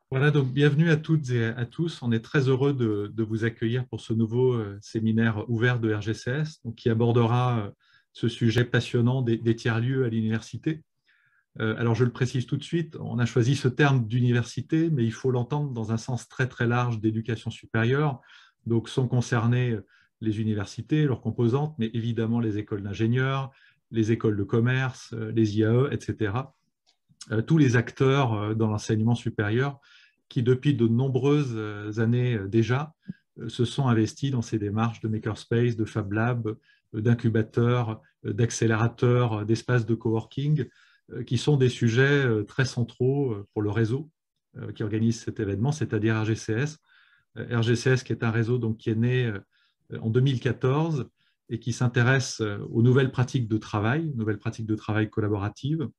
Voilà, donc bienvenue à toutes et à tous. On est très heureux de vous accueillir pour ce nouveau séminaire ouvert de RGCS, donc, qui abordera ce sujet passionnant des tiers-lieux à l'université. Alors, je le précise tout de suite, on a choisi ce terme d'université, mais il faut l'entendre dans un sens très très large d'éducation supérieure. Donc, sont concernées les universités, leurs composantes, mais évidemment les écoles d'ingénieurs, les écoles de commerce, les IAE, etc. Tous les acteurs dans l'enseignement supérieur qui, depuis de nombreuses années déjà, se sont investis dans ces démarches de makerspace, de Fab Lab, d'incubateurs, d'accélérateurs, d'espaces de coworking, qui sont des sujets très centraux pour le réseau qui organise cet événement, c'est-à-dire RGCS. RGCS qui est un réseau donc, qui est né en 2014 et qui s'intéresse aux nouvelles pratiques de travail collaboratives,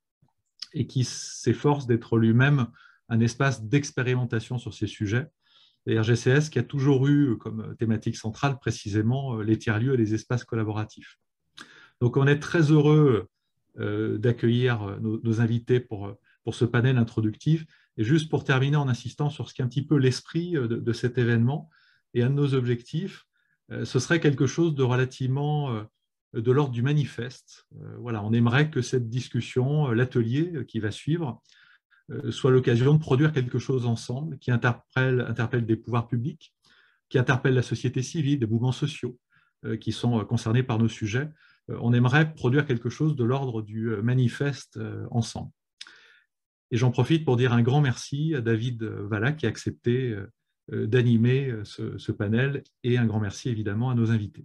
et qui s'efforce d'être lui-même un espace d'expérimentation sur ces sujets. Et RGCS qui a toujours eu comme thématique centrale précisément les tiers-lieux et les espaces collaboratifs. Donc on est très heureux d'accueillir nos invités pour ce panel introductif. Et juste pour terminer en insistant sur ce qui est un petit peu l'esprit de cet événement et un de nos objectifs, ce serait quelque chose de relativement de l'ordre du manifeste. Voilà, on aimerait que cette discussion, l'atelier qui va suivre, soit l'occasion de produire quelque chose ensemble qui interpelle des pouvoirs publics, qui interpelle la société civile, des mouvements sociaux qui sont concernés par nos sujets. On aimerait produire quelque chose de l'ordre du manifeste ensemble. Et j'en profite pour dire un grand merci à David Valla qui a accepté d'animer ce panel, et un grand merci évidemment à nos invités.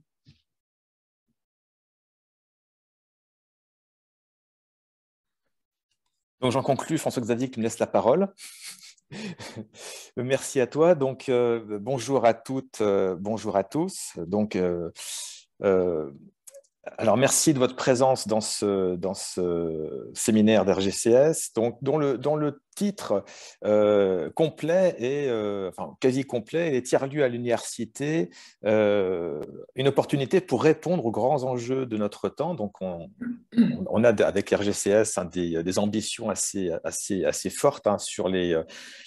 Donc j'en conclus, François-Xavier, qui me laisse la parole. Merci à toi. Donc bonjour à toutes, bonjour à tous. Donc alors merci de votre présence dans ce séminaire d'RGCS, donc dont le titre complet est, enfin quasi complet, les tiers-lieux à l'université, une opportunité pour répondre aux grands enjeux de notre temps. Donc on a avec RGCS des ambitions assez fortes sur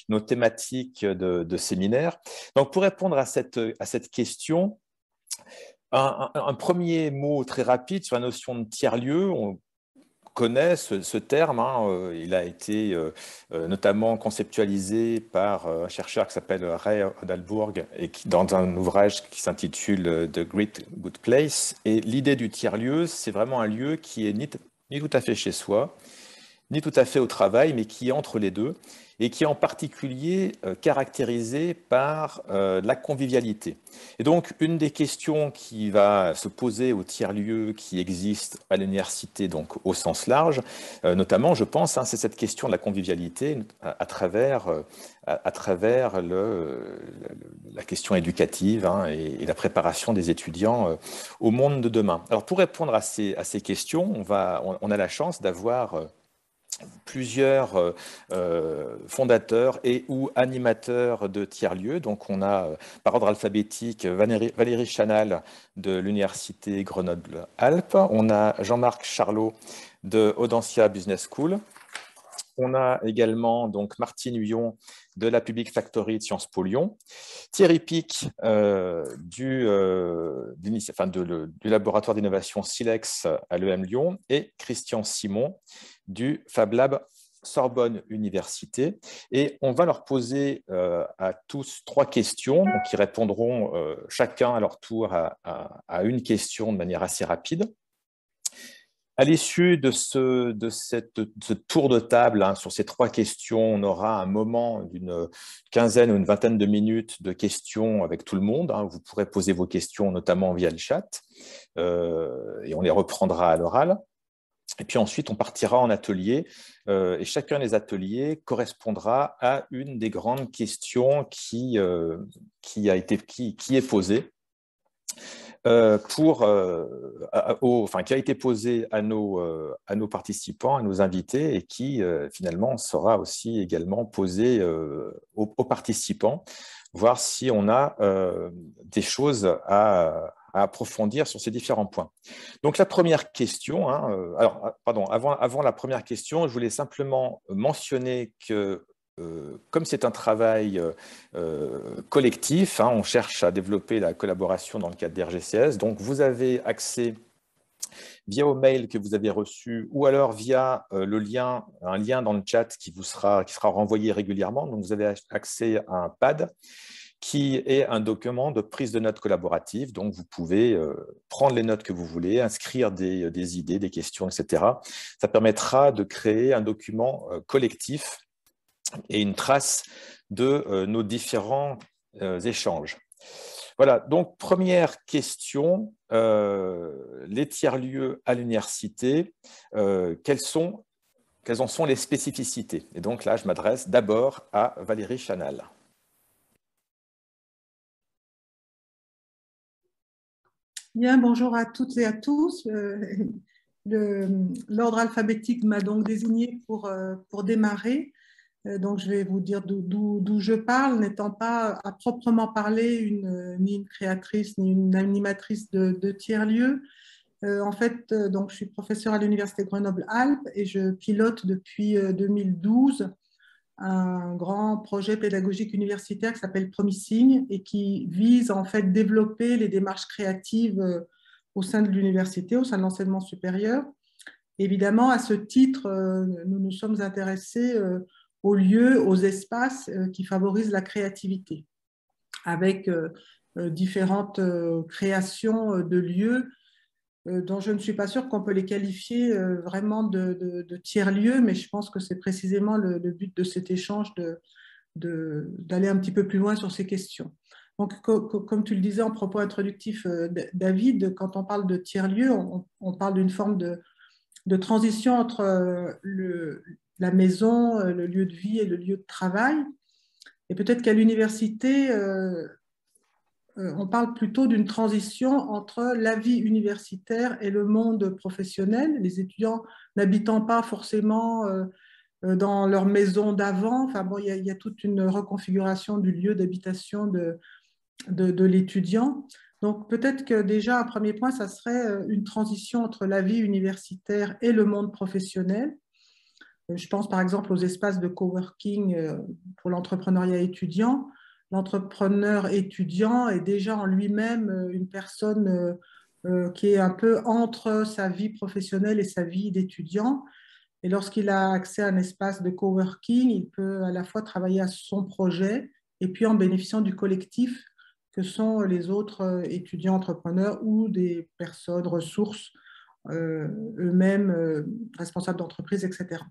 nos thématiques de séminaire. Donc, pour répondre à cette question, un premier mot très rapide sur la notion de tiers-lieu. On connaît ce terme, il a été notamment conceptualisé par un chercheur qui s'appelle Ray Odalberg et dans un ouvrage qui s'intitule The Great Good Place. Et l'idée du tiers-lieu, c'est vraiment un lieu qui est ni tout à fait chez soi, ni tout à fait au travail, mais qui est entre les deux, et qui est en particulier caractérisé par la convivialité. Et donc, une des questions qui va se poser aux tiers-lieux qui existent à l'université, donc au sens large, notamment, je pense, c'est cette question de la convivialité à travers la question éducative et la préparation des étudiants au monde de demain. Alors, pour répondre à ces questions, on a la chance d'avoir plusieurs fondateurs et ou animateurs de tiers-lieux. Donc, on a, par ordre alphabétique, Valérie Chanal de l'Université Grenoble-Alpes. On a Jean-Marc Charlot de Audencia Business School. On a également donc Martine Huyon de la Public Factory de Sciences Po Lyon, Thierry Pic du laboratoire d'innovation Silex à l'EM Lyon et Christian Simon du Fab Lab Sorbonne Université. Et on va leur poser à tous 3 questions, donc ils répondront chacun à leur tour à une question de manière assez rapide. À l'issue de ce tour de table sur ces 3 questions, on aura un moment d'une quinzaine ou une vingtaine de minutes de questions avec tout le monde. Vous pourrez poser vos questions notamment via le chat et on les reprendra à l'oral. Et puis ensuite, on partira en atelier et chacun des ateliers correspondra à une des grandes questions qui est posée. Qui a été posée à nos participants, à nos invités, et qui finalement sera aussi également posée aux participants, voir si on a des choses à approfondir sur ces différents points. Donc la première question, avant la première question, je voulais simplement mentionner que comme c'est un travail collectif, hein, on cherche à développer la collaboration dans le cadre d'RGCS. Donc, vous avez accès via au mail que vous avez reçu ou alors via un lien dans le chat qui sera renvoyé régulièrement. Donc, vous avez accès à un pad qui est un document de prise de notes collaborative. Donc, vous pouvez prendre les notes que vous voulez, inscrire des idées, des questions, etc. Ça permettra de créer un document collectif et une trace de nos différents échanges. Voilà, donc première question, les tiers-lieux à l'université, quelles en sont les spécificités? Et donc là, je m'adresse d'abord à Valérie Chanal. Bien, bonjour à toutes et à tous. L'ordre alphabétique m'a donc désigné pour démarrer. Donc, je vais vous dire d'où je parle, n'étant pas à proprement parler ni une créatrice ni une animatrice de tiers-lieux. En fait, donc, je suis professeure à l'Université Grenoble-Alpes et je pilote depuis 2012 un grand projet pédagogique universitaire qui s'appelle Promising et qui vise en fait développer les démarches créatives au sein de l'université, au sein de l'enseignement supérieur. Évidemment, à ce titre, nous nous sommes intéressés aux lieux, aux espaces qui favorisent la créativité, avec différentes créations de lieux dont je ne suis pas sûre qu'on peut les qualifier vraiment de tiers-lieux, mais je pense que c'est précisément le but de cet échange d'aller un petit peu plus loin sur ces questions. Donc, comme tu le disais en propos introductif, David, quand on parle de tiers-lieux, on parle d'une forme de transition entre la maison, le lieu de vie et le lieu de travail. Et peut-être qu'à l'université, on parle plutôt d'une transition entre la vie universitaire et le monde professionnel, les étudiants n'habitant pas forcément dans leur maison d'avant. Enfin bon, il y a toute une reconfiguration du lieu d'habitation de l'étudiant. Donc peut-être que déjà, un premier point, ça serait une transition entre la vie universitaire et le monde professionnel. Je pense par exemple aux espaces de coworking pour l'entrepreneuriat étudiant. L'entrepreneur étudiant est déjà en lui-même une personne qui est un peu entre sa vie professionnelle et sa vie d'étudiant. Et lorsqu'il a accès à un espace de coworking, il peut à la fois travailler à son projet et puis en bénéficiant du collectif que sont les autres étudiants entrepreneurs ou des personnes ressources eux-mêmes responsables d'entreprise, etc.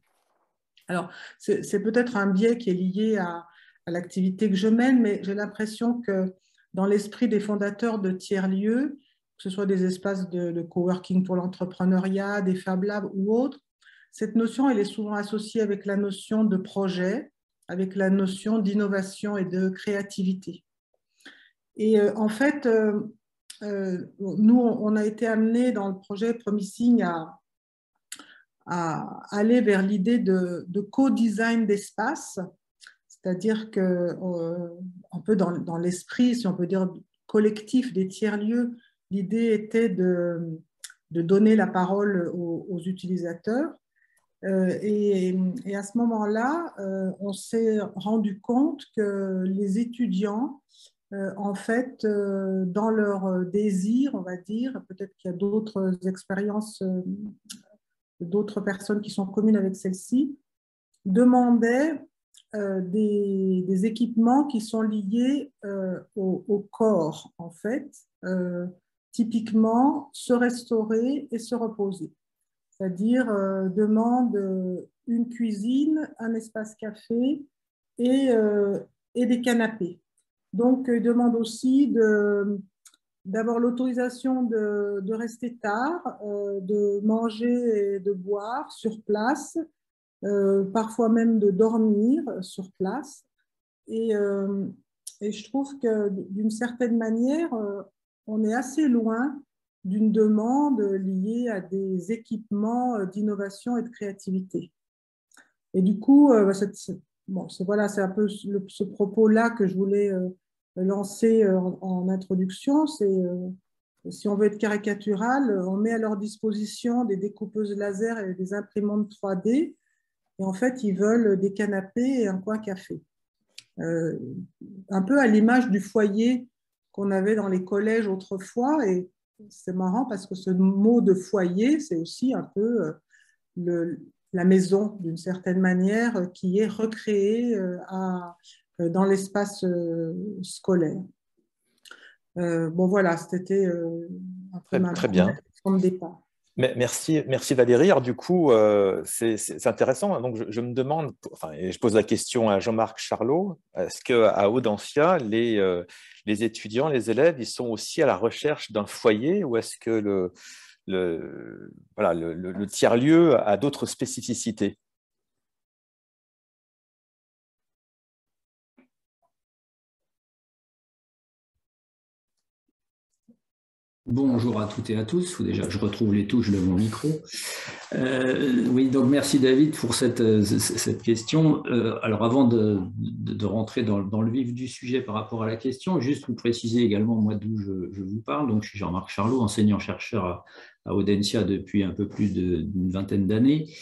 Alors, c'est peut-être un biais qui est lié à l'activité que je mène, mais j'ai l'impression que dans l'esprit des fondateurs de tiers-lieux, que ce soit des espaces de coworking pour l'entrepreneuriat, des Fab Labs ou autres, cette notion, elle est souvent associée avec la notion de projet, avec la notion d'innovation et de créativité. Et en fait, nous, on a été amenés dans le projet Promising à aller vers l'idée de co-design d'espace, c'est-à-dire que un peu dans l'esprit, si on peut dire, collectif des tiers-lieux, l'idée était de donner la parole aux utilisateurs. Et à ce moment-là, on s'est rendu compte que les étudiants, en fait, dans leur désir, on va dire, peut-être qu'il y a d'autres expériences, d'autres personnes qui sont communes avec celle-ci, demandaient des équipements qui sont liés au corps, en fait, typiquement se restaurer et se reposer. C'est-à-dire demande une cuisine, un espace café et des canapés. Donc, demande aussi d'avoir l'autorisation de rester tard, de manger et de boire sur place, parfois même de dormir sur place. Et je trouve que d'une certaine manière, on est assez loin d'une demande liée à des équipements d'innovation et de créativité. Et du coup, c'est un peu ce propos-là que je voulais lancer en introduction. C'est, si on veut être caricatural, on met à leur disposition des découpeuses laser et des imprimantes 3D Et en fait, ils veulent des canapés et un coin café. Un peu à l'image du foyer qu'on avait dans les collèges autrefois. Et c'est marrant parce que ce mot de foyer, c'est aussi un peu la maison, d'une certaine manière, qui est recréée dans l'espace scolaire. Bon, voilà, c'était un peu ma Très bien. de départ. Merci Valérie. Alors, du coup, c'est intéressant. Donc, je me demande, enfin, et je pose la question à Jean-Marc Charlot, est-ce qu'à Audencia, les étudiants, les élèves, ils sont aussi à la recherche d'un foyer, ou est-ce que le tiers-lieu a d'autres spécificités? Bonjour à toutes et à tous. Faut déjà que je retrouve les touches de mon micro. Oui, donc merci David pour cette question. Alors avant de rentrer dans le vif du sujet par rapport à la question, juste vous préciser également moi d'où je vous parle. Donc je suis Jean-Marc Charlot, enseignant-chercheur à Audencia depuis un peu plus d'une vingtaine d'années.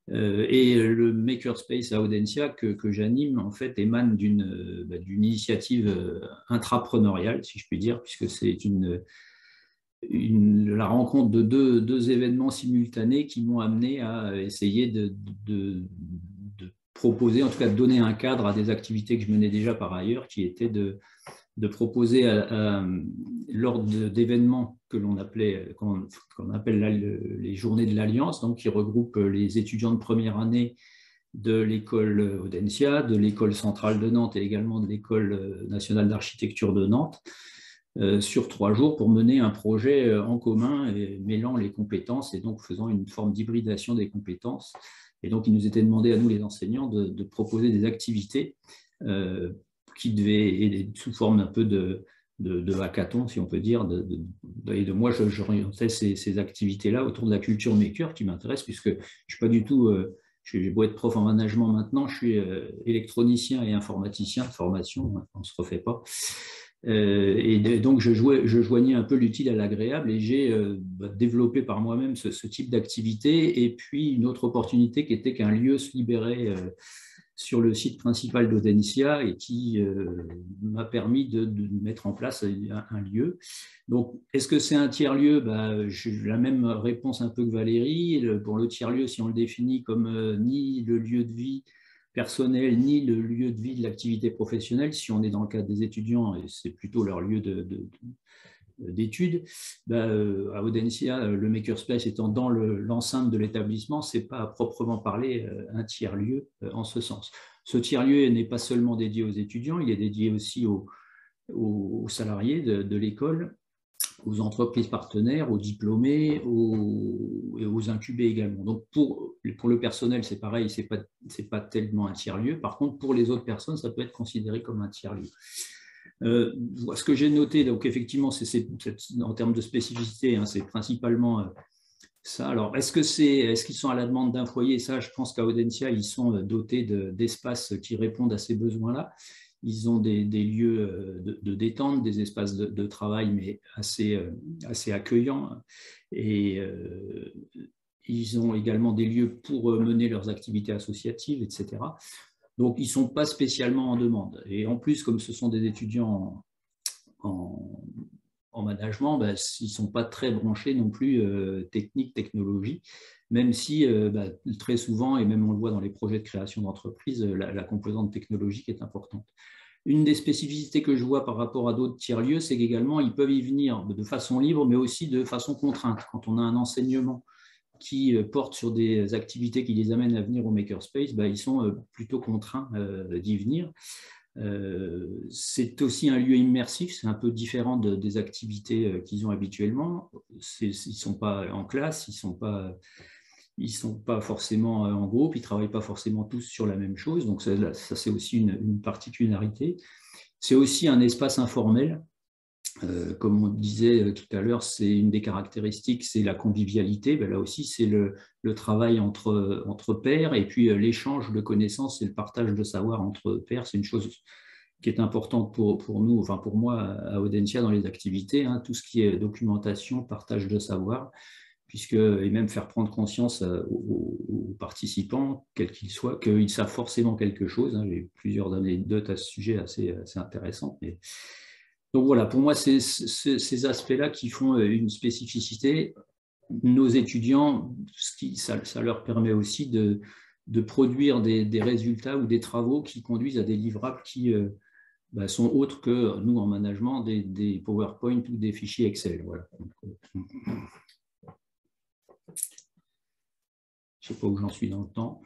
Et le Makerspace à Audencia que j'anime en fait émane d'une initiative intrapreneuriale, si je puis dire, puisque c'est la rencontre de deux événements simultanés qui m'ont amené à essayer de proposer, en tout cas de donner un cadre à des activités que je menais déjà par ailleurs, qui était de proposer lors d'événements que l'on appelle les journées de l'Alliance, donc qui regroupent les étudiants de première année de l'école Audencia, de l'école centrale de Nantes et également de l'école nationale d'architecture de Nantes, sur 3 jours pour mener un projet en commun et mêlant les compétences et donc faisant une forme d'hybridation des compétences. Et donc, il nous était demandé à nous, les enseignants, de proposer des activités qui devaient, sous forme un peu de hackathon, si on peut dire, et moi, j'orientais ces activités-là autour de la culture maker qui m'intéresse, puisque je ne suis pas du tout... j'ai beau être prof en management maintenant, je suis électronicien et informaticien de formation, on ne se refait pas. Et donc, je joignais un peu l'utile à l'agréable et j'ai développé par moi-même ce type d'activité. Et puis, une autre opportunité qui était qu'un lieu se libérait sur le site principal d'Audencia et qui m'a permis de mettre en place un lieu. Donc, est-ce que c'est un tiers-lieu? J'ai la même réponse un peu que Valérie. Pour le tiers-lieu, si on le définit comme ni le lieu de vie personnel, ni le lieu de vie de l'activité professionnelle, si on est dans le cadre des étudiants, et c'est plutôt leur lieu d'études, à Audencia, le Makerspace étant dans l'enceinte de l'établissement, ce n'est pas à proprement parler un tiers-lieu en ce sens. Ce tiers-lieu n'est pas seulement dédié aux étudiants, il est dédié aussi aux salariés de l'école, aux entreprises partenaires, aux diplômés et aux incubés également. Donc, pour le personnel, c'est pareil, ce n'est pas tellement un tiers-lieu. Par contre, pour les autres personnes, ça peut être considéré comme un tiers-lieu. Ce que j'ai noté, donc effectivement, en termes de spécificité, hein, c'est principalement ça. Alors, est-ce qu'ils sont à la demande d'un foyer? Ça, je pense qu'à Audencia, ils sont dotés d'espaces qui répondent à ces besoins-là. Ils ont des lieux de détente, des espaces de travail, mais assez accueillants. Et ils ont également des lieux pour mener leurs activités associatives, etc. Donc, ils ne sont pas spécialement en demande. Et en plus, comme ce sont des étudiants en management, ils ne sont pas très branchés non plus technologie, même si très souvent, et même on le voit dans les projets de création d'entreprise, la composante technologique est importante. Une des spécificités que je vois par rapport à d'autres tiers-lieux, c'est qu'également, ils peuvent y venir de façon libre, mais aussi de façon contrainte. Quand on a un enseignement qui porte sur des activités qui les amènent à venir au Makerspace, ils sont plutôt contraints d'y venir. C'est aussi un lieu immersif, c'est un peu différent des activités qu'ils ont habituellement. Ils ne sont pas en classe, ils ne sont pas forcément en groupe, ils ne travaillent pas forcément tous sur la même chose, donc ça c'est aussi une particularité. C'est aussi un espace informel. Comme on disait tout à l'heure, c'est une des caractéristiques, c'est la convivialité. Là aussi, c'est le travail entre pairs et puis l'échange de connaissances et le partage de savoir entre pairs. C'est une chose qui est importante pour nous, enfin pour moi à Audencia dans les activités, hein, tout ce qui est documentation, partage de savoir, et même faire prendre conscience aux participants, quels qu'ils soient, qu'ils savent forcément quelque chose. J'ai plusieurs anecdotes à ce sujet assez intéressantes. Donc voilà, pour moi, c'est ces aspects-là qui font une spécificité. Nos étudiants, ça leur permet aussi de produire des résultats ou des travaux qui conduisent à des livrables qui sont autres que nous en management, des PowerPoint ou des fichiers Excel. Voilà. Je ne sais pas où j'en suis dans le temps.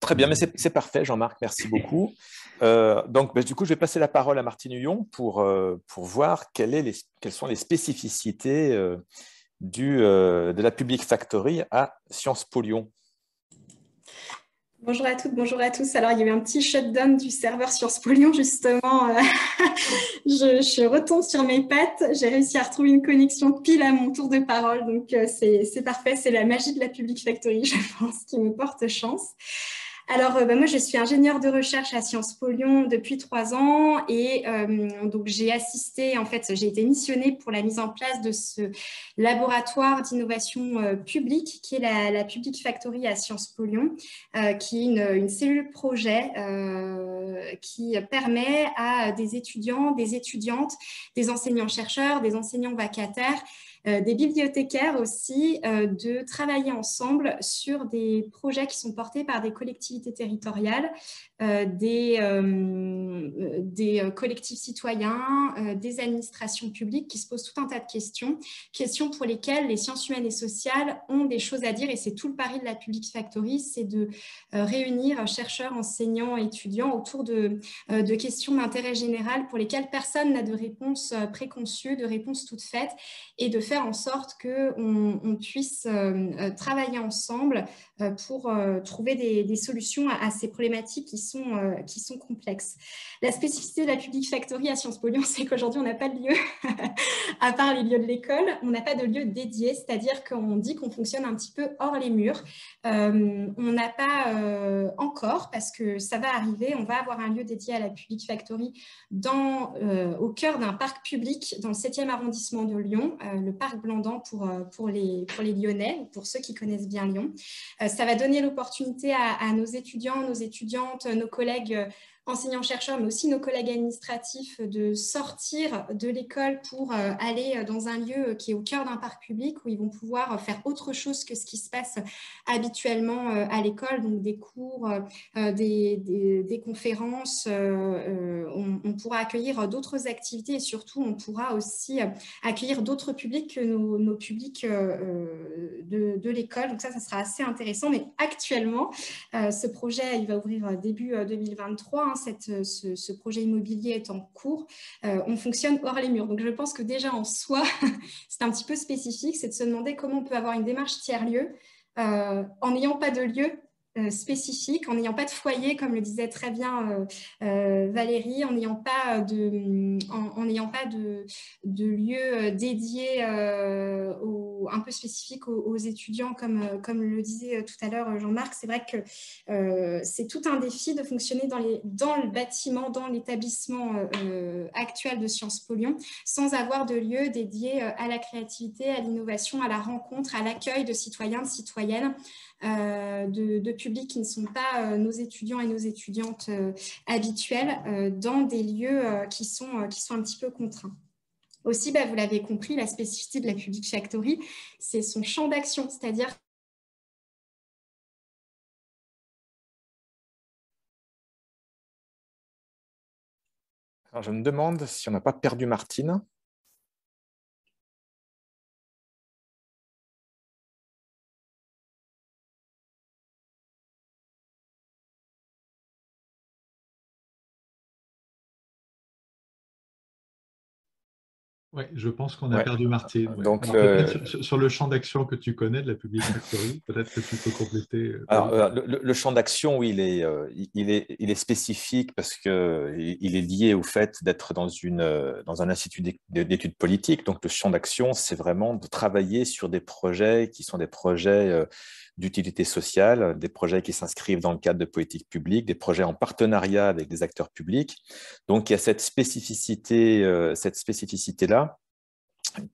Très bien, mais c'est parfait, Jean-Marc, merci beaucoup. Donc, du coup, je vais passer la parole à Martine Huillon pour voir quelles sont les spécificités de la Public Factory à Sciences Po Lyon. Bonjour à toutes, bonjour à tous. Alors, il y a eu un petit shutdown du serveur Sciences Po Lyon, justement. Je retombe sur mes pattes. J'ai réussi à retrouver une connexion pile à mon tour de parole. Donc, c'est parfait. C'est la magie de la Public Factory, je pense, qui me porte chance. Alors, moi, je suis ingénieure de recherche à Sciences Po Lyon depuis 3 ans et donc j'ai assisté, en fait, j'ai été missionnée pour la mise en place de ce laboratoire d'innovation publique qui est la Public Factory à Sciences Po Lyon, qui est une cellule projet qui permet à des étudiants, des étudiantes, des enseignants-chercheurs, des enseignants vacataires, des bibliothécaires aussi, de travailler ensemble sur des projets qui sont portés par des collectivités territoriales, des collectifs citoyens, des administrations publiques qui se posent tout un tas de questions pour lesquelles les sciences humaines et sociales ont des choses à dire, et c'est tout le pari de la Public Factory, c'est de réunir chercheurs, enseignants, étudiants autour de questions d'intérêt général pour lesquelles personne n'a de réponse préconçue, de réponse toute faite, et de faire en sorte qu'on puisse travailler ensemble pour trouver des solutions à ces problématiques qui sont complexes. La spécificité de la Public Factory à Sciences Po Lyon, c'est qu'aujourd'hui, on n'a pas de lieu, à part les lieux de l'école, on n'a pas de lieu dédié, c'est-à-dire qu'on dit qu'on fonctionne un petit peu hors les murs. On n'a pas encore, parce que ça va arriver, on va avoir un lieu dédié à la Public Factory au cœur d'un parc public dans le 7e arrondissement de Lyon, le parc Blandan pour les Lyonnais, pour ceux qui connaissent bien Lyon. Ça va donner l'opportunité à nos étudiants, nos étudiantes, nos collègues enseignants-chercheurs, mais aussi nos collègues administratifs, de sortir de l'école pour aller dans un lieu qui est au cœur d'un parc public où ils vont pouvoir faire autre chose que ce qui se passe habituellement à l'école, donc des cours, des conférences, on pourra accueillir d'autres activités et surtout on pourra aussi accueillir d'autres publics que nos publics de l'école. Donc ça sera assez intéressant, mais actuellement, ce projet, il va ouvrir début 2023, ce projet immobilier est en cours, on fonctionne hors les murs. Donc, je pense que déjà en soi, c'est un petit peu spécifique, c'est de se demander comment on peut avoir une démarche tiers-lieu en n'ayant pas de lieu spécifique, en n'ayant pas de foyer, comme le disait très bien Valérie, en n'ayant pas de lieu dédié un peu spécifique aux étudiants, comme le disait tout à l'heure Jean-Marc. C'est vrai que c'est tout un défi de fonctionner dans le bâtiment, dans l'établissement actuel de Sciences Po Lyon, sans avoir de lieu dédié à la créativité, à l'innovation, à la rencontre, à l'accueil de citoyens, de citoyennes, de publics qui ne sont pas nos étudiants et nos étudiantes habituels, dans des lieux qui sont un petit peu contraints. Aussi, vous l'avez compris, la spécificité de la Public Factory, c'est son champ d'action, c'est-à-dire Alors, je me demande si on n'a pas perdu Martine. Oui, je pense qu'on a perdu Martine. Ouais. Donc, sur le champ d'action que tu connais de la Public Factory, peut-être que tu peux compléter. Alors, le champ d'action, oui, il est spécifique parce qu'il est lié au fait d'être dans un institut d'études politiques. Donc, le champ d'action, c'est vraiment de travailler sur des projets qui sont des projets d'utilité sociale, des projets qui s'inscrivent dans le cadre de politiques publiques, des projets en partenariat avec des acteurs publics. Donc, il y a cette spécificité-là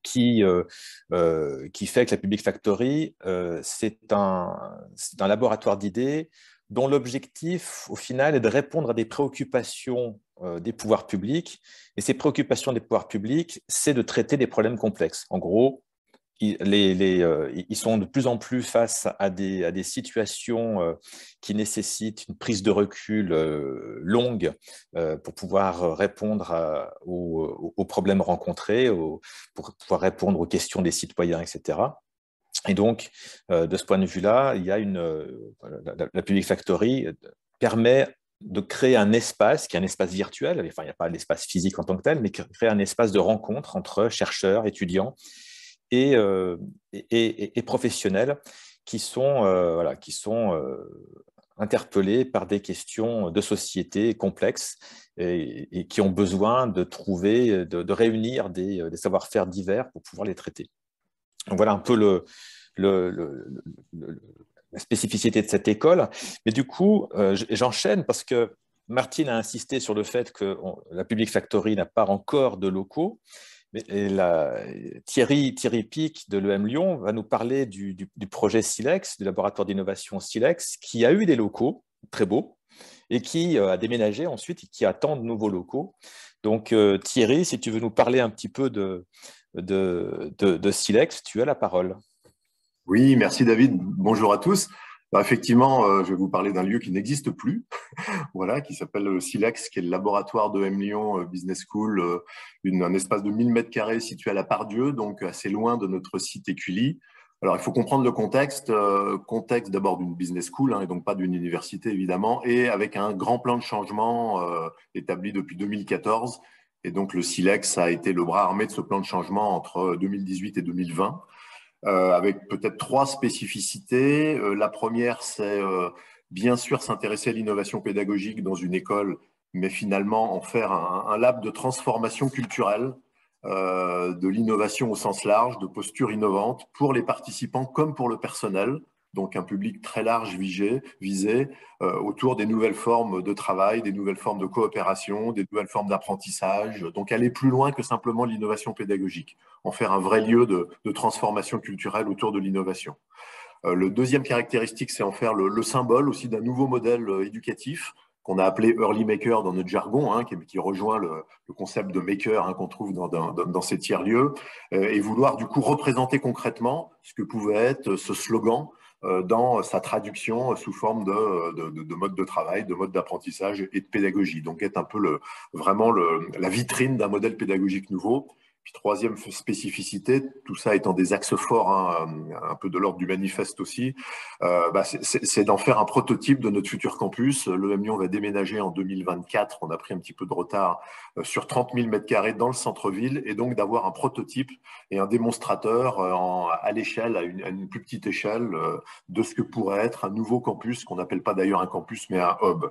qui fait que la Public Factory, c'est un laboratoire d'idées dont l'objectif, au final, est de répondre à des préoccupations des pouvoirs publics. Et ces préoccupations des pouvoirs publics, c'est de traiter des problèmes complexes. En gros, ils sont de plus en plus face à des situations qui nécessitent une prise de recul longue pour pouvoir répondre aux problèmes rencontrés, pour pouvoir répondre aux questions des citoyens, etc. Et donc, de ce point de vue-là, il y a la Public Factory permet de créer un espace, qui est un espace virtuel, enfin, il n'y a pas l'espace physique en tant que tel, mais créer un espace de rencontre entre chercheurs, étudiants et professionnels qui sont interpellés par des questions de société complexes et qui ont besoin de trouver, de réunir des savoir-faire divers pour pouvoir les traiter. Donc voilà un peu la spécificité de cette école. Mais du coup, j'enchaîne parce que Martine a insisté sur le fait que la Public Factory n'a pas encore de locaux. Et Thierry Pic de l'EM Lyon va nous parler du projet Silex, du laboratoire d'innovation Silex, qui a eu des locaux très beaux et qui a déménagé ensuite et qui attend de nouveaux locaux. Donc Thierry, si tu veux nous parler un petit peu de Silex, tu as la parole. Oui, merci David. Bonjour à tous. Alors, effectivement, je vais vous parler d'un lieu qui n'existe plus, voilà, qui s'appelle Silex, qui est le laboratoire de EM Lyon Business School, un espace de 1000 m² situé à la Part-Dieu, donc assez loin de notre site Écully. Alors, il faut comprendre le contexte, contexte d'abord d'une business school, et donc pas d'une université évidemment, et avec un grand plan de changement établi depuis 2014. Et donc, le Silex a été le bras armé de ce plan de changement entre 2018 et 2020. Avec peut-être 3 spécificités. La première, c'est bien sûr s'intéresser à l'innovation pédagogique dans une école, mais finalement en faire un lab de transformation culturelle, de l'innovation au sens large, de posture innovante pour les participants comme pour le personnel. Donc un public très large visé autour des nouvelles formes de travail, des nouvelles formes de coopération, des nouvelles formes d'apprentissage. Donc aller plus loin que simplement l'innovation pédagogique, en faire un vrai lieu de transformation culturelle autour de l'innovation. Le deuxième caractéristique, c'est en faire le symbole aussi d'un nouveau modèle éducatif qu'on a appelé Early Maker dans notre jargon, qui rejoint le concept de maker qu'on trouve dans ces tiers-lieux, et vouloir du coup représenter concrètement ce que pouvait être ce slogan dans sa traduction sous forme de mode de travail, de mode d'apprentissage et de pédagogie. Donc être un peu vraiment la vitrine d'un modèle pédagogique nouveau. Puis troisième spécificité, tout ça étant des axes forts, un peu de l'ordre du manifeste aussi, c'est d'en faire un prototype de notre futur campus. L'EM Lyon va déménager en 2024, on a pris un petit peu de retard, sur 30 000 m² dans le centre-ville, et donc d'avoir un prototype et un démonstrateur à l'échelle, à une plus petite échelle, de ce que pourrait être un nouveau campus, qu'on n'appelle pas d'ailleurs un campus, mais un hub.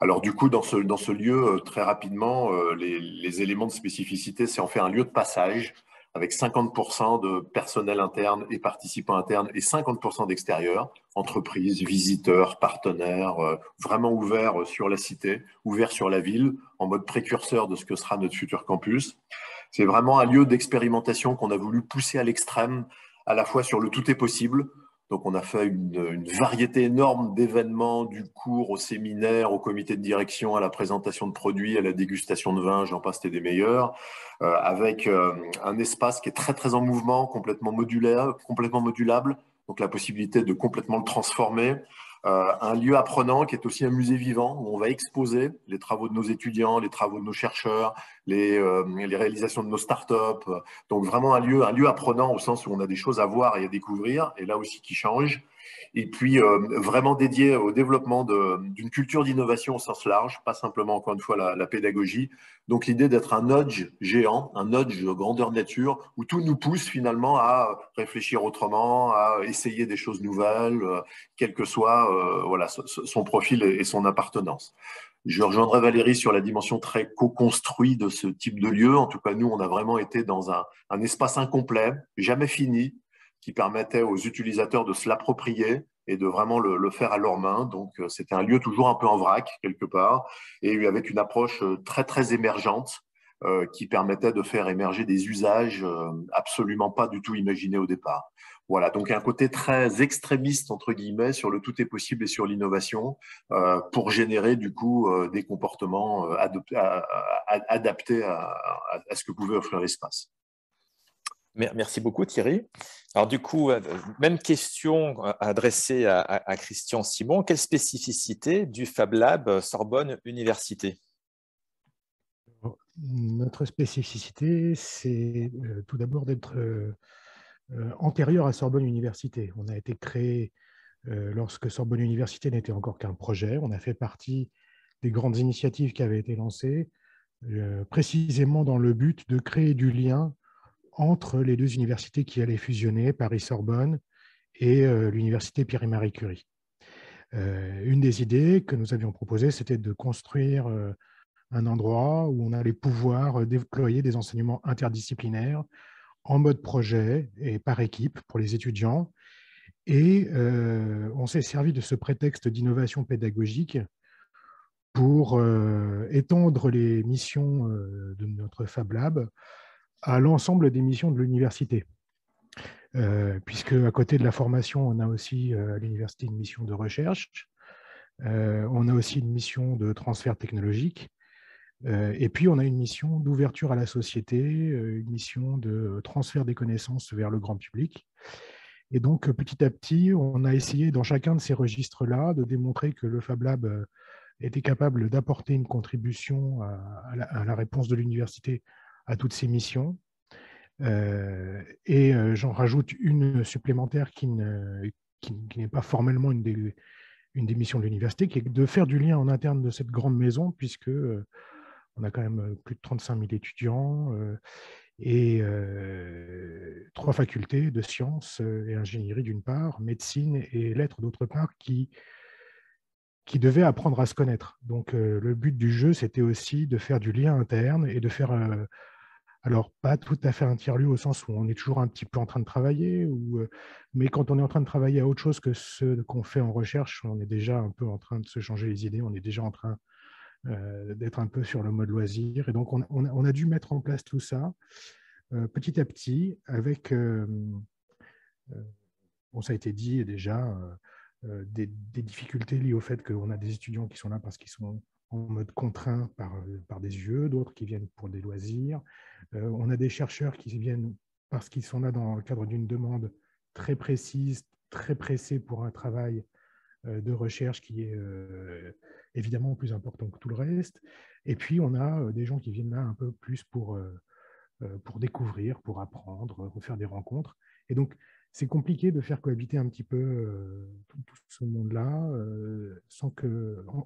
Alors du coup, dans ce lieu, très rapidement, les éléments de spécificité, c'est en faire un lieu de passage avec 50% de personnel interne et participants internes et 50% d'extérieurs, entreprises, visiteurs, partenaires, vraiment ouverts sur la cité, ouverts sur la ville, en mode précurseur de ce que sera notre futur campus. C'est vraiment un lieu d'expérimentation qu'on a voulu pousser à l'extrême, à la fois sur le tout est possible. Donc, on a fait une variété énorme d'événements, du cours au séminaire, au comité de direction, à la présentation de produits, à la dégustation de vin, j'en passe, c'était des meilleurs, avec un espace qui est très, très en mouvement, complètement modulable, donc la possibilité de complètement le transformer. Un lieu apprenant qui est aussi un musée vivant où on va exposer les travaux de nos étudiants, les travaux de nos chercheurs, les réalisations de nos startups. Donc vraiment un lieu apprenant au sens où on a des choses à voir et à découvrir, et là aussi qui change. Et puis vraiment dédié au développement d'une culture d'innovation au sens large, pas simplement encore une fois la pédagogie. Donc l'idée d'être un nudge géant, un nudge grandeur nature, où tout nous pousse finalement à réfléchir autrement, à essayer des choses nouvelles, quel que soit son profil et son appartenance. Je rejoindrai Valérie sur la dimension très co-construite de ce type de lieu. En tout cas, nous, on a vraiment été dans un espace incomplet, jamais fini, qui permettait aux utilisateurs de se l'approprier et de vraiment le faire à leurs mains. Donc, c'était un lieu toujours un peu en vrac, quelque part, et avec une approche très, très émergente, qui permettait de faire émerger des usages absolument pas du tout imaginés au départ. Voilà, donc un côté très extrémiste, entre guillemets, sur le tout est possible et sur l'innovation pour générer du coup des comportements adaptés à ce que pouvait offrir l'espace. Merci beaucoup Thierry. Alors du coup, même question adressée à Christian Simon. Quelle spécificité du Fab Lab Sorbonne Université? Notre spécificité, c'est tout d'abord d'être antérieur à Sorbonne Université. On a été créé lorsque Sorbonne Université n'était encore qu'un projet. On a fait partie des grandes initiatives qui avaient été lancées, précisément dans le but de créer du lien entre les deux universités qui allaient fusionner, Paris-Sorbonne et l'université Pierre et Marie Curie. Une des idées que nous avions proposées, c'était de construire un endroit où on allait pouvoir déployer des enseignements interdisciplinaires en mode projet et par équipe pour les étudiants. Et on s'est servi de ce prétexte d'innovation pédagogique pour étendre les missions de notre Fab Lab à l'ensemble des missions de l'université. Puisque à côté de la formation, on a aussi à l'université une mission de recherche, on a aussi une mission de transfert technologique, et puis on a une mission d'ouverture à la société, une mission de transfert des connaissances vers le grand public. Et donc petit à petit, on a essayé dans chacun de ces registres-là de démontrer que le Fab Lab était capable d'apporter une contribution à la réponse de l'université à toutes ces missions. Et j'en rajoute une supplémentaire qui n'est pas formellement une des missions de l'université, qui est de faire du lien en interne de cette grande maison, puisque on a quand même plus de 35 000 étudiants et 3 facultés de sciences et ingénierie d'une part, médecine et lettres d'autre part, qui devaient apprendre à se connaître. Donc le but du jeu, c'était aussi de faire du lien interne et de faire... alors, pas tout à fait un tiers-lieu au sens où on est toujours un petit peu en train de travailler, mais quand on est en train de travailler à autre chose que ce qu'on fait en recherche, on est déjà un peu en train de se changer les idées, on est déjà en train d'être un peu sur le mode loisir. Et donc, on a dû mettre en place tout ça petit à petit avec, bon, ça a été dit déjà, des difficultés liées au fait qu'on a des étudiants qui sont là parce qu'ils sont en mode contraint par des yeux, d'autres qui viennent pour des loisirs. On a des chercheurs qui viennent parce qu'ils sont là dans le cadre d'une demande très précise, très pressée pour un travail de recherche qui est évidemment plus important que tout le reste. Et puis, on a des gens qui viennent là un peu plus pour découvrir, pour apprendre, pour faire des rencontres. Et donc, c'est compliqué de faire cohabiter un petit peu tout ce monde-là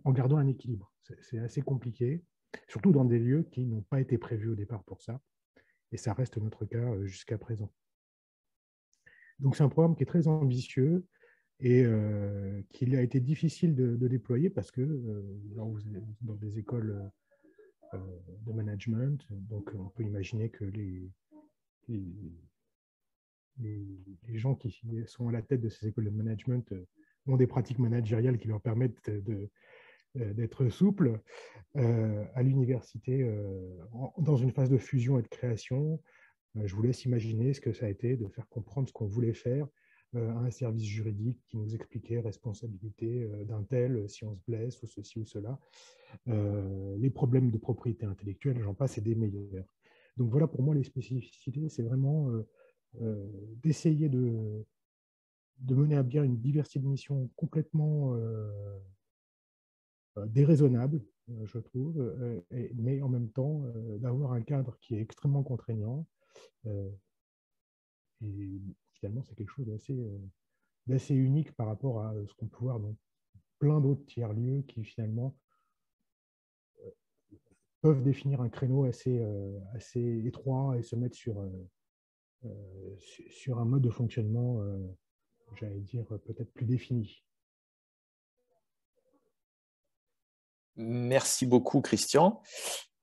en gardant un équilibre. C'est assez compliqué, surtout dans des lieux qui n'ont pas été prévus au départ pour ça. Et ça reste notre cas jusqu'à présent. Donc, c'est un programme qui est très ambitieux et qu'il a été difficile de déployer parce que dans des écoles de management, donc on peut imaginer que les gens qui sont à la tête de ces écoles de management ont des pratiques managériales qui leur permettent d'être souples. À l'université, dans une phase de fusion et de création, je vous laisse imaginer ce que ça a été de faire comprendre ce qu'on voulait faire à un service juridique qui nous expliquait responsabilité d'un tel si on se blesse ou ceci ou cela, les problèmes de propriété intellectuelle, j'en passe, et des meilleurs. Donc voilà, pour moi, les spécificités, c'est vraiment d'essayer de mener à bien une diversité de missions complètement déraisonnable, je trouve, mais en même temps d'avoir un cadre qui est extrêmement contraignant. Et finalement, c'est quelque chose d'assez unique par rapport à ce qu'on peut voir dans plein d'autres tiers-lieux qui finalement peuvent définir un créneau assez étroit et se mettre sur un mode de fonctionnement, j'allais dire, peut-être plus défini. Merci beaucoup, Christian.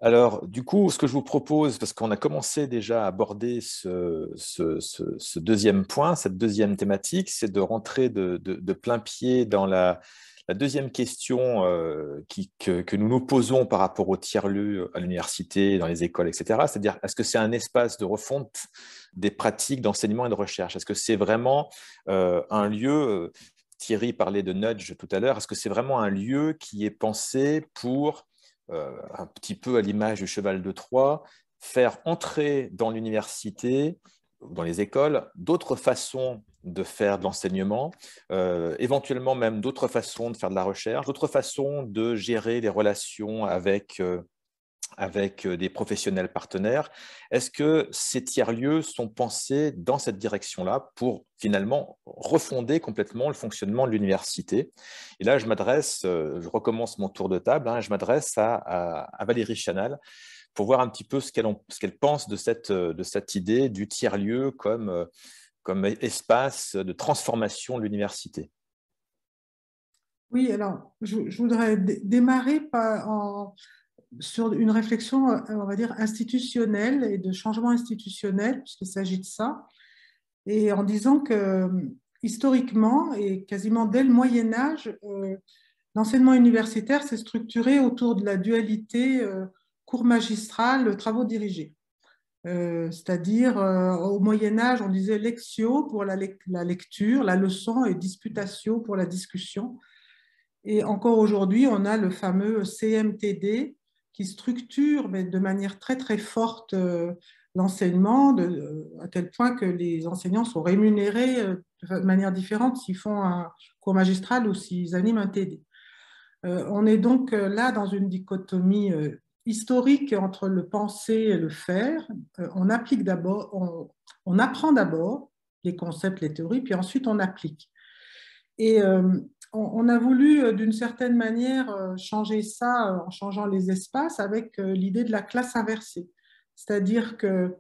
Alors, du coup, ce que je vous propose, parce qu'on a commencé déjà à aborder ce deuxième point, cette deuxième thématique, c'est de rentrer de plein pied dans la La deuxième question que nous nous posons par rapport au tiers-lieu à l'université, dans les écoles, etc., c'est-à-dire, est-ce que c'est un espace de refonte des pratiques d'enseignement et de recherche? Est-ce que c'est vraiment un lieu, Thierry parlait de nudge tout à l'heure, est-ce que c'est vraiment un lieu qui est pensé pour, un petit peu à l'image du cheval de Troie, faire entrer dans l'université, dans les écoles, d'autres façons de faire de l'enseignement, éventuellement même d'autres façons de faire de la recherche, d'autres façons de gérer les relations avec des professionnels partenaires. Est-ce que ces tiers-lieux sont pensés dans cette direction-là pour finalement refonder complètement le fonctionnement de l'université? Et là, je recommence mon tour de table, je m'adresse à Valérie Chanal pour voir un petit peu ce qu'elle pense de cette idée du tiers-lieu comme espace de transformation de l'université. Oui, alors je voudrais démarrer sur une réflexion, on va dire, institutionnelle et de changement institutionnel, puisqu'il s'agit de ça, et en disant que historiquement et quasiment dès le Moyen-Âge, l'enseignement universitaire s'est structuré autour de la dualité cours magistral, travaux dirigés. C'est-à-dire, au Moyen-Âge, on disait lectio pour la lecture, la leçon, et disputatio pour la discussion. Et encore aujourd'hui, on a le fameux CMTD qui structure mais de manière très très forte l'enseignement, à tel point que les enseignants sont rémunérés de manière différente s'ils font un cours magistral ou s'ils animent un TD. On est donc là dans une dichotomie historique entre le penser et le faire. On applique d'abord, on apprend d'abord les concepts, les théories, puis ensuite on applique. Et on a voulu d'une certaine manière changer ça en changeant les espaces avec l'idée de la classe inversée. C'est-à-dire que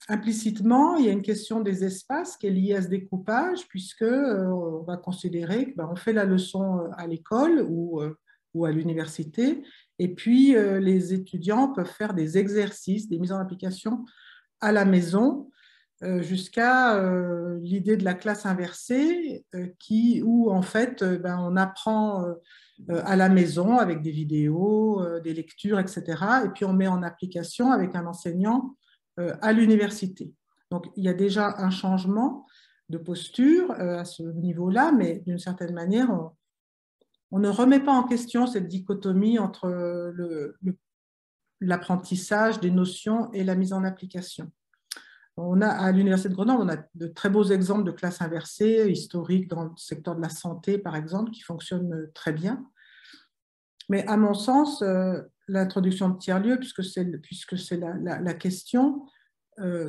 implicitement, il y a une question des espaces qui est liée à ce découpage, puisque on va considérer qu'on fait la leçon à l'école ou à l'université, et puis les étudiants peuvent faire des exercices, des mises en application à la maison, jusqu'à l'idée de la classe inversée, où en fait on apprend à la maison avec des vidéos, des lectures, etc. Et puis on met en application avec un enseignant à l'université. Donc il y a déjà un changement de posture à ce niveau-là, mais d'une certaine manière, on ne remet pas en question cette dichotomie entre l'apprentissage des notions et la mise en application. À l'Université de Grenoble, on a de très beaux exemples de classes inversées, historiques dans le secteur de la santé, par exemple, qui fonctionnent très bien. Mais à mon sens, l'introduction de tiers-lieux, puisque c'est la question,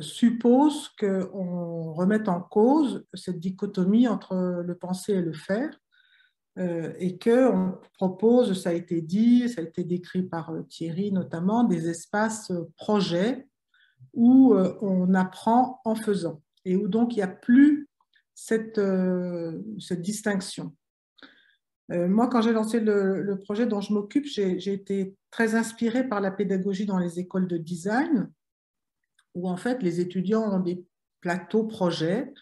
suppose qu'on remette en cause cette dichotomie entre le penser et le faire, et qu'on propose, ça a été dit, ça a été décrit par Thierry notamment, des espaces projets où on apprend en faisant et où donc il n'y a plus cette distinction. Moi, quand j'ai lancé le projet dont je m'occupe, j'ai été très inspirée par la pédagogie dans les écoles de design, où en fait les étudiants ont des plateaux projets,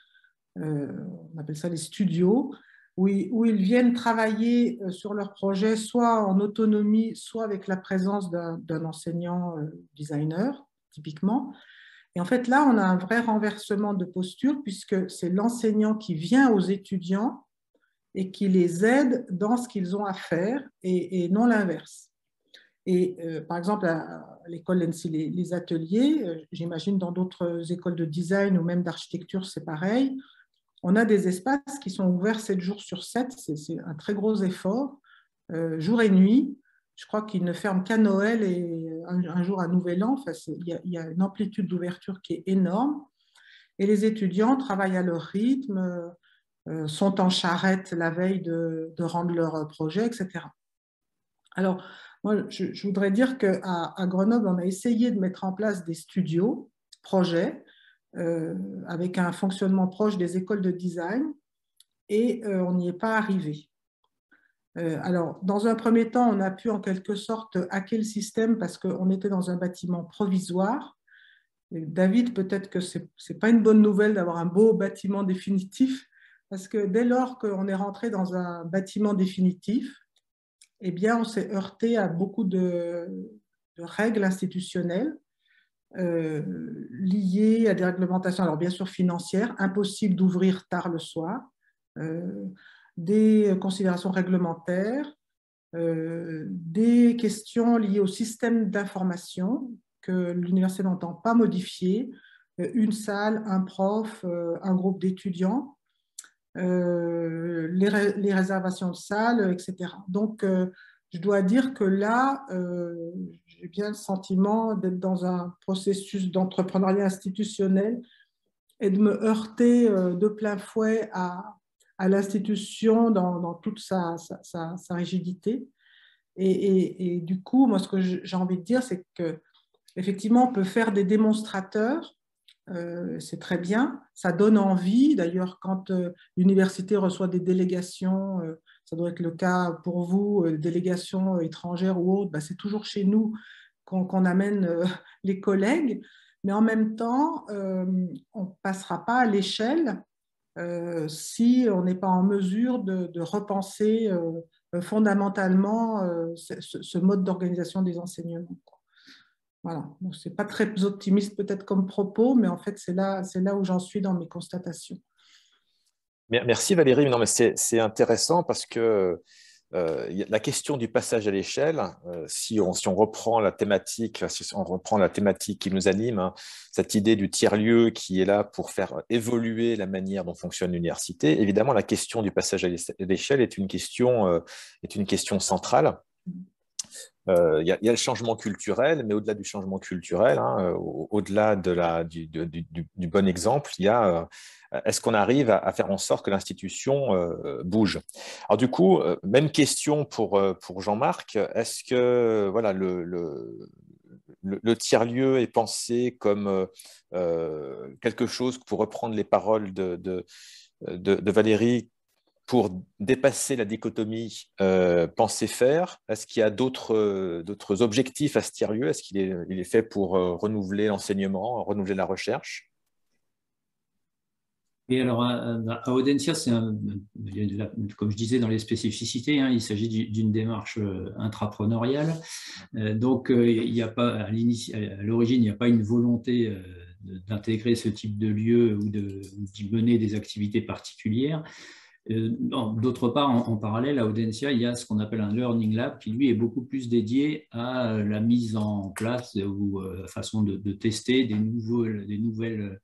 on appelle ça les studios, où ils viennent travailler sur leur projet, soit en autonomie, soit avec la présence d'un enseignant designer, typiquement. Et en fait, là, on a un vrai renversement de posture, puisque c'est l'enseignant qui vient aux étudiants et qui les aide dans ce qu'ils ont à faire, et non l'inverse. Et par exemple, à l'école l'ENSI, les ateliers, j'imagine dans d'autres écoles de design ou même d'architecture, c'est pareil. On a des espaces qui sont ouverts 7 jours sur 7, c'est un très gros effort, jour et nuit. Je crois qu'ils ne ferment qu'à Noël et un jour à Nouvel An. Enfin, il y a une amplitude d'ouverture qui est énorme. Et les étudiants travaillent à leur rythme, sont en charrette la veille de rendre leur projet, etc. Alors, moi, je voudrais dire qu'à Grenoble, on a essayé de mettre en place des studios, projets, avec un fonctionnement proche des écoles de design, et on n'y est pas arrivé. Alors, dans un premier temps, on a pu en quelque sorte hacker le système parce qu'on était dans un bâtiment provisoire. Et David, peut-être que ce n'est pas une bonne nouvelle d'avoir un beau bâtiment définitif, parce que dès lors qu'on est rentré dans un bâtiment définitif, eh bien, on s'est heurté à beaucoup de règles institutionnelles liées à des réglementations, alors bien sûr financières, impossible d'ouvrir tard le soir, des considérations réglementaires, des questions liées au système d'information que l'université n'entend pas modifier, une salle, un prof, un groupe d'étudiants, les réservations de salles, etc. Donc, je dois dire que là, j'ai bien le sentiment d'être dans un processus d'entrepreneuriat institutionnel et de me heurter de plein fouet à l'institution dans toute sa rigidité. Et du coup, moi, ce que j'ai envie de dire, c'est qu'effectivement, on peut faire des démonstrateurs, c'est très bien, ça donne envie. D'ailleurs, quand l'université reçoit des délégations, ça doit être le cas pour vous, délégations étrangères ou autres, c'est toujours chez nous qu'on amène les collègues. Mais en même temps, on ne passera pas à l'échelle si on n'est pas en mesure de repenser fondamentalement ce mode d'organisation des enseignements. Voilà. Ce n'est pas très optimiste peut-être comme propos, mais en fait, c'est là où j'en suis dans mes constatations. Merci Valérie. Non, mais c'est intéressant parce que la question du passage à l'échelle, si on reprend la thématique, qui nous anime, hein, cette idée du tiers-lieu qui est là pour faire évoluer la manière dont fonctionne l'université, évidemment, la question du passage à l'échelle est une question centrale. Il y a le changement culturel, mais au-delà du changement culturel, hein, au-delà du bon exemple, il y a est-ce qu'on arrive à faire en sorte que l'institution bouge? Alors du coup, même question pour Jean-Marc, est-ce que voilà, le tiers-lieu est pensé comme quelque chose, pour reprendre les paroles de Valérie, pour dépasser la dichotomie penser-faire? Est-ce qu'il y a d'autres objectifs à ce tiers-lieu? Est-ce qu'il est fait pour renouveler l'enseignement, renouveler la recherche? Et alors, à Audencia, comme je disais dans les spécificités, hein, il s'agit d'une démarche intrapreneuriale. Donc, il n'y a pas, à l'origine, il n'y a pas une volonté d'intégrer ce type de lieu ou d'y mener des activités particulières. D'autre part, en parallèle, à Audencia, il y a ce qu'on appelle un Learning Lab qui, lui, est beaucoup plus dédié à la mise en place ou façon de tester des nouvelles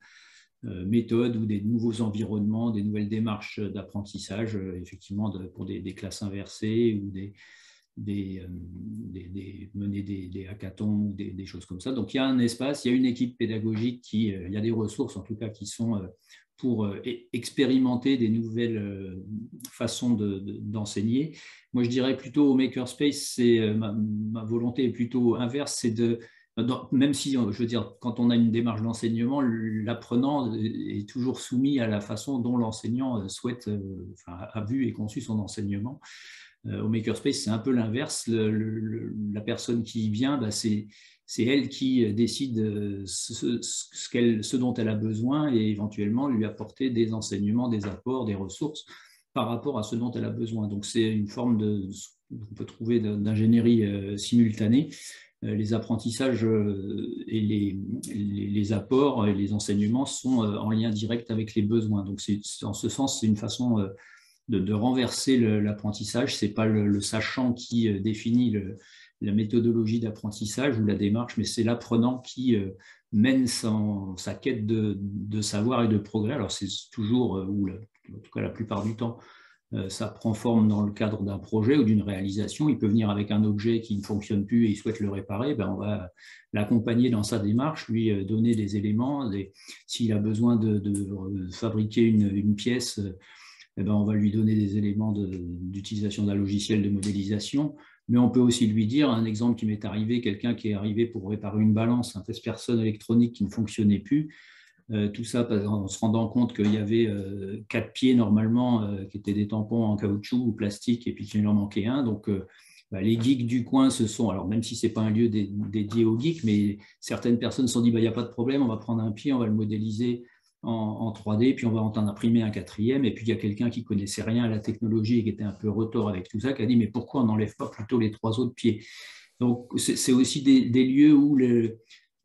méthodes ou des nouveaux environnements, des nouvelles démarches d'apprentissage, effectivement, pour des classes inversées ou mener des hackathons ou des choses comme ça. Donc, il y a un espace, il y a une équipe pédagogique, il y a des ressources, en tout cas, qui sont pour expérimenter des nouvelles façons d'enseigner. Moi, je dirais plutôt au Makerspace, ma volonté est plutôt inverse, c'est même si, je veux dire, quand on a une démarche d'enseignement, l'apprenant est toujours soumis à la façon dont l'enseignant a vu et conçu son enseignement. Au Makerspace, c'est un peu l'inverse. La personne qui y vient, c'est elle qui décide ce dont elle a besoin et éventuellement lui apporter des enseignements, des apports, des ressources par rapport à ce dont elle a besoin. Donc, c'est une forme qu'on peut trouver d'ingénierie simultanée. Les apprentissages et les apports et les enseignements sont en lien direct avec les besoins. Donc, en ce sens, c'est une façon de renverser l'apprentissage. Ce n'est pas le sachant qui définit la méthodologie d'apprentissage ou la démarche, mais c'est l'apprenant qui mène sa quête de savoir et de progrès. Alors, c'est toujours, ou en tout cas la plupart du temps, ça prend forme dans le cadre d'un projet ou d'une réalisation. Il peut venir avec un objet qui ne fonctionne plus et il souhaite le réparer. On va l'accompagner dans sa démarche, lui donner des éléments. S'il a besoin de fabriquer une pièce, on va lui donner des éléments d'utilisation d'un logiciel de modélisation. Mais on peut aussi lui dire, un exemple qui m'est arrivé, quelqu'un qui est arrivé pour réparer une balance, un test-personne électronique qui ne fonctionnait plus. Tout ça en se rendant compte qu'il y avait 4 pieds normalement qui étaient des tampons en caoutchouc ou plastique et puis qu'il en manquait un. Donc, les geeks du coin alors même si ce n'est pas un lieu dédié aux geeks, mais certaines personnes se sont dit, il n'y a pas de problème, on va prendre un pied, on va le modéliser en 3D, puis on va en imprimer un 4e, et puis il y a quelqu'un qui ne connaissait rien à la technologie et qui était un peu retors avec tout ça, qui a dit mais pourquoi on n'enlève pas plutôt les 3 autres pieds? Donc c'est aussi des lieux où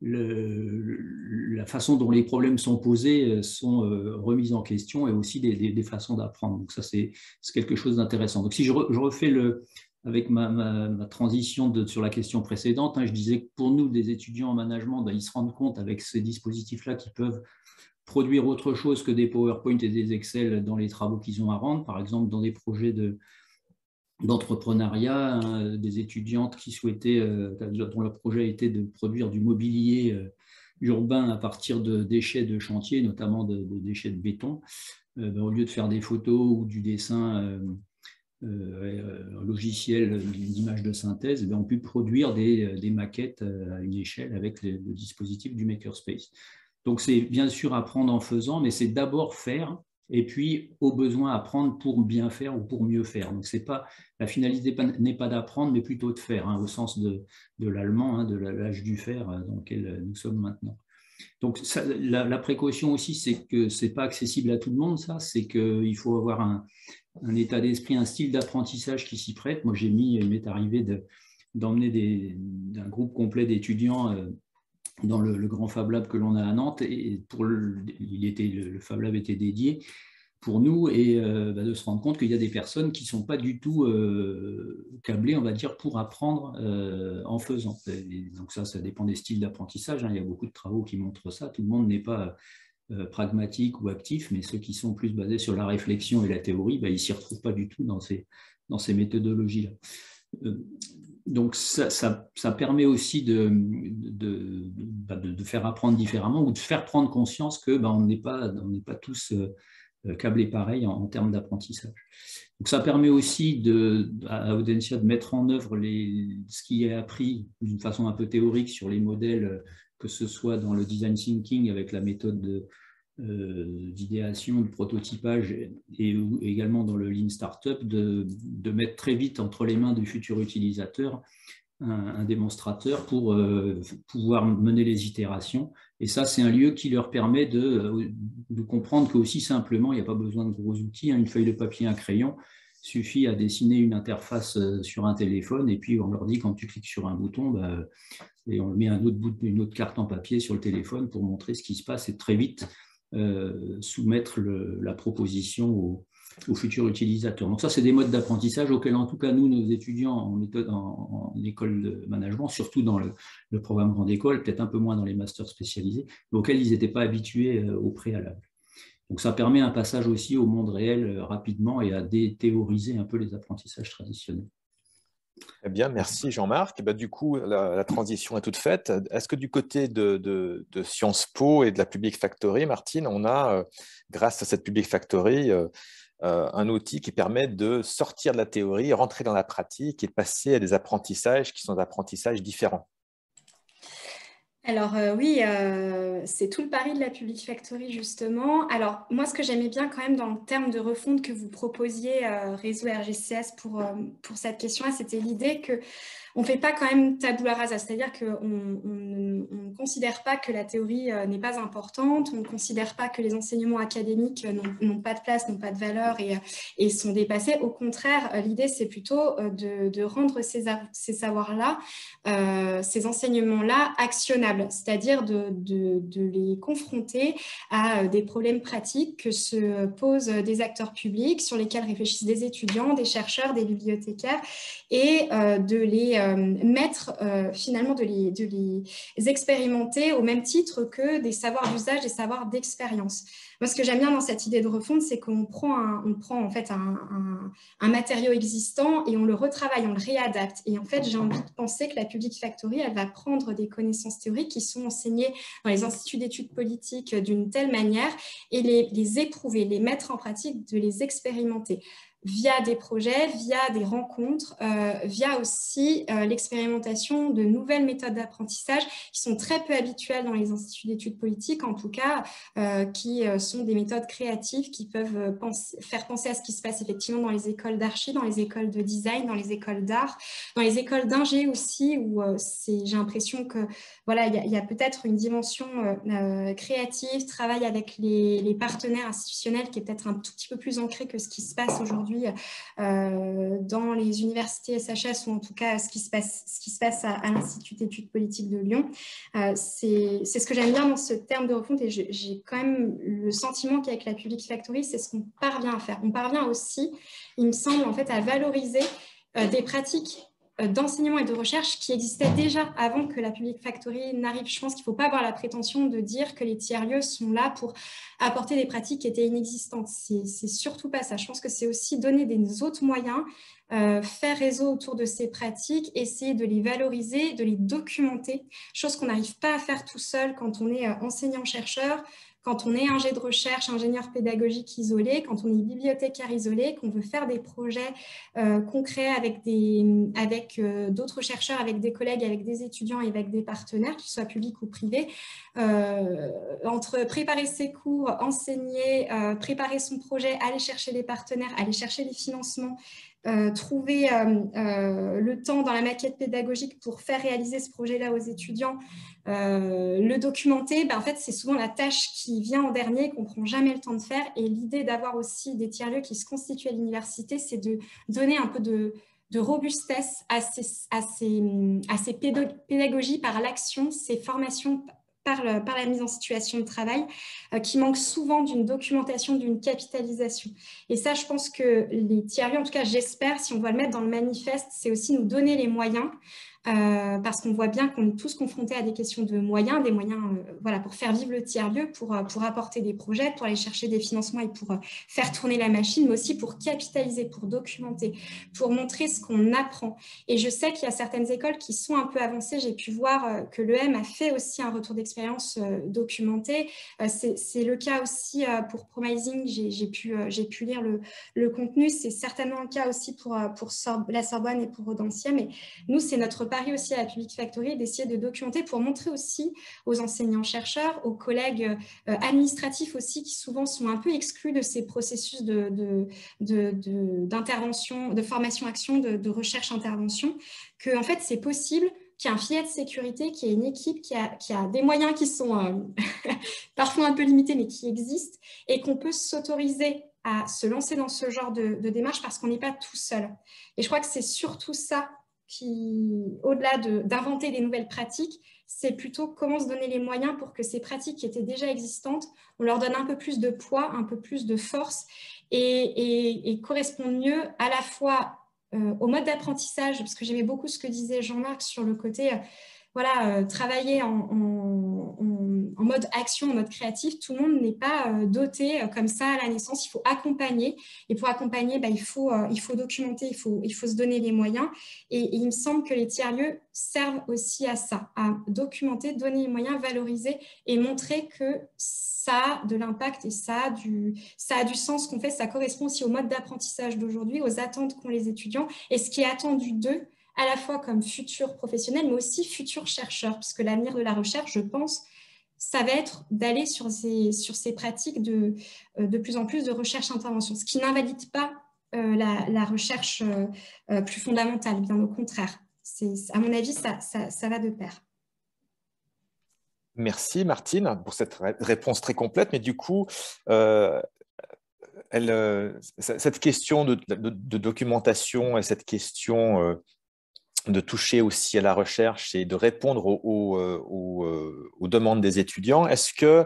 la façon dont les problèmes sont posés sont remises en question, et aussi des façons d'apprendre. Donc ça c'est quelque chose d'intéressant. Donc si je refais avec ma transition sur la question précédente, je disais que pour nous, des étudiants en management, ils se rendent compte avec ces dispositifs-là qu'ils peuvent produire autre chose que des PowerPoint et des Excel dans les travaux qu'ils ont à rendre. Par exemple, dans des projets d'entrepreneuriat, des étudiantes qui souhaitaient, dont leur projet était de produire du mobilier urbain à partir de déchets de chantier, notamment de déchets de béton. Au lieu de faire des photos ou du dessin logiciel d'image de synthèse, on peut produire des maquettes à une échelle avec le dispositif du Makerspace. Donc c'est bien sûr apprendre en faisant, mais c'est d'abord faire, et puis au besoin apprendre pour bien faire ou pour mieux faire. Donc la finalité n'est pas d'apprendre, mais plutôt de faire, au sens de l'allemand, de l'âge du faire dans lequel nous sommes maintenant. Donc ça, la précaution aussi, c'est que ce n'est pas accessible à tout le monde, c'est qu'il faut avoir un état d'esprit, un style d'apprentissage qui s'y prête. Moi, il m'est arrivé d'emmener un groupe complet d'étudiants dans le grand Fab Lab que l'on a à Nantes, et le Fab Lab était dédié pour nous, et de se rendre compte qu'il y a des personnes qui ne sont pas du tout câblées, on va dire, pour apprendre en faisant. Et donc ça dépend des styles d'apprentissage, il y a beaucoup de travaux qui montrent ça. Tout le monde n'est pas pragmatique ou actif, mais ceux qui sont plus basés sur la réflexion et la théorie, ils ne s'y retrouvent pas du tout dans ces méthodologies-là. Donc ça permet aussi de faire apprendre différemment, ou de faire prendre conscience qu'on n'est pas tous câblés pareil en termes d'apprentissage. Donc ça permet aussi à Audencia de mettre en œuvre ce qui est appris d'une façon un peu théorique sur les modèles, que ce soit dans le design thinking avec la méthode d'idéation, de prototypage, et également dans le Lean Startup, de mettre très vite entre les mains du futur utilisateur un démonstrateur pour pouvoir mener les itérations. Et ça, c'est un lieu qui leur permet de comprendre qu'aussi simplement, il n'y a pas besoin de gros outils, une feuille de papier, un crayon, suffit à dessiner une interface sur un téléphone, et puis on leur dit quand tu cliques sur un bouton, et on met une autre carte en papier sur le téléphone pour montrer ce qui se passe, et très vite soumettre la proposition aux futurs utilisateurs. Donc ça, c'est des modes d'apprentissage auxquels, en tout cas, nous, nos étudiants en école de management, surtout dans le programme grande école, peut-être un peu moins dans les masters spécialisés, mais auxquels ils n'étaient pas habitués au préalable. Donc ça permet un passage aussi au monde réel rapidement, et à déthéoriser un peu les apprentissages traditionnels. Eh bien, merci Jean-Marc. Du coup, la transition est toute faite. Est-ce que du côté de Sciences Po et de la Public Factory, Martine, on a, grâce à cette Public Factory, un outil qui permet de sortir de la théorie, rentrer dans la pratique et passer à des apprentissages qui sont des apprentissages différents? Alors oui, c'est tout le pari de la Public Factory justement. Alors moi, ce que j'aimais bien quand même dans le terme de refonte que vous proposiez, réseau RGCS, pour cette question-là, c'était l'idée qu'on ne fait pas quand même tabula rasa, c'est-à-dire qu'on ne considère pas que la théorie n'est pas importante, on ne considère pas que les enseignements académiques n'ont pas de place, n'ont pas de valeur et sont dépassés. Au contraire, l'idée, c'est plutôt de rendre ces savoirs-là, ces enseignements-là actionnables, c'est-à-dire de les confronter à des problèmes pratiques que se posent des acteurs publics, sur lesquels réfléchissent des étudiants, des chercheurs, des bibliothécaires, et de les mettre, finalement, de les expérimenter au même titre que des savoirs d'usage, des savoirs d'expérience. Moi, ce que j'aime bien dans cette idée de refonte, c'est qu'on prend en fait un matériau existant et on le retravaille, on le réadapte. Et en fait, j'ai envie de penser que la Public Factory, elle va prendre des connaissances théoriques qui sont enseignées dans les instituts d'études politiques d'une telle manière et les éprouver, les mettre en pratique, de les expérimenter. via des projets, via des rencontres, via aussi l'expérimentation de nouvelles méthodes d'apprentissage qui sont très peu habituelles dans les instituts d'études politiques, en tout cas, qui sont des méthodes créatives qui peuvent faire penser à ce qui se passe effectivement dans les écoles d'archi, dans les écoles de design, dans les écoles d'art, dans les écoles d'ingé aussi, où j'ai l'impression que voilà, il y a peut-être une dimension créative, travail avec les partenaires institutionnels qui est peut-être un tout petit peu plus ancré que ce qui se passe aujourd'hui dans les universités SHS, ou en tout cas ce qui se passe à l'Institut d'études politiques de Lyon. C'est ce que j'aime bien dans ce terme de refonte, et j'ai quand même le sentiment qu'avec la Public Factory, c'est ce qu'on parvient à faire. On parvient aussi, il me semble, en fait, à valoriser des pratiques d'enseignement et de recherche qui existaient déjà avant que la Public Factory n'arrive. Je pense qu'il ne faut pas avoir la prétention de dire que les tiers-lieux sont là pour apporter des pratiques qui étaient inexistantes. C'est surtout pas ça. Je pense que c'est aussi donner des autres moyens, faire réseau autour de ces pratiques, essayer de les valoriser, de les documenter, chose qu'on n'arrive pas à faire tout seul quand on est enseignant-chercheur, quand on est ingé de recherche, ingénieur pédagogique isolé, quand on est bibliothécaire isolé, qu'on veut faire des projets concrets avec d'autres chercheurs, avec des collègues, avec des étudiants et avec des partenaires, qu'ils soient publics ou privés, entre préparer ses cours, enseigner, préparer son projet, aller chercher des partenaires, aller chercher des financements, trouver le temps dans la maquette pédagogique pour faire réaliser ce projet-là aux étudiants, le documenter, en fait, c'est souvent la tâche qui vient en dernier, qu'on ne prend jamais le temps de faire. Et l'idée d'avoir aussi des tiers-lieux qui se constituent à l'université, c'est de donner un peu de robustesse à ces pédagogies par l'action, ces formations par la mise en situation de travail, qui manque souvent d'une documentation, d'une capitalisation. Et ça, je pense que les tiers-lieux, en tout cas, j'espère, si on doit le mettre dans le manifeste, c'est aussi nous donner les moyens, parce qu'on voit bien qu'on est tous confrontés à des questions de moyens, des moyens voilà, pour faire vivre le tiers-lieu, pour apporter des projets, pour aller chercher des financements et pour faire tourner la machine, mais aussi pour capitaliser, pour documenter, pour montrer ce qu'on apprend. Et je sais qu'il y a certaines écoles qui sont un peu avancées. J'ai pu voir que l'EM a fait aussi un retour d'expérience documenté. C'est le cas aussi pour Promising. J'ai pu lire le contenu. C'est certainement le cas aussi pour la Sorbonne et pour Audencia. Mais nous, c'est notre pari aussi à la Public Factory d'essayer de documenter pour montrer aussi aux enseignants-chercheurs, aux collègues administratifs aussi, qui souvent sont un peu exclus de ces processus d'intervention, de formation-action, de recherche-intervention, que en fait, c'est possible, qu'il y a un filet de sécurité, qu'il y a une équipe, qui a des moyens qui sont parfois un peu limités, mais qui existent, et qu'on peut s'autoriser à se lancer dans ce genre de démarche parce qu'on n'est pas tout seul. Et je crois que c'est surtout ça qui, au-delà d'inventer des nouvelles pratiques, c'est plutôt comment se donner les moyens pour que ces pratiques qui étaient déjà existantes, on leur donne un peu plus de poids, un peu plus de force et correspondent mieux à la fois au mode d'apprentissage, parce que j'aimais beaucoup ce que disait Jean-Marc sur le côté travailler en mode action, en mode créatif. Tout le monde n'est pas doté comme ça à la naissance. Il faut accompagner. Et pour accompagner, il faut documenter, il faut se donner les moyens. Et il me semble que les tiers-lieux servent aussi à ça, à documenter, donner les moyens, valoriser et montrer que ça a de l'impact et ça a du sens qu'on fait. Ça correspond aussi au mode d'apprentissage d'aujourd'hui, aux attentes qu'ont les étudiants et ce qui est attendu d'eux, à la fois comme futurs professionnels, mais aussi futurs chercheurs, parce que l'avenir de la recherche, je pense, ça va être d'aller sur ces pratiques de plus en plus de recherche-intervention, ce qui n'invalide pas la recherche plus fondamentale, bien au contraire. À mon avis, ça va de pair. Merci Martine pour cette réponse très complète, mais du coup, cette question de documentation et cette question de toucher aussi à la recherche et de répondre aux demandes des étudiants. Est-ce que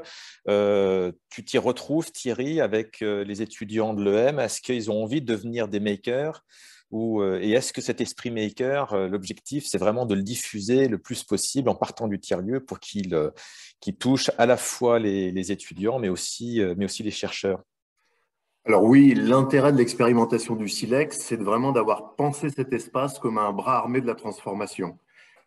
tu t'y retrouves, Thierry, avec les étudiants de l'EM? Est-ce qu'ils ont envie de devenir des makers et est-ce que cet esprit maker, l'objectif, c'est vraiment de le diffuser le plus possible en partant du tiers-lieu pour qu'il touche à la fois les étudiants, mais aussi les chercheurs? Alors oui, l'intérêt de l'expérimentation du Silex, c'est vraiment d'avoir pensé cet espace comme un bras armé de la transformation.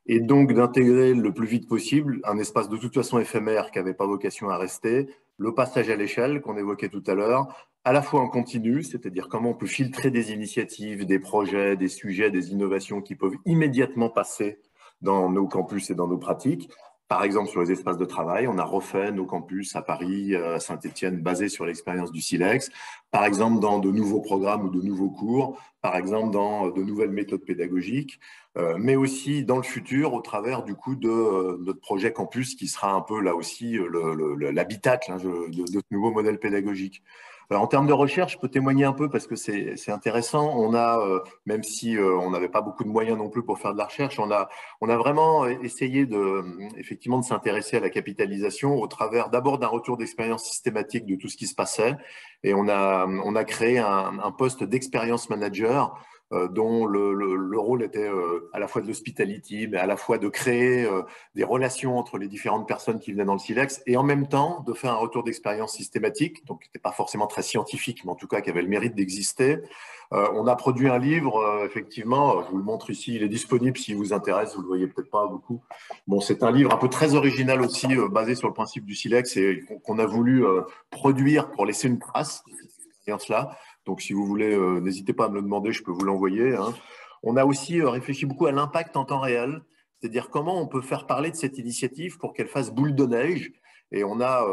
Et donc d'intégrer le plus vite possible un espace de toute façon éphémère qui n'avait pas vocation à rester, le passage à l'échelle qu'on évoquait tout à l'heure, à la fois en continu, c'est-à-dire comment on peut filtrer des initiatives, des projets, des sujets, des innovations qui peuvent immédiatement passer dans nos campus et dans nos pratiques. Par exemple, sur les espaces de travail, on a refait nos campus à Paris, à Saint-Étienne, basés sur l'expérience du Silex. Par exemple, dans de nouveaux programmes ou de nouveaux cours, par exemple, dans de nouvelles méthodes pédagogiques, mais aussi dans le futur, au travers du coup de notre projet campus, qui sera un peu là aussi l'habitacle de ce nouveau modèle pédagogique. Alors, en termes de recherche, je peux témoigner un peu parce que c'est intéressant. On a, même si on n'avait pas beaucoup de moyens non plus pour faire de la recherche, on a vraiment essayé effectivement de s'intéresser à la capitalisation au travers d'abord d'un retour d'expérience systématique de tout ce qui se passait. Et on a créé un poste d'expérience manager dont le rôle était à la fois de l'hospitality, mais à la fois de créer des relations entre les différentes personnes qui venaient dans le Silex, et en même temps de faire un retour d'expérience systématique, donc qui n'était pas forcément très scientifique, mais en tout cas qui avait le mérite d'exister. On a produit un livre, effectivement, je vous le montre ici, il est disponible si vous intéresse, vous ne le voyez peut-être pas beaucoup. Bon, c'est un livre un peu très original aussi, basé sur le principe du Silex, et qu'on a voulu produire pour laisser une trace de cette expérience-là. Donc, si vous voulez, n'hésitez pas à me le demander, je peux vous l'envoyer. Hein. On a aussi réfléchi beaucoup à l'impact en temps réel, c'est-à-dire comment on peut faire parler de cette initiative pour qu'elle fasse boule de neige. Et on a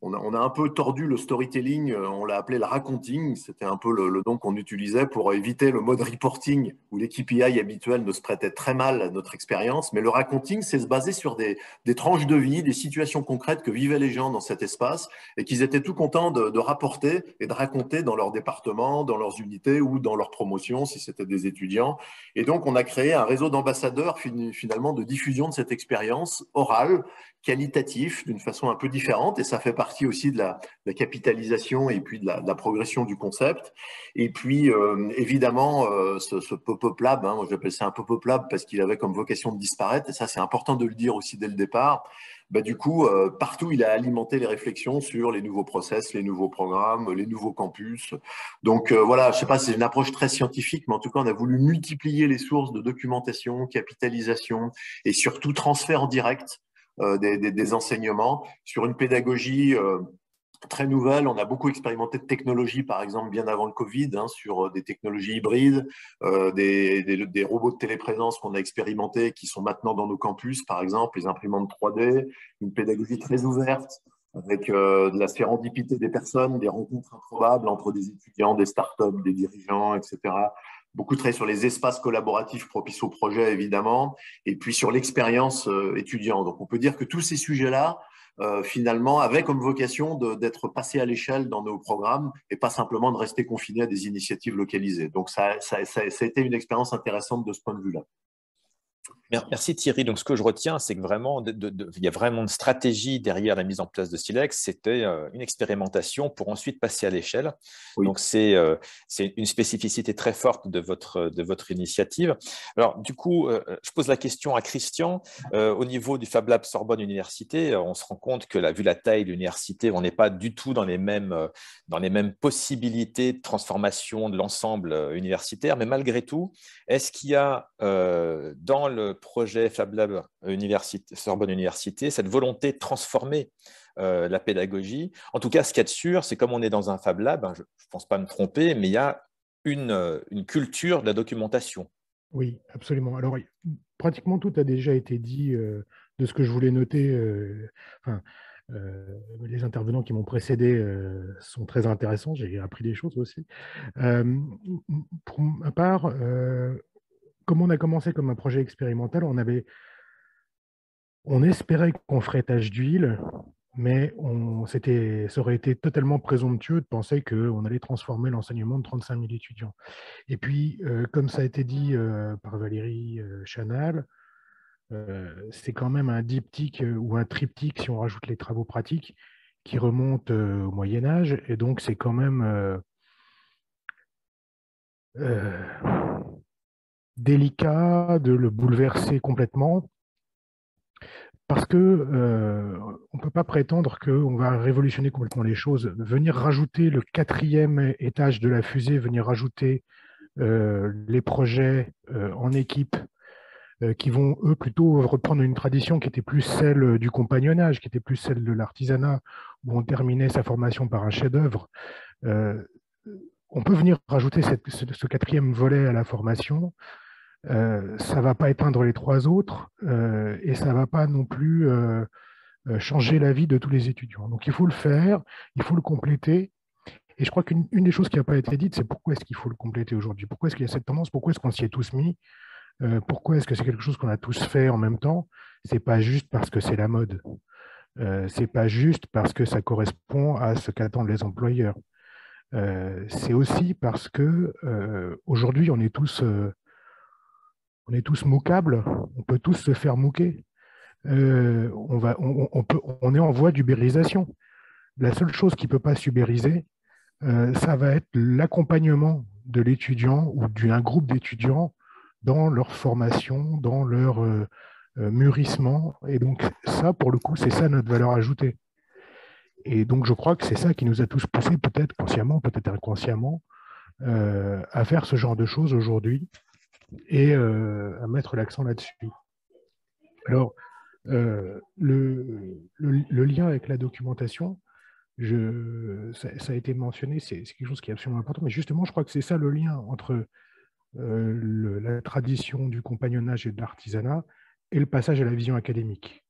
un peu tordu le storytelling, on l'a appelé le raconting, c'était un peu le nom qu'on utilisait pour éviter le mode reporting où les KPI habituels ne se prêtaient très mal à notre expérience. Mais le raconting, c'est se baser sur des tranches de vie, des situations concrètes que vivaient les gens dans cet espace et qu'ils étaient tout contents de rapporter et de raconter dans leur département, dans leurs unités ou dans leur promotion si c'était des étudiants. Et donc, on a créé un réseau d'ambassadeurs finalement de diffusion de cette expérience orale, qualitatif, d'une façon un peu différente, et ça fait partie aussi de la capitalisation et puis de la progression du concept. Et puis, évidemment, ce pop-up lab, hein, moi j'appelle ça un pop-up lab parce qu'il avait comme vocation de disparaître, et ça c'est important de le dire aussi dès le départ. Bah, du coup, partout, il a alimenté les réflexions sur les nouveaux process, les nouveaux programmes, les nouveaux campus. Donc voilà, je ne sais pas, c'est une approche très scientifique, mais en tout cas, on a voulu multiplier les sources de documentation, capitalisation et surtout transfert en direct des enseignements sur une pédagogie très nouvelle. On a beaucoup expérimenté de technologies, par exemple, bien avant le Covid, hein, sur des technologies hybrides, des robots de téléprésence qu'on a expérimentés qui sont maintenant dans nos campus, par exemple, les imprimantes 3D, une pédagogie très ouverte avec de la sérendipité des personnes, des rencontres improbables entre des étudiants, des startups, des dirigeants, etc. Beaucoup travaillé sur les espaces collaboratifs propices au projet, évidemment, et puis sur l'expérience étudiante. Donc, on peut dire que tous ces sujets-là, finalement, avaient comme vocation d'être passés à l'échelle dans nos programmes et pas simplement de rester confinés à des initiatives localisées. Donc, ça a été une expérience intéressante de ce point de vue-là. Merci Thierry. Donc, ce que je retiens, c'est que vraiment, il y a vraiment une stratégie derrière la mise en place de Silex. C'était une expérimentation pour ensuite passer à l'échelle. Oui. Donc, c'est une spécificité très forte de votre initiative. Alors, du coup, je pose la question à Christian. Au niveau du Fab Lab Sorbonne Université, on se rend compte que, vu la taille de l'université, on n'est pas du tout dans les mêmes possibilités de transformation de l'ensemble universitaire. Mais malgré tout, est-ce qu'il y a dans le projet Fab Lab Sorbonne Université cette volonté de transformer la pédagogie? En tout cas, ce qu'il y a de sûr, c'est comme on est dans un Fab Lab, hein, je ne pense pas me tromper, mais il y a une culture de la documentation. Oui, absolument. Alors, pratiquement tout a déjà été dit de ce que je voulais noter. Les intervenants qui m'ont précédé sont très intéressants. J'ai appris des choses aussi. Pour ma part, comme on a commencé comme un projet expérimental, on espérait qu'on ferait tâche d'huile, mais ça aurait été totalement présomptueux de penser qu'on allait transformer l'enseignement de 35 000 étudiants. Et puis, comme ça a été dit par Valérie Chanal, c'est quand même un diptyque ou un triptyque, si on rajoute les travaux pratiques, qui remontent au Moyen-Âge. Et donc, c'est quand même délicat de le bouleverser complètement, parce qu'on ne peut pas prétendre qu'on va révolutionner complètement les choses. Venir rajouter le 4e étage de la fusée, venir rajouter les projets en équipe qui vont, eux, plutôt reprendre une tradition qui était plus celle du compagnonnage, qui était plus celle de l'artisanat, où on terminait sa formation par un chef-d'œuvre. On peut venir rajouter ce quatrième volet à la formation. Ça ne va pas éteindre les trois autres et ça ne va pas non plus changer la vie de tous les étudiants. Donc il faut le faire, il faut le compléter. Et je crois qu'une des choses qui n'a pas été dite, c'est pourquoi est-ce qu'il faut le compléter aujourd'hui? Pourquoi est-ce qu'il y a cette tendance? Pourquoi est-ce qu'on s'y est tous mis? Pourquoi est-ce que c'est quelque chose qu'on a tous fait en même temps? Ce n'est pas juste parce que c'est la mode. Ce n'est pas juste parce que ça correspond à ce qu'attendent les employeurs. C'est aussi parce que aujourd'hui, on est tous moucables, on peut tous se faire mouquer. On est en voie d'ubérisation. La seule chose qui ne peut pas s'ubériser, ça va être l'accompagnement de l'étudiant ou d'un groupe d'étudiants dans leur formation, dans leur mûrissement. Et donc ça, pour le coup, c'est ça notre valeur ajoutée. Et donc je crois que c'est ça qui nous a tous poussés, peut-être consciemment, peut-être inconsciemment, à faire ce genre de choses aujourd'hui et à mettre l'accent là-dessus. Alors, le lien avec la documentation, ça a été mentionné, c'est quelque chose qui est absolument important, mais justement, je crois que c'est ça le lien entre la tradition du compagnonnage et de l'artisanat et le passage à la vision académique.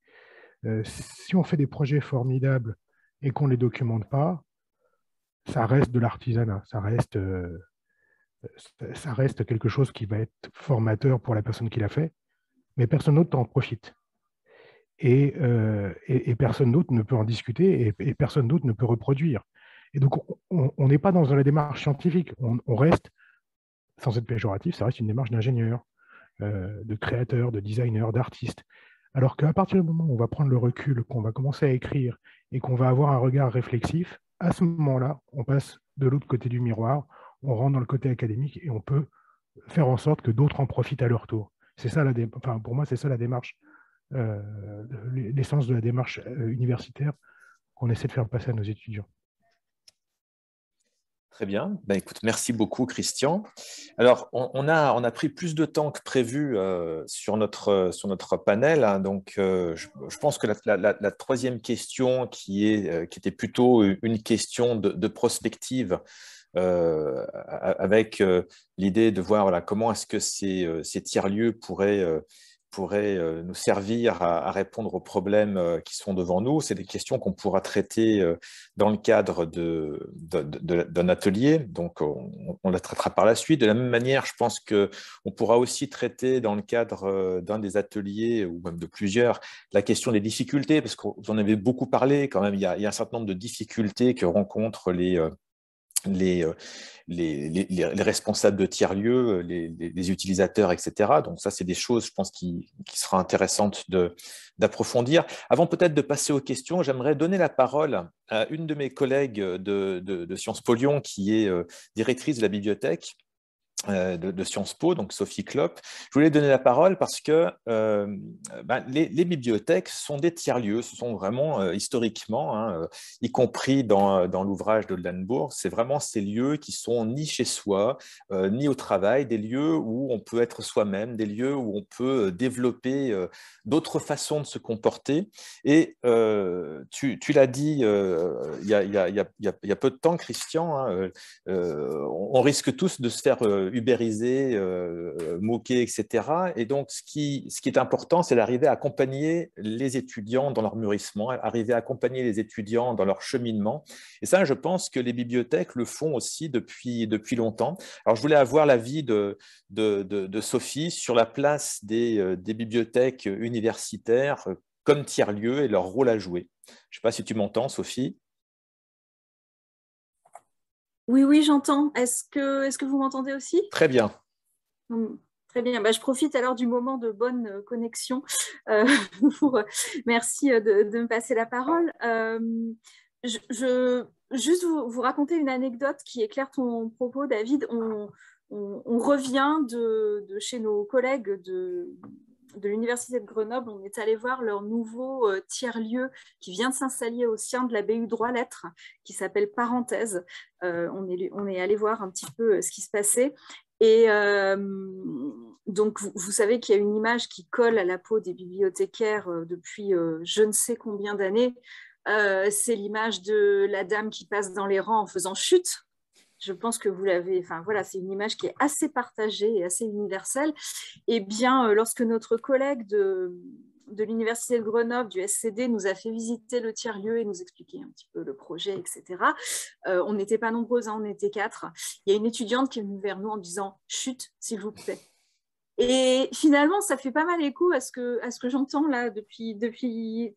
Si on fait des projets formidables et qu'on ne les documente pas, ça reste de l'artisanat, ça reste quelque chose qui va être formateur pour la personne qui l'a fait, mais personne d'autre en profite. Et personne d'autre ne peut en discuter et personne d'autre ne peut reproduire. Et donc, on n'est pas dans la démarche scientifique, on reste, sans être péjoratif, ça reste une démarche d'ingénieur, de créateur, de designer, d'artiste. Alors qu'à partir du moment où on va prendre le recul, qu'on va commencer à écrire et qu'on va avoir un regard réflexif, à ce moment-là, on passe de l'autre côté du miroir, on rentre dans le côté académique et on peut faire en sorte que d'autres en profitent à leur tour. C'est ça pour moi, c'est ça la démarche, l'essence de la démarche universitaire qu'on essaie de faire passer à nos étudiants. Très bien. Ben, écoute, merci beaucoup, Christian. Alors, on a pris plus de temps que prévu sur notre panel. Hein, donc, je pense que la troisième question qui était plutôt une question de prospective avec l'idée de voir voilà, comment est-ce que ces tiers-lieux pourraient nous servir à répondre aux problèmes qui sont devant nous. C'est des questions qu'on pourra traiter dans le cadre d'un atelier, donc on la traitera par la suite. De la même manière, je pense qu'on pourra aussi traiter dans le cadre d'un des ateliers, ou même de plusieurs, la question des difficultés, parce que vous en avez beaucoup parlé quand même, il y a un certain nombre de difficultés que rencontrent les responsables de tiers-lieux, les utilisateurs, etc. Donc ça, c'est des choses, je pense, qui sera intéressante d'approfondir. Avant peut-être de passer aux questions, j'aimerais donner la parole à une de mes collègues de Sciences Po Lyon, qui est directrice de la bibliothèque de Sciences Po, donc Sophie Klopp. Je voulais donner la parole parce que les bibliothèques sont des tiers-lieux, ce sont vraiment historiquement, hein, y compris dans l'ouvrage de Lanbourg, c'est vraiment ces lieux qui sont ni chez soi, ni au travail, des lieux où on peut être soi-même, des lieux où on peut développer d'autres façons de se comporter. Et tu l'as dit il y a peu de temps, Christian, hein, on risque tous de se faire ubériser, moquer, etc. Et donc, ce qui est important, c'est d'arriver à accompagner les étudiants dans leur mûrissement, arriver à accompagner les étudiants dans leur cheminement. Et ça, je pense que les bibliothèques le font aussi depuis longtemps. Alors, je voulais avoir l'avis de Sophie sur la place des bibliothèques universitaires comme tiers-lieux et leur rôle à jouer. Je ne sais pas si tu m'entends, Sophie. Oui, j'entends. Est-ce que vous m'entendez aussi? Très bien. Très bien. Je profite alors du moment de bonne connexion merci de me passer la parole. Juste vous raconter une anecdote qui éclaire ton propos, David. On revient de chez nos collègues de l'Université de Grenoble. On est allé voir leur nouveau tiers-lieu qui vient de s'installer au sein de la BU Droit-Lettres, qui s'appelle Parenthèse. On est allé voir un petit peu ce qui se passait. Et donc, vous savez qu'il y a une image qui colle à la peau des bibliothécaires depuis je ne sais combien d'années. C'est l'image de la dame qui passe dans les rangs en faisant chute. Je pense que vous l'avez, enfin voilà, c'est une image qui est assez partagée et assez universelle. Et bien, lorsque notre collègue de l'Université de Grenoble, du SCD, nous a fait visiter le tiers-lieu et nous expliquer un petit peu le projet, etc. On n'était pas nombreuses, hein, on était 4. Il y a une étudiante qui est venue vers nous en disant « chute, s'il vous plaît ». Et finalement, ça fait pas mal écho à ce que j'entends là depuis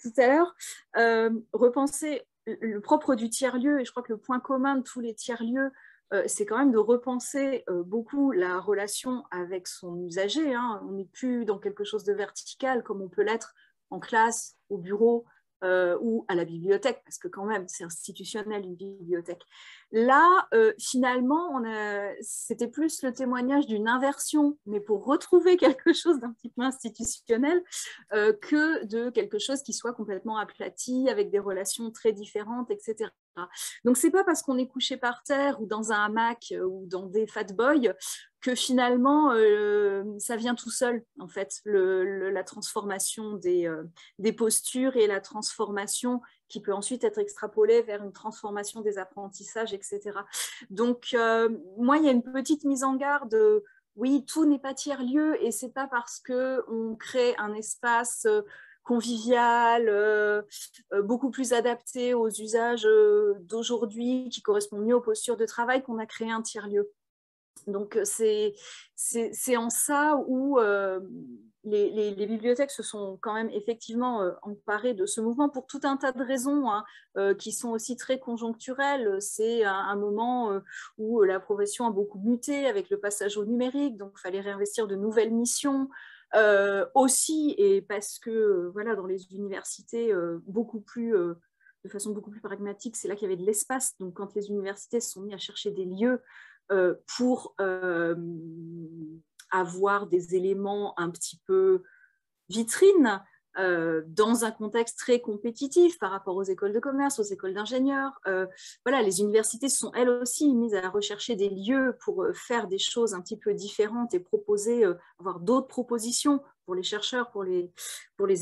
tout à l'heure. Repenser le propre du tiers-lieu, et je crois que le point commun de tous les tiers-lieux, c'est quand même de repenser beaucoup la relation avec son usager. Hein. On n'est plus dans quelque chose de vertical comme on peut l'être en classe, au bureau ou à la bibliothèque, parce que quand même, c'est institutionnel une bibliothèque. Là, finalement, c'était plus le témoignage d'une inversion, mais pour retrouver quelque chose d'un petit peu institutionnel, que de quelque chose qui soit complètement aplati, avec des relations très différentes, etc. Donc, ce n'est pas parce qu'on est couché par terre ou dans un hamac ou dans des fat boys que finalement, ça vient tout seul, en fait, la transformation des postures et la transformation qui peut ensuite être extrapolée vers une transformation des apprentissages, etc. Donc, moi, il y a une petite mise en garde. Oui, tout n'est pas tiers-lieu et ce n'est pas parce qu'on crée un espace convivial, beaucoup plus adapté aux usages d'aujourd'hui, qui correspond mieux aux postures de travail, qu'on a créé un tiers-lieu. Donc, c'est en ça où les bibliothèques se sont quand même effectivement emparées de ce mouvement pour tout un tas de raisons hein, qui sont aussi très conjoncturelles. C'est un moment où la profession a beaucoup muté avec le passage au numérique, donc il fallait réinvestir de nouvelles missions. Aussi, et parce que voilà, dans les universités, de façon beaucoup plus pragmatique, c'est là qu'il y avait de l'espace. Donc, quand les universités se sont mis à chercher des lieux pour avoir des éléments un petit peu vitrines dans un contexte très compétitif par rapport aux écoles de commerce, aux écoles d'ingénieurs. Voilà, les universités sont elles aussi mises à rechercher des lieux pour faire des choses un petit peu différentes et proposer, avoir d'autres propositions pour les chercheurs, pour les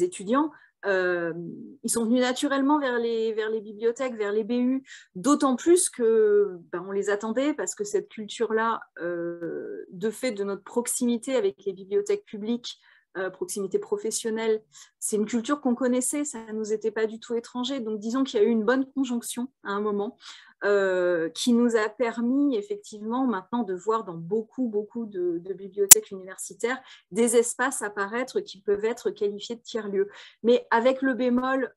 étudiants. Ils sont venus naturellement vers les bibliothèques, vers les BU, d'autant plus que on les attendait parce que cette culture-là, de fait de notre proximité avec les bibliothèques publiques, proximité professionnelle, c'est une culture qu'on connaissait, ça ne nous était pas du tout étranger. Donc disons qu'il y a eu une bonne conjonction à un moment qui nous a permis effectivement maintenant de voir dans beaucoup de bibliothèques universitaires des espaces apparaître qui peuvent être qualifiés de tiers-lieux. Mais avec le bémol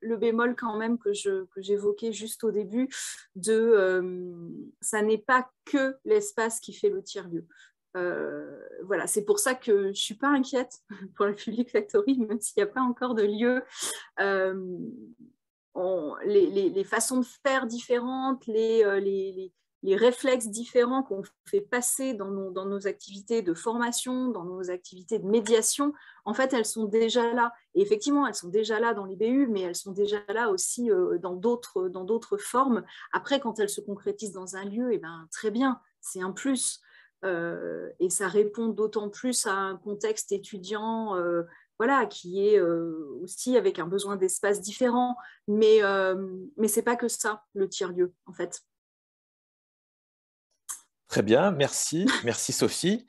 quand même que j'évoquais juste au début, ça n'est pas que l'espace qui fait le tiers-lieu. Voilà, c'est pour ça que je ne suis pas inquiète pour la Public Factory, même s'il n'y a pas encore de lieu. Les façons de faire différentes, les réflexes différents qu'on fait passer dans nos activités de formation, dans nos activités de médiation, en fait, elles sont déjà là. Et effectivement, elles sont déjà là dans les BU, mais elles sont déjà là aussi dans d'autres formes. Après, quand elles se concrétisent dans un lieu, eh ben, très bien, c'est un plus. Et ça répond d'autant plus à un contexte étudiant voilà, qui est aussi avec un besoin d'espace différent. Mais ce n'est pas que ça, le tiers-lieu, en fait. Très bien, merci. Merci Sophie.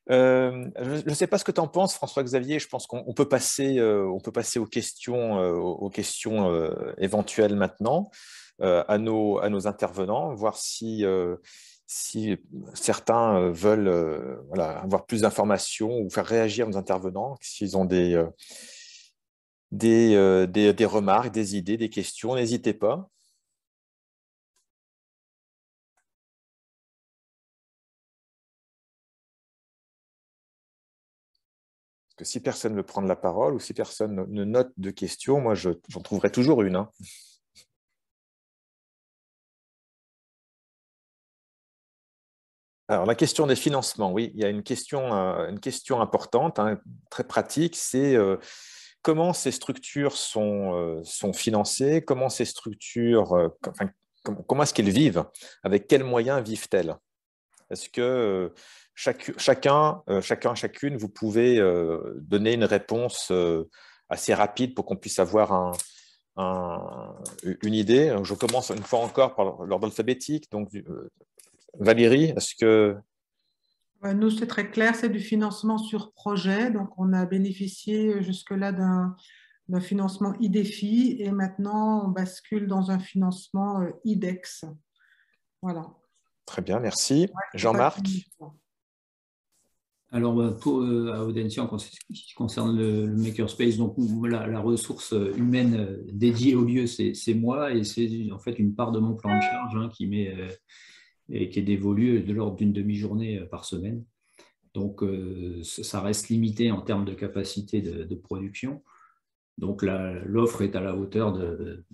Je ne sais pas ce que tu en penses, François-Xavier. Je pense qu'on peut passer aux questions éventuelles maintenant à nos intervenants, voir si certains veulent voilà, avoir plus d'informations ou faire réagir nos intervenants, s'ils ont des remarques, des idées, des questions, n'hésitez pas. Parce que si personne ne veut prendre la parole ou si personne ne note de questions, moi j'en trouverai toujours une. Hein. Alors, la question des financements, oui, il y a une question importante, hein, très pratique, c'est comment ces structures sont financées, comment ces structures, comment est-ce qu'elles vivent, avec quels moyens vivent-elles? Est-ce que chacune, vous pouvez donner une réponse assez rapide pour qu'on puisse avoir une idée. Je commence une fois encore par l'ordre alphabétique. Donc, Valérie, est-ce que… Nous, c'est très clair, c'est du financement sur projet. Donc, on a bénéficié jusque-là d'un financement IDEFI et maintenant, on bascule dans un financement IDEX. Voilà. Très bien, merci. Ouais, Jean-Marc? Alors, à Audencia, en ce qui concerne le Makerspace, donc la ressource humaine dédiée au lieu, c'est moi, et c'est en fait une part de mon plan de charge qui est dévolue de l'ordre d'une demi-journée par semaine. Donc, ça reste limité en termes de capacité de production. Donc, l'offre est à la hauteur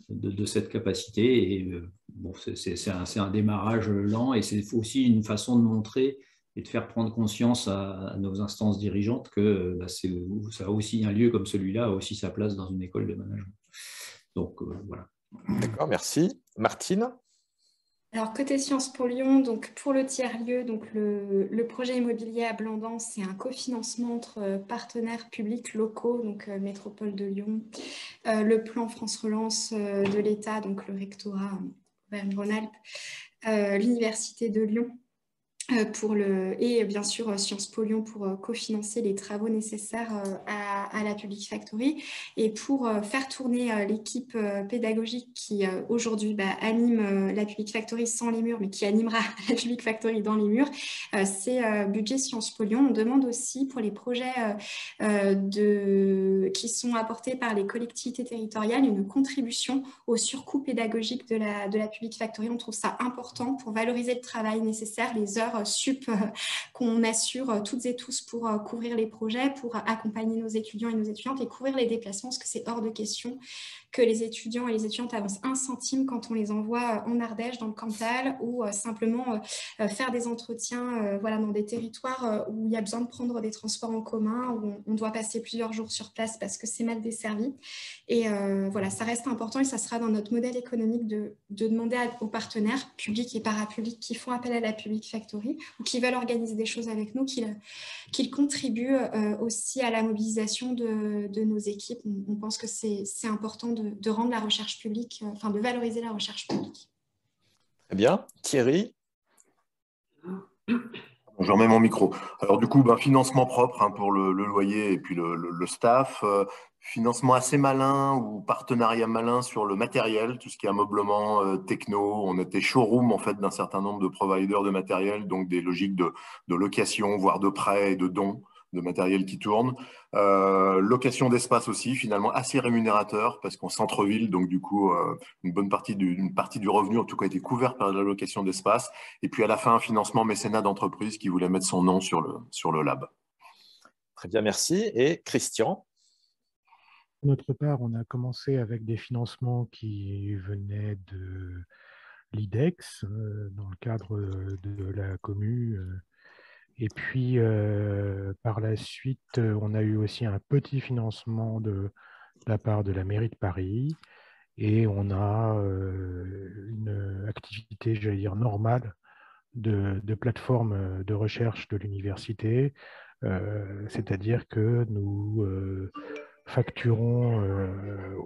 de cette capacité. Et bon, c'est un démarrage lent, et c'est aussi une façon de montrer et de faire prendre conscience à nos instances dirigeantes que ça a aussi un lieu comme celui-là, a aussi sa place dans une école de management. Donc, voilà. D'accord, merci. Martine? Alors, côté Sciences Po Lyon, donc pour le tiers-lieu, donc le projet immobilier à Blandan, c'est un cofinancement entre partenaires publics locaux, donc Métropole de Lyon, le plan France Relance de l'État, donc le rectorat Auvergne-Rhône-Alpes, l'Université de Lyon, et bien sûr Sciences Po Lyon pour cofinancer les travaux nécessaires à la Public Factory, et pour faire tourner l'équipe pédagogique qui aujourd'hui anime la Public Factory sans les murs, mais qui animera la Public Factory dans les murs. C'est budget Sciences Po Lyon. On demande aussi pour les projets qui sont apportés par les collectivités territoriales une contribution au surcoût pédagogique de la Public Factory. On trouve ça important pour valoriser le travail nécessaire, les heures sup qu'on assure toutes et tous pour couvrir les projets, pour accompagner nos étudiants et nos étudiantes et couvrir les déplacements, parce que c'est hors de question que les étudiants et les étudiantes avancent 1 centime quand on les envoie en Ardèche, dans le Cantal, ou simplement faire des entretiens dans des territoires où il y a besoin de prendre des transports en commun, où on doit passer plusieurs jours sur place parce que c'est mal desservi. Et voilà, ça reste important, et ça sera dans notre modèle économique de demander aux partenaires publics et parapublics qui font appel à la Public Factory ou qui veulent organiser des choses avec nous, qu'ils contribuent aussi à la mobilisation de nos équipes. On pense que c'est important de rendre la recherche publique, de valoriser la recherche publique. Très bien. Thierry? Je remets mon micro. Alors du coup, financement propre pour le loyer et puis le staff. Financement assez malin ou partenariat malin sur le matériel, tout ce qui est ameublement, techno. On était showroom en fait d'un certain nombre de providers de matériel, donc des logiques de location, voire de prêt et de dons de matériel qui tourne. Location d'espace aussi, finalement assez rémunérateur, parce qu'en centre-ville, donc du coup, une partie du revenu, en tout cas, a été couverte par la location d'espace. Et puis à la fin, un financement mécénat d'entreprise qui voulait mettre son nom sur le lab. Très bien, merci. Et Christian? De notre part, on a commencé avec des financements qui venaient de l'IDEX, dans le cadre de la commu. Et puis, par la suite, on a eu aussi un petit financement de la part de la mairie de Paris. Et on a une activité, j'allais dire, normale de plateforme de recherche de l'université. C'est-à-dire que nous facturons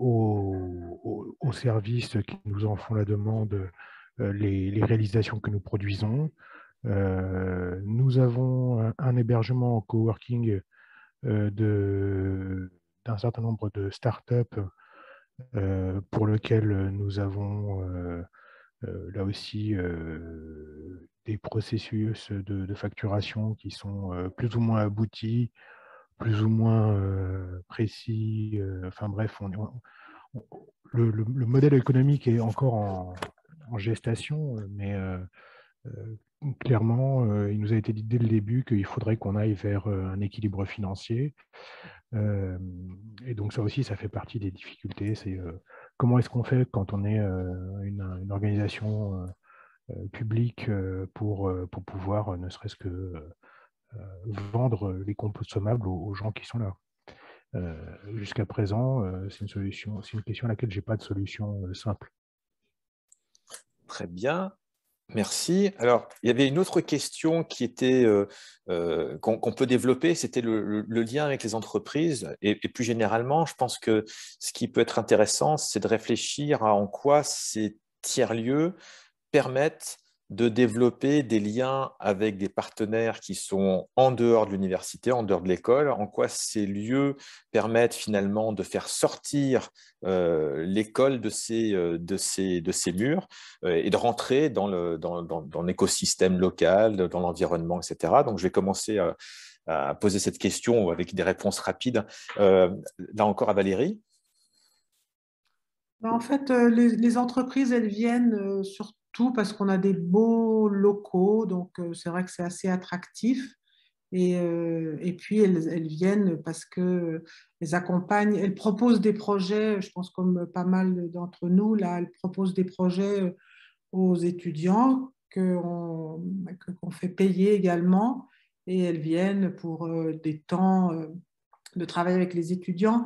aux services qui nous en font la demande les réalisations que nous produisons. Nous avons un hébergement en coworking d'un certain nombre de startups pour lequel nous avons là aussi des processus de facturation qui sont plus ou moins aboutis, plus ou moins précis. Enfin bref, le modèle économique est encore en gestation, mais clairement, il nous a été dit dès le début qu'il faudrait qu'on aille vers un équilibre financier. Et donc ça aussi, ça fait partie des difficultés. C'est comment est-ce qu'on fait quand on est une organisation publique pour pouvoir ne serait-ce que vendre les consommables aux gens qui sont là. Jusqu'à présent, c'est une question à laquelle je n'ai pas de solution simple. Très bien. Merci. Alors, il y avait une autre question qui était qu'on peut développer, c'était le lien avec les entreprises. Et plus généralement, je pense que ce qui peut être intéressant, c'est de réfléchir à en quoi ces tiers-lieux permettent de développer des liens avec des partenaires qui sont en dehors de l'université, en dehors de l'école, en quoi ces lieux permettent finalement de faire sortir l'école de ces murs et de rentrer dans l'écosystème local, dans l'environnement, etc. Donc, je vais commencer à poser cette question avec des réponses rapides. Là encore à Valérie. En fait, les entreprises, elles viennent surtout parce qu'on a des beaux locaux, donc c'est vrai que c'est assez attractif. Et puis, elles viennent parce qu'elles accompagnent, elles proposent des projets, je pense comme pas mal d'entre nous, là, elles proposent des projets aux étudiants qu'on fait payer également. Et elles viennent pour des temps de travail avec les étudiants.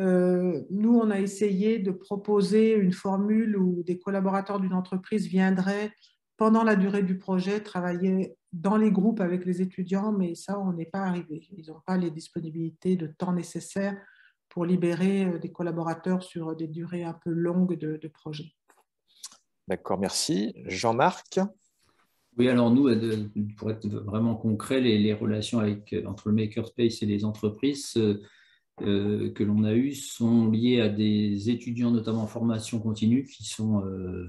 Nous, on a essayé de proposer une formule où des collaborateurs d'une entreprise viendraient pendant la durée du projet travailler dans les groupes avec les étudiants, mais ça, on n'est pas arrivé. Ils n'ont pas les disponibilités de temps nécessaires pour libérer des collaborateurs sur des durées un peu longues de projet. D'accord, merci. Jean-Marc? Oui, alors nous, pour être vraiment concret, les relations entre le makerspace et les entreprises que l'on a eues sont liées à des étudiants, notamment en formation continue, qui sont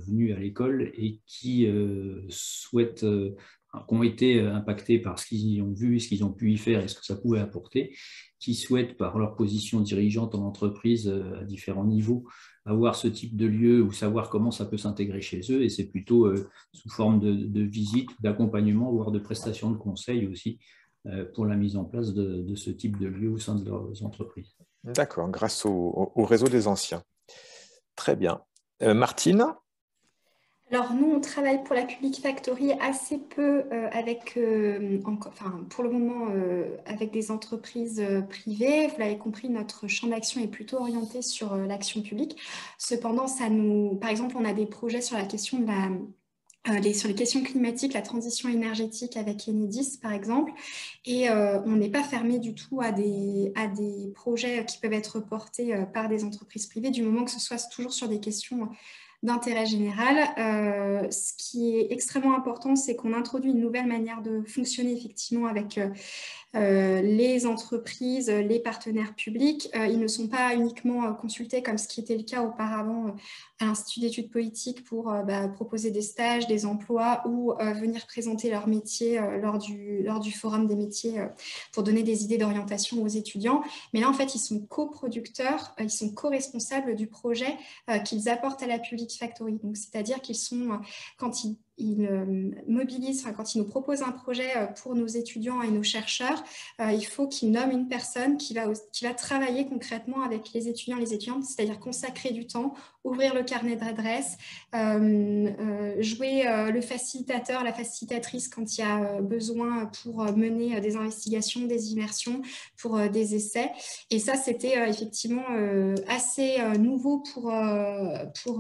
venus à l'école et qui souhaitent, qui ont été impactés par ce qu'ils ont vu, ce qu'ils ont pu y faire et ce que ça pouvait apporter, qui souhaitent, par leur position dirigeante en entreprise à différents niveaux, avoir ce type de lieu ou savoir comment ça peut s'intégrer chez eux. Et c'est plutôt sous forme de visite, d'accompagnement, voire de prestations de conseil aussi, pour la mise en place de ce type de lieu au sein de leurs entreprises. D'accord, grâce au réseau des anciens. Très bien. Martine? Alors nous, on travaille pour la Public Factory assez peu pour le moment, avec des entreprises privées. Vous l'avez compris, notre champ d'action est plutôt orienté sur l'action publique. Cependant, par exemple, on a des projets sur la question de sur les questions climatiques, la transition énergétique avec Enedis, par exemple. Et on n'est pas fermé du tout à des projets qui peuvent être portés par des entreprises privées, du moment que ce soit toujours sur des questions d'intérêt général. Ce qui est extrêmement important, c'est qu'on introduit une nouvelle manière de fonctionner effectivement avec les entreprises, les partenaires publics. Ils ne sont pas uniquement consultés comme ce qui était le cas auparavant à l'Institut d'études politiques pour proposer des stages, des emplois ou venir présenter leur métier lors du forum des métiers pour donner des idées d'orientation aux étudiants. Mais là, en fait, ils sont coproducteurs, ils sont co-responsables du projet qu'ils apportent à la Public Factory. Donc, c'est-à-dire qu'ils sont, quand ils mobilisent, quand ils nous proposent un projet pour nos étudiants et nos chercheurs, il faut qu'ils nomment une personne qui va travailler concrètement avec les étudiants et les étudiantes, c'est-à-dire consacrer du temps, ouvrir le carnet d'adresses, jouer le facilitateur, la facilitatrice quand il y a besoin pour mener des investigations, des immersions, pour des essais. Et ça, c'était effectivement assez nouveau pour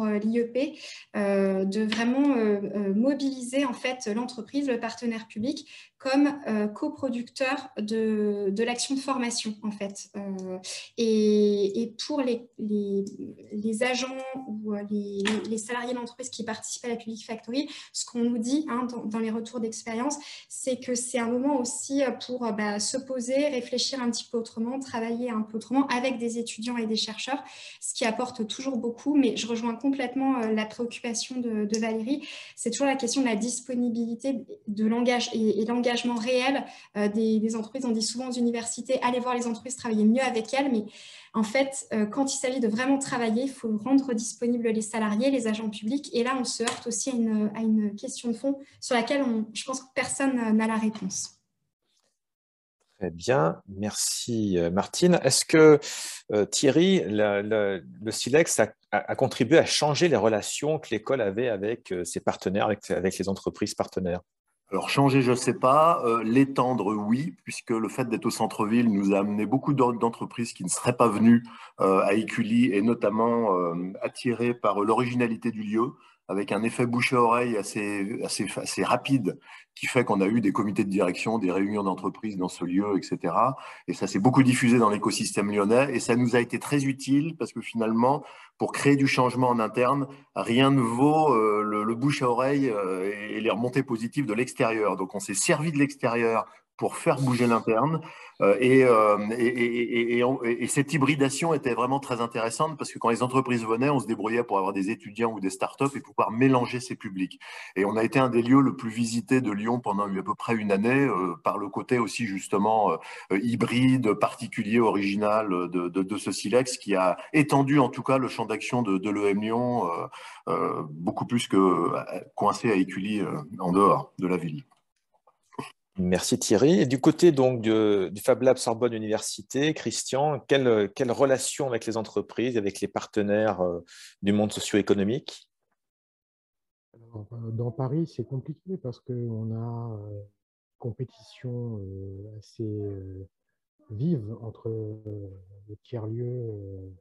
l'IEP, de vraiment mobiliser en fait l'entreprise, le partenaire public, comme coproducteur de l'action de formation en fait. Et pour les agents ou les salariés de l'entreprise qui participent à la Public Factory, ce qu'on nous dit dans les retours d'expérience, c'est que c'est un moment aussi pour se poser, réfléchir un petit peu autrement, travailler un peu autrement avec des étudiants et des chercheurs, ce qui apporte toujours beaucoup. Mais je rejoins complètement la préoccupation de Valérie. C'est toujours la question de la disponibilité de et l'engagement réel des entreprises. On dit souvent aux universités, allez voir les entreprises, travailler mieux avec elles, mais en fait, quand il s'agit de vraiment travailler, il faut rendre disponibles les salariés, les agents publics, et là, on se heurte aussi à une question de fond sur laquelle je pense que personne n'a la réponse. Très bien, merci Martine. Est-ce que Thierry, le Silex a contribué à changer les relations que l'école avait avec ses partenaires, avec les entreprises partenaires? Alors changer, je ne sais pas. L'étendre, oui, puisque le fait d'être au centre-ville nous a amené beaucoup d'entreprises qui ne seraient pas venues à Écully, et notamment attirées par l'originalité du lieu, avec un effet bouche-à-oreille assez rapide, qui fait qu'on a eu des comités de direction, des réunions d'entreprise dans ce lieu, etc. Et ça s'est beaucoup diffusé dans l'écosystème lyonnais, et ça nous a été très utile, parce que finalement, pour créer du changement en interne, rien ne vaut le bouche-à-oreille et les remontées positives de l'extérieur. Donc on s'est servi de l'extérieur pour faire bouger l'interne. Et cette hybridation était vraiment très intéressante parce que quand les entreprises venaient, on se débrouillait pour avoir des étudiants ou des startups et pouvoir mélanger ces publics. Et on a été un des lieux le plus visités de Lyon pendant à peu près une année, par le côté aussi justement hybride, particulier, original de ce Silex, qui a étendu en tout cas le champ d'action de l'EM Lyon, beaucoup plus que coincé à Écully en dehors de la ville. Merci Thierry. Et du côté donc du Fab Lab Sorbonne Université, Christian, quelle relation avec les entreprises, avec les partenaires du monde socio-économique? Dans Paris, c'est compliqué parce qu'on a une compétition assez vive entre les tiers-lieux.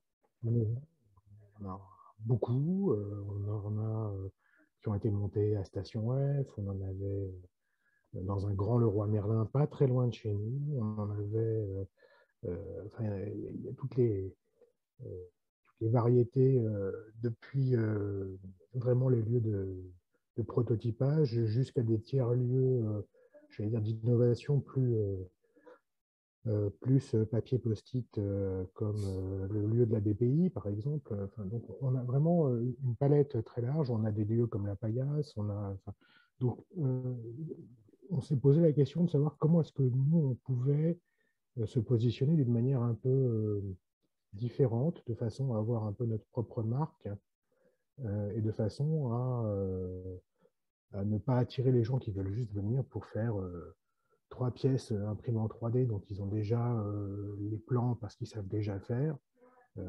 On a beaucoup. On a qui ont été montés à Station F. On en avait dans un grand Leroy Merlin, pas très loin de chez nous. On en avait, enfin, il y a toutes les variétés depuis vraiment les lieux de prototypage jusqu'à des tiers-lieux, j'allais dire d'innovation plus papier post-it comme le lieu de la BPI, par exemple. Enfin, donc, on a vraiment une palette très large. On a des lieux comme la Paillasse. Donc, on s'est posé la question de savoir comment est-ce que nous, on pouvait se positionner d'une manière un peu différente, de façon à avoir un peu notre propre marque et de façon à ne pas attirer les gens qui veulent juste venir pour faire 3 pièces imprimées en 3D dont ils ont déjà les plans parce qu'ils savent déjà faire. On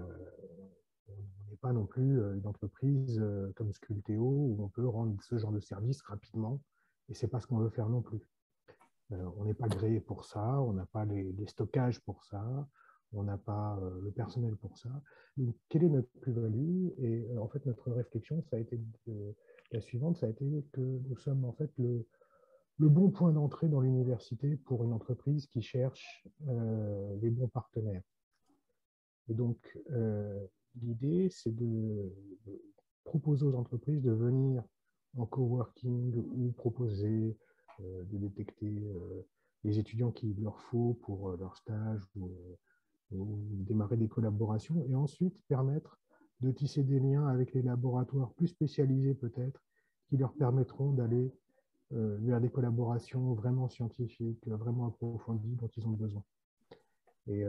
n'est pas non plus une entreprise comme Sculteo où on peut rendre ce genre de service rapidement, et ce n'est pas ce qu'on veut faire non plus. On n'est pas gréé pour ça, on n'a pas les stockages pour ça, on n'a pas le personnel pour ça. Donc, quelle est notre plus-value? Et en fait, notre réflexion, ça a été la suivante, ça a été que nous sommes en fait le bon point d'entrée dans l'université pour une entreprise qui cherche les bons partenaires. Et donc, l'idée, c'est de proposer aux entreprises de venir en coworking ou proposer de détecter les étudiants qu'il leur faut pour leur stage ou démarrer des collaborations, et ensuite permettre de tisser des liens avec les laboratoires plus spécialisés peut-être, qui leur permettront d'aller vers des collaborations vraiment scientifiques, vraiment approfondies dont ils ont besoin. Et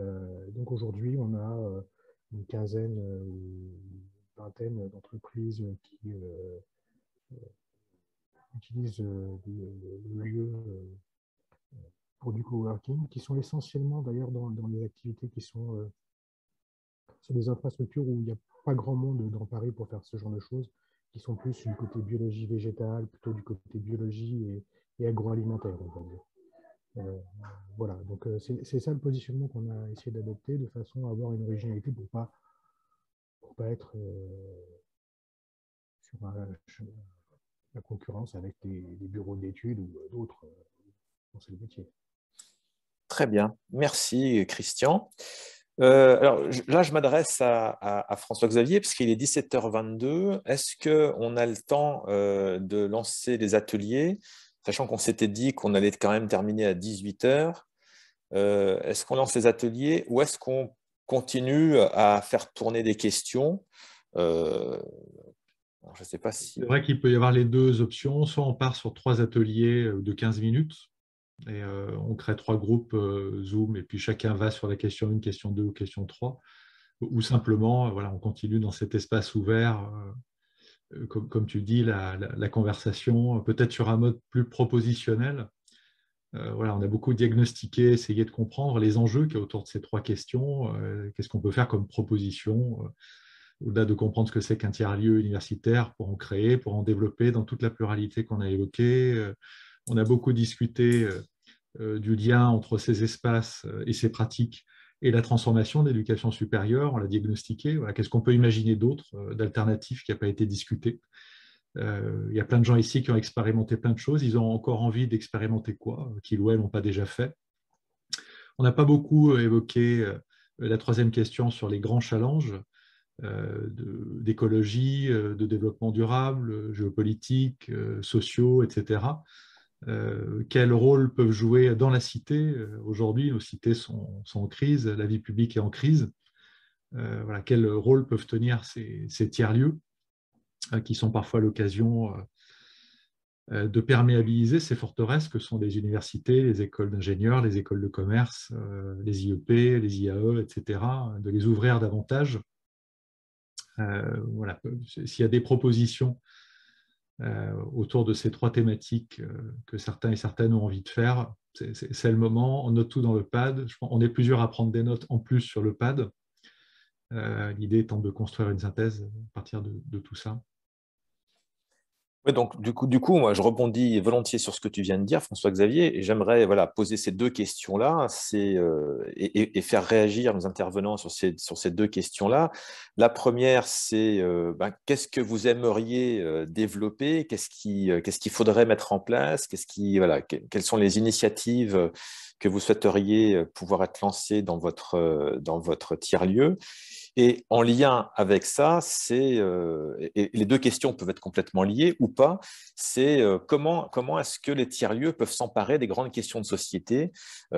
donc aujourd'hui, on a une quinzaine ou une vingtaine d'entreprises qui utilisent le lieu pour du coworking, qui sont essentiellement d'ailleurs dans les activités qui sont sur des infrastructures où il n'y a pas grand monde dans Paris pour faire ce genre de choses, qui sont plus du côté biologie végétale, plutôt du côté biologie et agroalimentaire, on va dire. Voilà, donc c'est ça le positionnement qu'on a essayé d'adopter de façon à avoir une originalité pour pas être sur la concurrence avec les bureaux d'études ou d'autres dans ce métier. Très bien, merci Christian. Alors là, je m'adresse à François-Xavier parce qu'il est 17h22. Est-ce qu'on a le temps de lancer les ateliers, sachant qu'on s'était dit qu'on allait quand même terminer à 18h? Est-ce qu'on lance les ateliers ou est-ce qu'on continue à faire tourner des questions? Je ne sais pas si… C'est vrai qu'il peut y avoir les deux options. Soit on part sur 3 ateliers de 15 minutes et on crée 3 groupes Zoom et puis chacun va sur la question 1, question 2 ou question 3. Ou simplement, voilà, on continue dans cet espace ouvert, comme tu dis, la conversation, peut-être sur un mode plus propositionnel. Voilà, on a beaucoup diagnostiqué, essayé de comprendre les enjeux qu'il y a autour de ces 3 questions. Qu'est-ce qu'on peut faire comme proposition au-delà de comprendre ce que c'est qu'un tiers-lieu universitaire, pour en créer, pour en développer dans toute la pluralité qu'on a évoquée. On a beaucoup discuté du lien entre ces espaces et ces pratiques et la transformation de l'éducation supérieure. On l'a diagnostiqué. Voilà, qu'est-ce qu'on peut imaginer d'autre, d'alternatifs qui n'a pas été discuté? Il y a plein de gens ici qui ont expérimenté plein de choses. Ils ont encore envie d'expérimenter quoi, qu'ils ou elles n'ont pas déjà fait. On n'a pas beaucoup évoqué la troisième question sur les grands challenges d'écologie, de développement durable, géopolitique, sociaux, etc. Quel rôle peuvent jouer dans la cité? Aujourd'hui, nos cités sont en crise, la vie publique est en crise. Voilà, quel rôle peuvent tenir ces tiers-lieux qui sont parfois l'occasion de perméabiliser ces forteresses que sont les universités, les écoles d'ingénieurs, les écoles de commerce, les IEP, les IAE, etc., de les ouvrir davantage. Voilà. S'il y a des propositions autour de ces trois thématiques que certains et certaines ont envie de faire, c'est le moment. On note tout dans le pad. On est plusieurs à prendre des notes en plus sur le pad. L'idée étant de construire une synthèse à partir de tout ça. Oui, donc du coup, moi, je rebondis volontiers sur ce que tu viens de dire, François-Xavier, et j'aimerais poser ces deux questions-là et faire réagir nos intervenants sur ces deux questions-là. La première, c'est qu'est-ce que vous aimeriez développer, qu'est-ce qu'il faudrait mettre en place, quelles sont les initiatives que vous souhaiteriez pouvoir être lancées dans votre tiers-lieu. Et en lien avec ça, et les deux questions peuvent être complètement liées ou pas, c'est comment est-ce que les tiers-lieux peuvent s'emparer des grandes questions de société,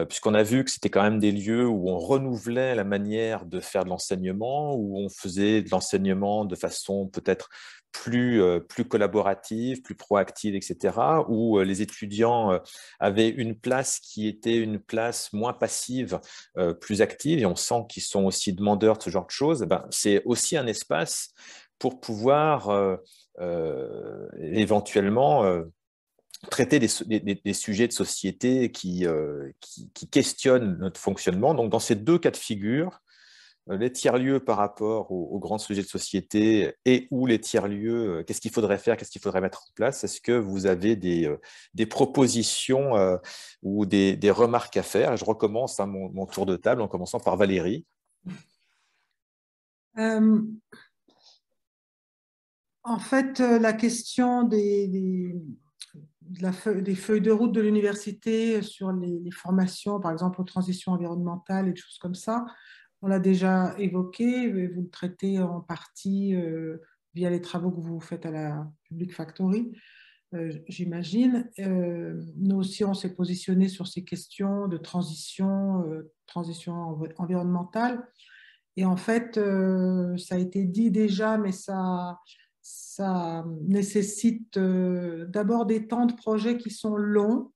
puisqu'on a vu que c'était quand même des lieux où on renouvelait la manière de faire de l'enseignement, où on faisait de l'enseignement de façon peut-être plus collaborative, plus proactive, etc., où les étudiants avaient une place qui était une place moins passive, plus active, et on sent qu'ils sont aussi demandeurs de ce genre de choses. C'est aussi un espace pour pouvoir éventuellement traiter des sujets de société qui questionnent notre fonctionnement. Donc, dans ces deux cas de figure, les tiers-lieux par rapport aux grands sujets de société et ou les tiers-lieux, qu'est-ce qu'il faudrait faire, qu'est-ce qu'il faudrait mettre en place? Est-ce que vous avez des propositions ou des remarques à faire? Je recommence mon tour de table en commençant par Valérie. En fait, la question des feuilles de route de l'université sur les formations, par exemple aux transitions environnementales et des choses comme ça, on l'a déjà évoqué, vous le traitez en partie via les travaux que vous faites à la Public Factory, j'imagine. Nous aussi, on s'est positionné sur ces questions de transition environnementale. Et en fait, ça a été dit déjà, mais ça nécessite d'abord des temps de projet qui sont longs.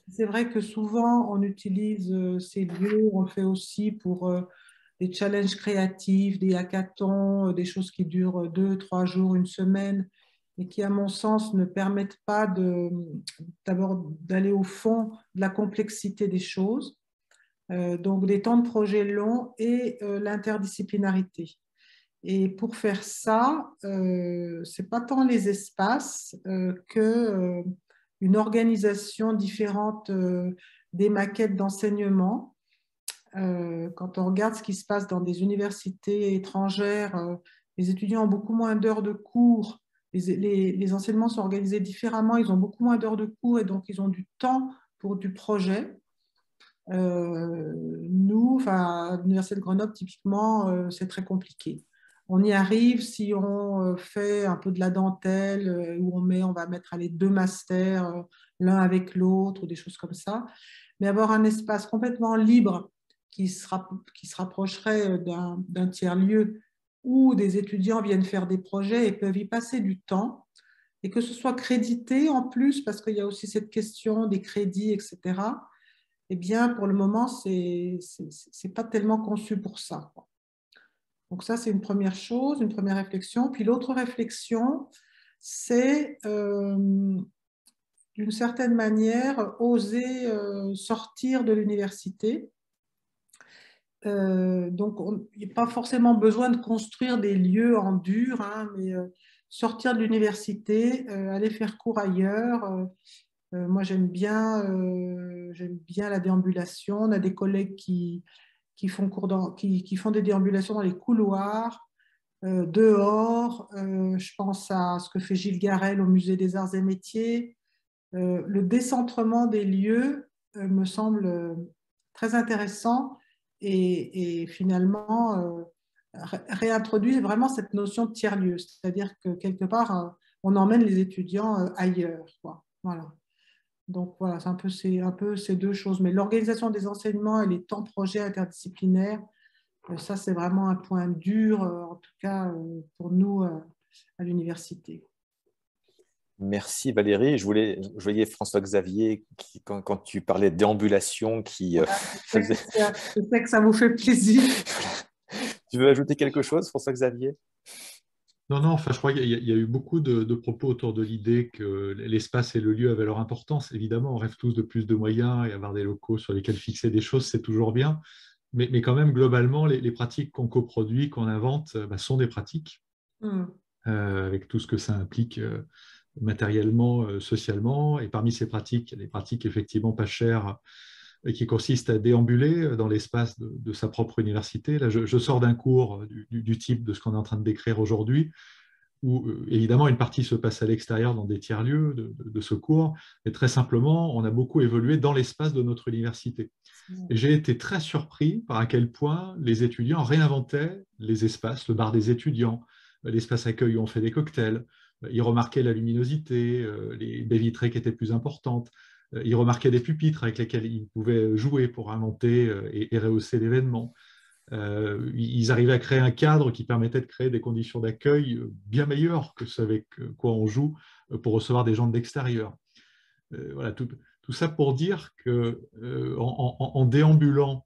C'est vrai que souvent, on utilise ces lieux, on le fait aussi pour des challenges créatifs, des hackathons, des choses qui durent 2, 3 jours, une semaine, et qui, à mon sens, ne permettent pas d'abord d'aller au fond de la complexité des choses. Donc, des temps de projet longs et l'interdisciplinarité. Et pour faire ça, ce n'est pas tant les espaces que une organisation différente des maquettes d'enseignement. Quand on regarde ce qui se passe dans des universités étrangères, les étudiants ont beaucoup moins d'heures de cours, les enseignements sont organisés différemment, ils ont beaucoup moins d'heures de cours et donc ils ont du temps pour du projet. Nous, à l'Université de Grenoble, typiquement, c'est très compliqué. On y arrive si on fait un peu de la dentelle, où on va mettre les 2 masters l'un avec l'autre, ou des choses comme ça. Mais avoir un espace complètement libre qui se rapprocherait d'un tiers-lieu où des étudiants viennent faire des projets et peuvent y passer du temps, et que ce soit crédité en plus, parce qu'il y a aussi cette question des crédits, etc. Eh bien, pour le moment, ce n'est pas tellement conçu pour ça, quoi. Donc ça, c'est une première chose, une première réflexion. Puis l'autre réflexion, c'est d'une certaine manière oser sortir de l'université. Donc, il n'y a pas forcément besoin de construire des lieux en dur, hein, mais sortir de l'université, aller faire cours ailleurs. Moi, j'aime bien la déambulation. On a des collègues qui font des déambulations dans les couloirs. dehors. Je pense à ce que fait Gilles Garel au Musée des Arts et Métiers. Le décentrement des lieux me semble très intéressant et finalement réintroduit vraiment cette notion de tiers-lieu, c'est-à-dire que quelque part, on emmène les étudiants ailleurs, quoi. Voilà. Donc voilà, c'est un peu ces deux choses. Mais l'organisation des enseignements et les temps projets interdisciplinaires, ça c'est vraiment un point dur, en tout cas pour nous à l'université. Merci Valérie. Je voyais François-Xavier quand tu parlais de déambulation qui je sais que ça vous fait plaisir. Tu veux ajouter quelque chose, François-Xavier? Non, enfin, je crois qu'il y a eu beaucoup de propos autour de l'idée que l'espace et le lieu avaient leur importance. Évidemment, on rêve tous de plus de moyens et avoir des locaux sur lesquels fixer des choses, c'est toujours bien. Mais quand même, globalement, les pratiques qu'on coproduit, qu'on invente, sont des pratiques, avec tout ce que ça implique matériellement, socialement. Et parmi ces pratiques, il y a des pratiques effectivement pas chères qui consistent à déambuler dans l'espace de sa propre université. Là, je sors d'un cours du type de ce qu'on est en train de décrire aujourd'hui, où évidemment une partie se passe à l'extérieur dans des tiers-lieux de ce cours, et très simplement, on a beaucoup évolué dans l'espace de notre université. Et j'ai été très surpris par à quel point les étudiants réinventaient les espaces, le bar des étudiants, l'espace accueil où on fait des cocktails. Ils remarquaient la luminosité, les baies vitrées qui étaient plus importantes. Ils remarquaient des pupitres avec lesquels ils pouvaient jouer pour inventer et rehausser l'événement. Ils arrivaient à créer un cadre qui permettait de créer des conditions d'accueil bien meilleures que ce avec quoi on joue pour recevoir des gens de l'extérieur. Voilà, tout ça pour dire qu'en déambulant,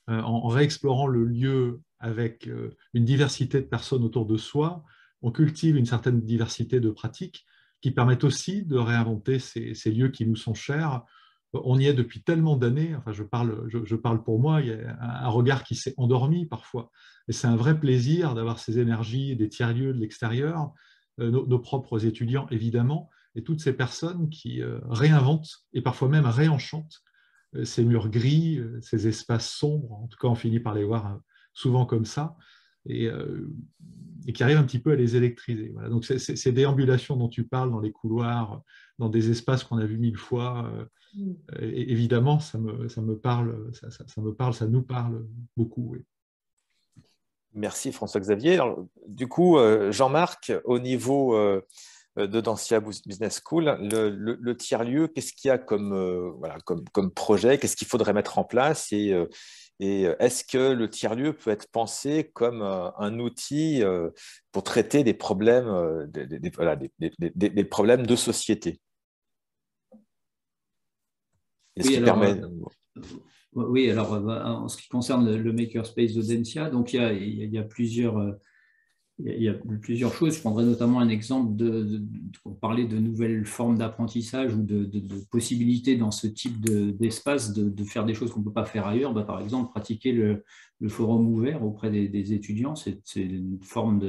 en réexplorant le lieu avec une diversité de personnes autour de soi, on cultive une certaine diversité de pratiques qui permettent aussi de réinventer ces lieux qui nous sont chers. On y est depuis tellement d'années, enfin je parle pour moi, il y a un regard qui s'est endormi parfois. Et c'est un vrai plaisir d'avoir ces énergies des tiers-lieux de l'extérieur, nos propres étudiants évidemment, et toutes ces personnes qui réinventent et parfois même réenchantent ces murs gris, ces espaces sombres, en tout cas on finit par les voir souvent comme ça, et qui arrivent un petit peu à les électriser. Voilà. Donc ces déambulations dont tu parles dans les couloirs, dans des espaces qu'on a vus 1000 fois, évidemment ça me parle, ça nous parle beaucoup. Oui. Merci François-Xavier. Du coup, Jean-Marc, au niveau de Dancia Business School, le tiers-lieu, qu'est-ce qu'il y a comme projet? Qu'est-ce qu'il faudrait mettre en place? Et est-ce que le tiers-lieu peut être pensé comme un outil pour traiter des problèmes, des problèmes de société? Oui, alors en ce qui concerne le makerspace d'Audencia, donc il y a plusieurs choses. Je prendrai notamment un exemple pour parler de nouvelles formes d'apprentissage ou de possibilités dans ce type d'espace de faire des choses qu'on ne peut pas faire ailleurs. Par exemple, pratiquer le forum ouvert auprès des étudiants, c'est une forme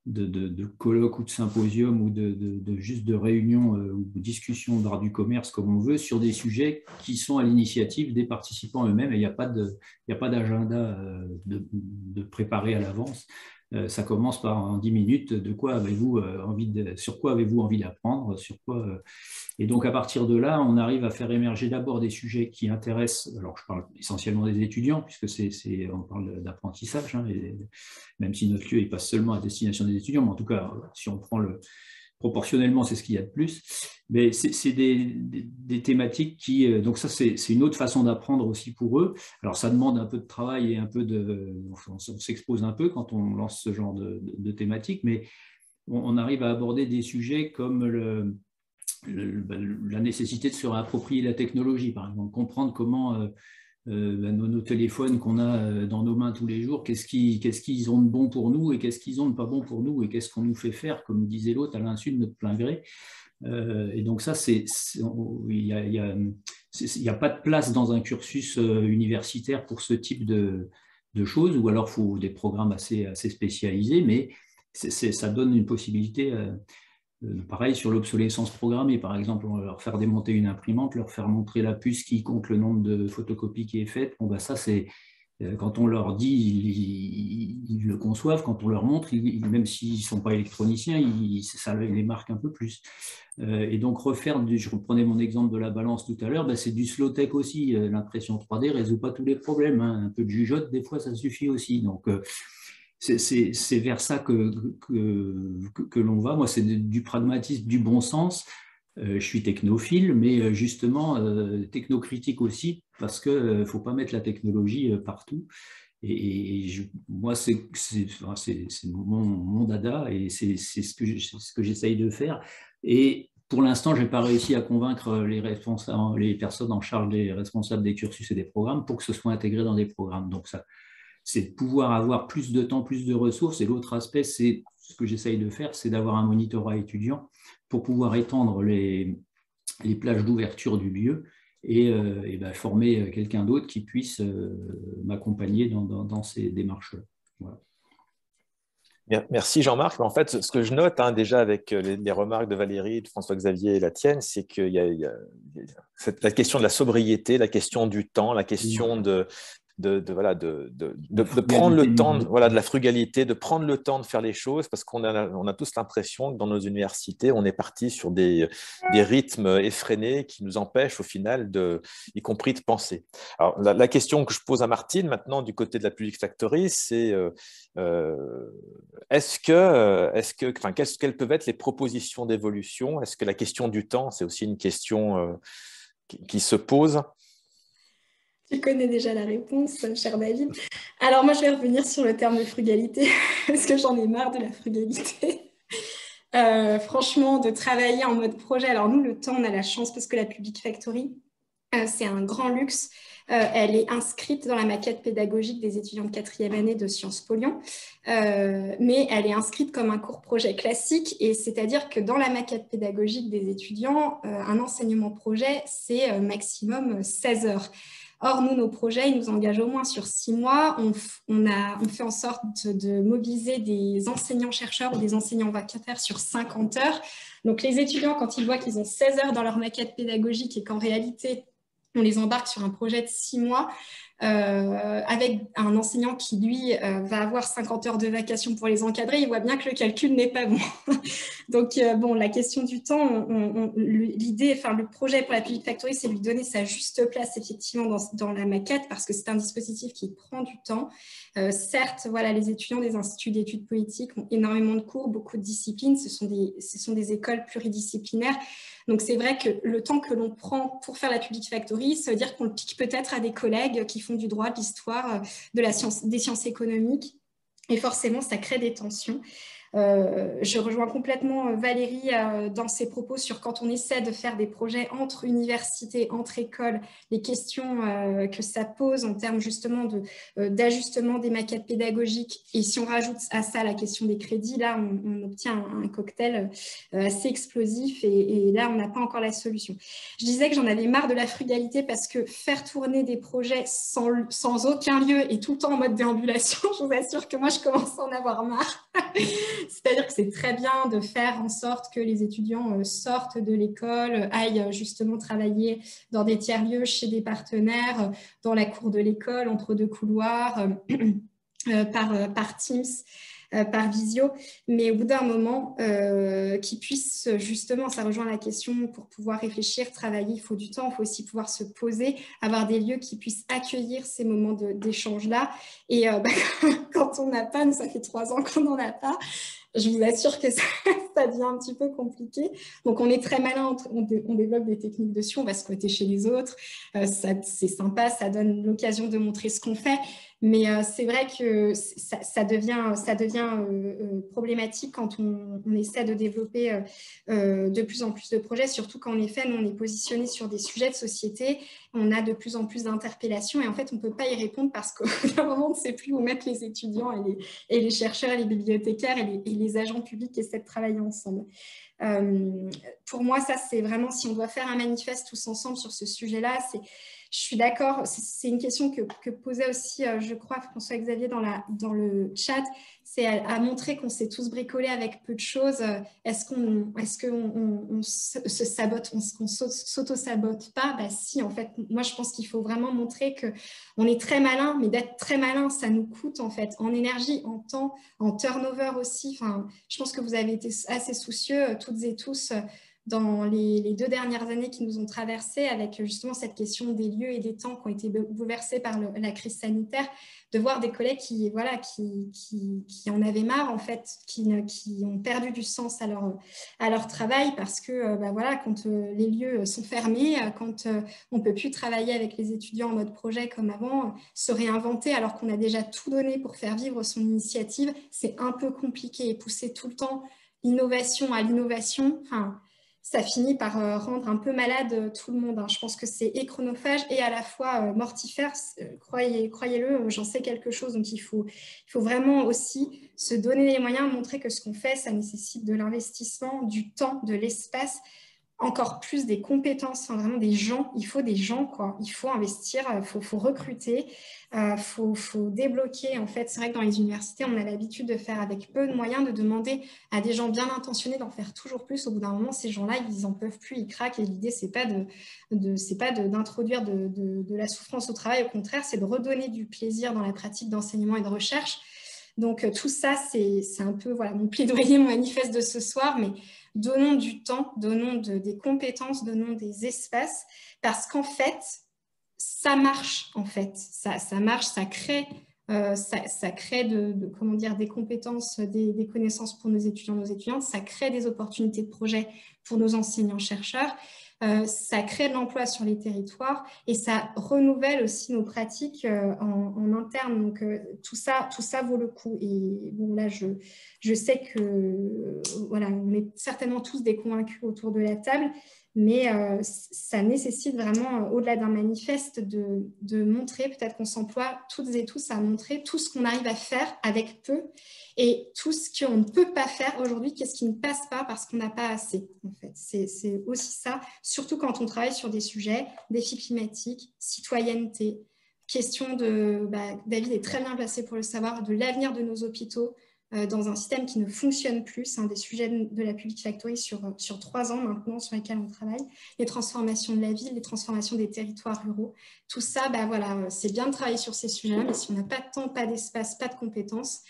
de colloque ou de symposium ou juste de réunion ou de discussion d'art du commerce, comme on veut, sur des sujets qui sont à l'initiative des participants eux-mêmes, et il n'y a pas d'agenda de préparer à l'avance. Ça commence par en 10 minutes, sur quoi avez-vous envie d'apprendre, et donc à partir de là, on arrive à faire émerger d'abord des sujets qui intéressent, alors je parle essentiellement des étudiants, puisque on parle d'apprentissage, même si notre lieu il passe seulement à destination des étudiants, mais en tout cas, si on prend proportionnellement, c'est ce qu'il y a de plus. Mais c'est des thématiques qui... Donc ça, c'est une autre façon d'apprendre aussi pour eux. Alors ça demande un peu de travail et on s'expose un peu quand on lance ce genre de thématiques, mais on arrive à aborder des sujets comme la nécessité de se réapproprier la technologie, par exemple, comprendre comment... nos téléphones qu'on a dans nos mains tous les jours, qu'est-ce qu'ils ont de bon pour nous et qu'est-ce qu'ils ont de pas bon pour nous et qu'est-ce qu'on nous fait faire, comme disait l'autre, à l'insu de notre plein gré. Et donc ça, il n'y a pas de place dans un cursus universitaire pour ce type de choses, ou alors il faut des programmes assez spécialisés, mais ça donne une possibilité... pareil sur l'obsolescence programmée, par exemple, on va leur faire démonter une imprimante, leur faire montrer la puce qui compte le nombre de photocopies qui est faite. Ça, Quand on leur dit, ils le conçoivent. Quand on leur montre, même s'ils ne sont pas électroniciens, ça les marque un peu plus. Et donc refaire, je reprenais mon exemple de la balance tout à l'heure, c'est du slow tech aussi. L'impression 3D ne résout pas tous les problèmes, hein. Un peu de jugeote, des fois, ça suffit aussi. Donc c'est vers ça que l'on va. Moi, c'est du pragmatisme, du bon sens. Je suis technophile, mais justement technocritique aussi, parce qu'il ne faut pas mettre la technologie partout. Moi, c'est mon dada, et c'est ce que j'essaye de faire. Et pour l'instant, je n'ai pas réussi à convaincre les personnes en charge des responsables des cursus et des programmes pour que ce soit intégré dans des programmes. Donc, c'est de pouvoir avoir plus de temps, plus de ressources. Et l'autre aspect, c'est ce que j'essaye de faire, c'est d'avoir un monitorat étudiant pour pouvoir étendre les plages d'ouverture du lieu et former quelqu'un d'autre qui puisse m'accompagner dans ces démarches-là. Voilà. Merci Jean-Marc. En fait, ce que je note déjà avec les remarques de Valérie, de François-Xavier et la tienne, c'est qu'il y a la question de la sobriété, la question du temps, la question de prendre le temps, de la frugalité, de prendre le temps de faire les choses, parce qu'on a tous l'impression que dans nos universités, on est parti sur des rythmes effrénés qui nous empêchent au final, y compris de penser. Alors, la question que je pose à Martine maintenant du côté de la Public Factory, c'est quelles peuvent être les propositions d'évolution? Est-ce que la question du temps, c'est aussi une question qui se pose? Tu connais déjà la réponse, cher David. Alors moi, je vais revenir sur le terme de frugalité, parce que j'en ai marre de la frugalité. Franchement, de travailler en mode projet. Alors nous, le temps, on a la chance, parce que la Public Factory, c'est un grand luxe. Elle est inscrite dans la maquette pédagogique des étudiants de 4e année de Sciences Po Lyon, mais elle est inscrite comme un cours projet classique, et c'est-à-dire que dans la maquette pédagogique des étudiants, un enseignement projet, c'est maximum 16 heures. Or, nous, nos projets, ils nous engagent au moins sur 6 mois. On fait en sorte de mobiliser des enseignants-chercheurs ou des enseignants vacataires sur 50 heures. Donc, les étudiants, quand ils voient qu'ils ont 16 heures dans leur maquette pédagogique et qu'en réalité, on les embarque sur un projet de 6 mois avec un enseignant qui, lui, va avoir 50 heures de vacation pour les encadrer, il voit bien que le calcul n'est pas bon. Donc, la question du temps, le projet pour la Public Factory, c'est lui donner sa juste place, effectivement, dans la maquette, parce que c'est un dispositif qui prend du temps. Certes, les étudiants des instituts d'études politiques ont énormément de cours, beaucoup de disciplines, ce sont des écoles pluridisciplinaires. Donc, c'est vrai que le temps que l'on prend pour faire la Public Factory, ça veut dire qu'on le pique peut-être à des collègues qui font du droit, de l'histoire, des sciences économiques. Et forcément, ça crée des tensions. Je rejoins complètement Valérie dans ses propos sur quand on essaie de faire des projets entre universités, entre écoles, les questions que ça pose en termes justement d'ajustement des maquettes pédagogiques. Et si on rajoute à ça la question des crédits, là, on obtient un cocktail assez explosif, et là, on n'a pas encore la solution. Je disais que j'en avais marre de la frugalité, parce que faire tourner des projets sans aucun lieu et tout le temps en mode déambulation, je vous assure que moi, je commence à en avoir marre. C'est-à-dire que c'est très bien de faire en sorte que les étudiants sortent de l'école, aillent justement travailler dans des tiers-lieux chez des partenaires, dans la cour de l'école, entre deux couloirs, par Teams, par visio, mais au bout d'un moment, qu'ils puissent justement, ça rejoint la question, pour pouvoir réfléchir, travailler, il faut du temps, il faut aussi pouvoir se poser, avoir des lieux qui puissent accueillir ces moments d'échange-là. Et quand on n'a pas, nous ça fait 3 ans qu'on n'en a pas, je vous assure que ça devient un petit peu compliqué. Donc, on est très malin, on développe des techniques dessus, on va squatter chez les autres. C'est sympa, ça donne l'occasion de montrer ce qu'on fait. Mais c'est vrai que ça devient problématique quand on essaie de développer de plus en plus de projets, surtout quand en effet, nous, on est positionné sur des sujets de société, on a de plus en plus d'interpellations et en fait, on ne peut pas y répondre parce qu'au bout d'un moment, on ne sait plus où mettre les étudiants et les chercheurs, et les bibliothécaires et les agents publics qui essaient de travailler ensemble. Pour moi, ça, c'est vraiment, si on doit faire un manifeste tous ensemble sur ce sujet-là, je suis d'accord. C'est une question que posait aussi, je crois, François-Xavier dans le chat. C'est à montrer qu'on s'est tous bricolés avec peu de choses. Est-ce qu'on se sabote, qu'on s'auto-sabote pas? Bah si, en fait, moi je pense qu'il faut vraiment montrer qu'on est très malin, mais d'être très malin, ça nous coûte en fait, en énergie, en temps, en turnover aussi. Enfin, je pense que vous avez été assez soucieux, toutes et tous, dans les 2 dernières années qui nous ont traversées, avec justement cette question des lieux et des temps qui ont été bouleversés par la crise sanitaire, de voir des collègues qui en avaient marre, en fait, qui ont perdu du sens à leur travail, parce que quand les lieux sont fermés, quand on ne peut plus travailler avec les étudiants en mode projet comme avant, se réinventer alors qu'on a déjà tout donné pour faire vivre son initiative, c'est un peu compliqué, et pousser tout le temps l'innovation à l'innovation, enfin, ça finit par rendre un peu malade tout le monde. Je pense que c'est et chronophage et à la fois mortifère. Croyez-le, j'en sais quelque chose. Donc, il faut vraiment aussi se donner les moyens, montrer que ce qu'on fait, ça nécessite de l'investissement, du temps, de l'espace, encore plus des compétences, vraiment des gens. Il faut des gens, quoi. Il faut investir, faut recruter, faut débloquer. En fait, c'est vrai que dans les universités, on a l'habitude de faire avec peu de moyens, de demander à des gens bien intentionnés d'en faire toujours plus. Au bout d'un moment, ces gens-là, ils n'en peuvent plus, ils craquent. Et l'idée, c'est pas d'introduire de la souffrance au travail. Au contraire, c'est de redonner du plaisir dans la pratique d'enseignement et de recherche. Donc, tout ça, c'est un peu mon plaidoyer, mon manifeste de ce soir, mais donnons du temps, donnons des compétences, donnons des espaces, parce qu'en fait, ça marche, en fait. Ça marche, ça crée des compétences, des connaissances pour nos étudiants, nos étudiantes, ça crée des opportunités de projet pour nos enseignants-chercheurs, ça crée de l'emploi sur les territoires et ça renouvelle aussi nos pratiques en interne. Donc, tout ça vaut le coup. Et bon, là, je sais que on est certainement tous des convaincus autour de la table, mais ça nécessite vraiment, au-delà d'un manifeste, de montrer, peut-être qu'on s'emploie toutes et tous à montrer tout ce qu'on arrive à faire avec peu et tout ce qu'on ne peut pas faire aujourd'hui, qu'est-ce qui ne passe pas parce qu'on n'a pas assez. En fait, c'est aussi ça, surtout quand on travaille sur des sujets, défis climatiques, citoyenneté, question David est très bien placé pour le savoir, de l'avenir de nos hôpitaux, dans un système qui ne fonctionne plus. C'est un des sujets de la Public Factory sur 3 ans maintenant sur lesquels on travaille. Les transformations de la ville, les transformations des territoires ruraux. Tout ça, c'est bien de travailler sur ces sujets-là, mais si on n'a pas de temps, pas d'espace, pas de compétences,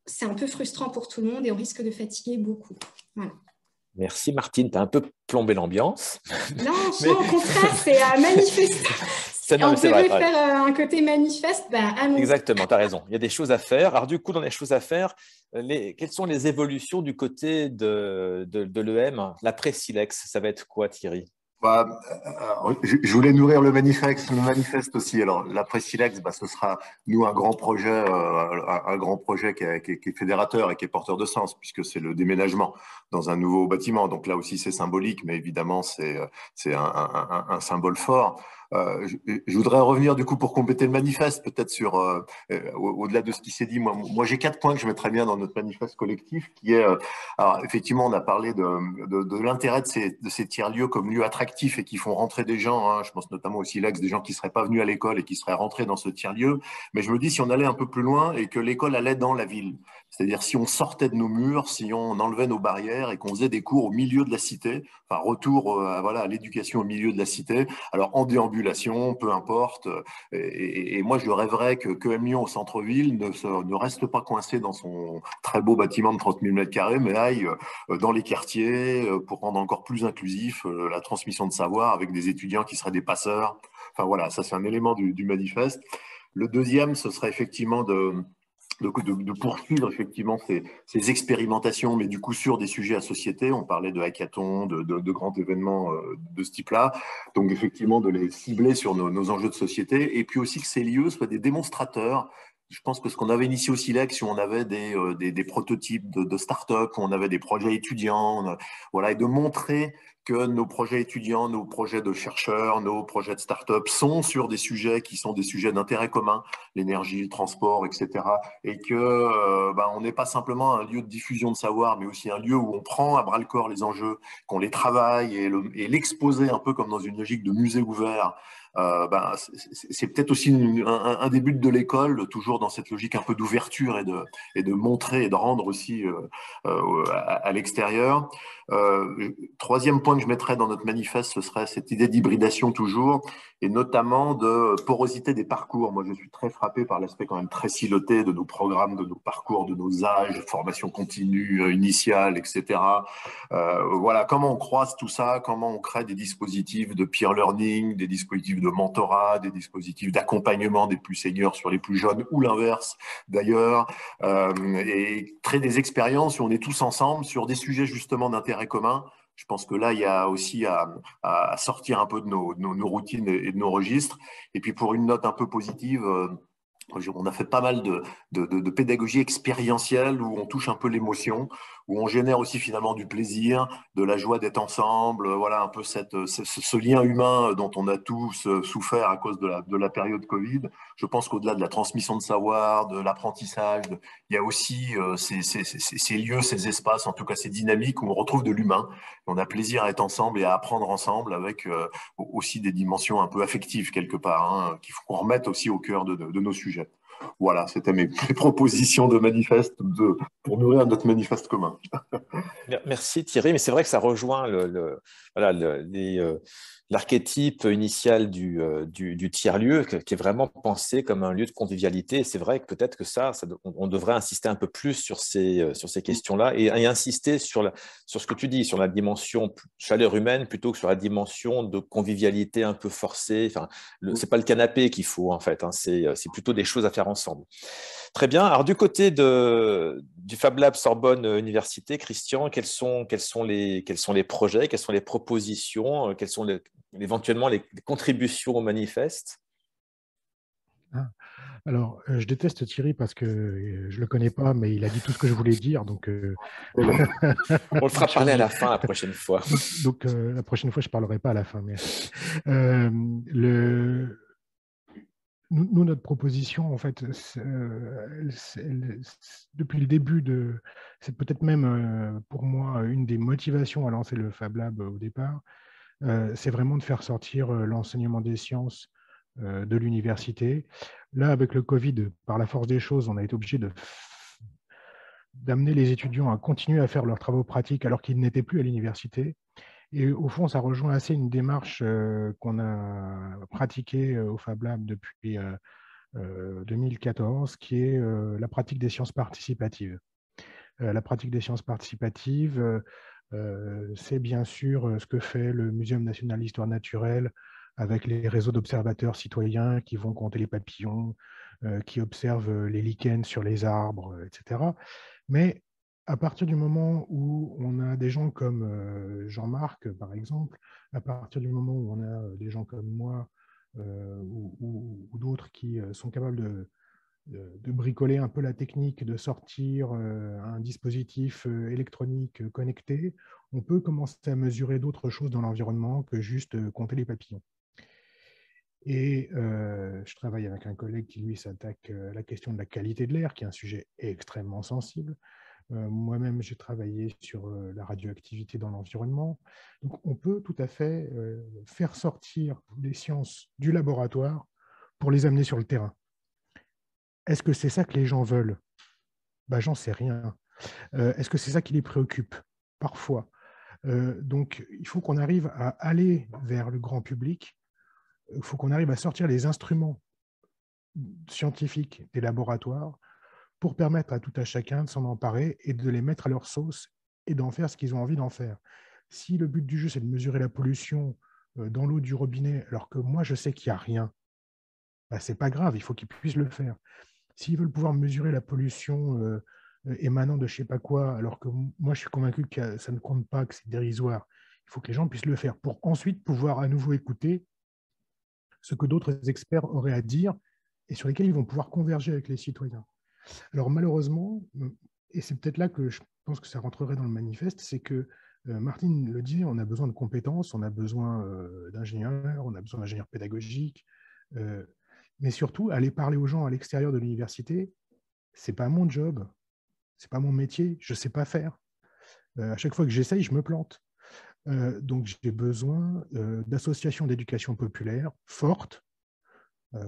c'est un peu frustrant pour tout le monde et on risque de fatiguer beaucoup. Voilà. Merci Martine, tu as un peu plombé l'ambiance. Non, au contraire, c'est manifeste. On pourrait faire un côté manifeste, allons. Exactement, tu as raison. Il y a des choses à faire. Alors du coup, dans les choses à faire, quelles sont les évolutions du côté de l'EM? L'après-Silex, ça va être quoi, Thierry? Je voulais nourrir le manifeste aussi. Alors, l'après-Silex, ce sera, nous, un grand projet qui est fédérateur et qui est porteur de sens, puisque c'est le déménagement dans un nouveau bâtiment. Donc là aussi, c'est symbolique, mais évidemment, c'est un symbole fort. Je voudrais revenir, du coup, pour compléter le manifeste, peut-être sur, au-delà de ce qui s'est dit, moi j'ai 4 points que je mettrais bien dans notre manifeste collectif, qui est, alors effectivement, on a parlé de l'intérêt de ces tiers-lieux comme lieux attractifs et qui font rentrer des gens, je pense notamment au Silex, des gens qui ne seraient pas venus à l'école et qui seraient rentrés dans ce tiers-lieu, mais je me dis, si on allait un peu plus loin et que l'école allait dans la ville, c'est-à-dire si on sortait de nos murs, si on enlevait nos barrières et qu'on faisait des cours au milieu de la cité, enfin retour à l'éducation au milieu de la cité, alors en déambulation, peu importe. Et moi, je rêverais que EM Lyon au centre-ville ne reste pas coincé dans son très beau bâtiment de 30 000 m², mais aille dans les quartiers pour rendre encore plus inclusif la transmission de savoir avec des étudiants qui seraient des passeurs. Enfin voilà, ça c'est un élément du manifeste. Le deuxième, ce serait effectivement de poursuivre effectivement ces expérimentations, mais du coup sur des sujets à société. On parlait de hackathons, de grands événements de ce type-là. Donc effectivement de les cibler sur nos enjeux de société, et puis aussi que ces lieux soient des démonstrateurs je pense que ce qu'on avait initié au Silex, où on avait des prototypes de start-up, où on avait des projets étudiants, voilà, et de montrer que nos projets étudiants, nos projets de chercheurs, nos projets de start-up sont sur des sujets qui sont des sujets d'intérêt commun, l'énergie, le transport, etc. Et que on n'est pas simplement un lieu de diffusion de savoir, mais aussi un lieu où on prend à bras-le-corps les enjeux, qu'on les travaille et l'exposer un peu comme dans une logique de musée ouvert. C'est peut-être aussi un des buts de l'école, toujours dans cette logique un peu d'ouverture et de montrer et de rendre aussi à l'extérieur. Troisième point que je mettrais dans notre manifeste, ce serait cette idée d'hybridation toujours, et notamment de porosité des parcours. Moi, je suis très frappé par l'aspect quand même très siloté de nos programmes, de nos parcours, de nos âges, formation continue, initiale, etc. Voilà, comment on croise tout ça, comment on crée des dispositifs de peer learning, des dispositifs de mentorat, des dispositifs d'accompagnement des plus seniors sur les plus jeunes, ou l'inverse d'ailleurs, et créer des expériences où on est tous ensemble sur des sujets justement d'intérêt commun. Je pense que là, il y a aussi à sortir un peu de nos routines et de nos registres. Et puis pour une note un peu positive, on a fait pas mal de pédagogie expérientielle où on touche un peu l'émotion, où on génère aussi finalement du plaisir, de la joie d'être ensemble, voilà un peu ce lien humain dont on a tous souffert à cause de la période Covid. Je pense qu'au-delà de la transmission de savoir, de l'apprentissage, il y a aussi ces lieux, ces espaces, en tout cas ces dynamiques où on retrouve de l'humain. On a plaisir à être ensemble et à apprendre ensemble avec aussi des dimensions un peu affectives quelque part, hein, qu'il faut qu'on remette aussi au cœur de nos sujets. Voilà, c'était mes propositions de manifeste pour nourrir notre manifeste commun. Merci Thierry, mais c'est vrai que ça rejoint l'archétype initial du tiers-lieu qui est vraiment pensé comme un lieu de convivialité. C'est vrai que peut-être que on devrait insister un peu plus sur ces questions-là et insister sur ce que tu dis, sur la dimension chaleur humaine plutôt que sur la dimension de convivialité un peu forcée. Enfin, c'est pas le canapé qu'il faut en fait, hein, c'est plutôt des choses à faire ensemble. Très bien. Alors du côté du Fab Lab Sorbonne Université, Christian, quels sont les projets, quelles sont les propositions, quelles sont éventuellement les contributions au manifeste? Alors, je déteste Thierry parce que je ne le connais pas, mais il a dit tout ce que je voulais dire. Donc, on le fera parler à la fin la prochaine fois. Donc, la prochaine fois, je ne parlerai pas à la fin. Merci. Nous, notre proposition, en fait, depuis le début c'est peut-être même pour moi une des motivations à lancer le Fab Lab au départ, c'est vraiment de faire sortir l'enseignement des sciences de l'université. Là, avec le Covid, par la force des choses, on a été obligé d'amener les étudiants à continuer à faire leurs travaux pratiques alors qu'ils n'étaient plus à l'université. Et au fond, ça rejoint assez une démarche qu'on a pratiquée au Fab Lab depuis 2014, qui est la pratique des sciences participatives. La pratique des sciences participatives, c'est bien sûr ce que fait le Muséum national d'histoire naturelle avec les réseaux d'observateurs citoyens qui vont compter les papillons, qui observent les lichens sur les arbres, etc. Mais à partir du moment où on a des gens comme Jean-Marc, par exemple, à partir du moment où on a des gens comme moi ou d'autres qui sont capables de bricoler un peu la technique, de sortir un dispositif électronique connecté, on peut commencer à mesurer d'autres choses dans l'environnement que juste compter les papillons. Et je travaille avec un collègue qui, lui, s'attaque à la question de la qualité de l'air, qui est un sujet extrêmement sensible. Moi-même, j'ai travaillé sur la radioactivité dans l'environnement. Donc, on peut tout à fait faire sortir les sciences du laboratoire pour les amener sur le terrain. Est-ce que c'est ça que les gens veulent? J'en sais rien. Est-ce que c'est ça qui les préoccupe? Parfois. Donc, il faut qu'on arrive à aller vers le grand public. Il faut qu'on arrive à sortir les instruments scientifiques des laboratoires pour permettre à tout à chacun de s'en emparer et de les mettre à leur sauce et d'en faire ce qu'ils ont envie d'en faire. Si le but du jeu, c'est de mesurer la pollution dans l'eau du robinet, alors que moi, je sais qu'il n'y a rien, ce n'est pas grave, il faut qu'ils puissent le faire. S'ils veulent pouvoir mesurer la pollution émanant de je ne sais pas quoi, alors que moi, je suis convaincu que ça ne compte pas, que c'est dérisoire, il faut que les gens puissent le faire pour ensuite pouvoir à nouveau écouter ce que d'autres experts auraient à dire et sur lesquels ils vont pouvoir converger avec les citoyens. Alors malheureusement, et c'est peut-être là que je pense que ça rentrerait dans le manifeste, c'est que Martine le disait, on a besoin de compétences, on a besoin d'ingénieurs, on a besoin d'ingénieurs pédagogiques, mais surtout, aller parler aux gens à l'extérieur de l'université, ce n'est pas mon job, ce n'est pas mon métier, je ne sais pas faire. À chaque fois que j'essaye, je me plante. Donc j'ai besoin d'associations d'éducation populaire fortes,